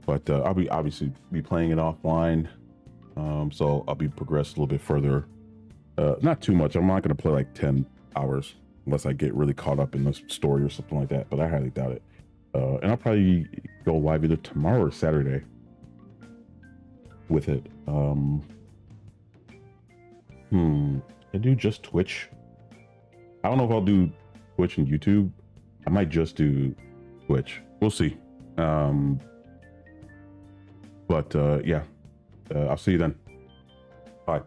But I'll be obviously playing it offline. So I'll be progressed a little bit further. Not too much. I'm not going to play like 10 hours unless I get really caught up in the story or something like that, but I highly doubt it. And I'll probably go live either tomorrow or Saturday with it. I do just Twitch. I don't know if I'll do Twitch and YouTube. I might just do Twitch. We'll see. But yeah, I'll see you then. Bye.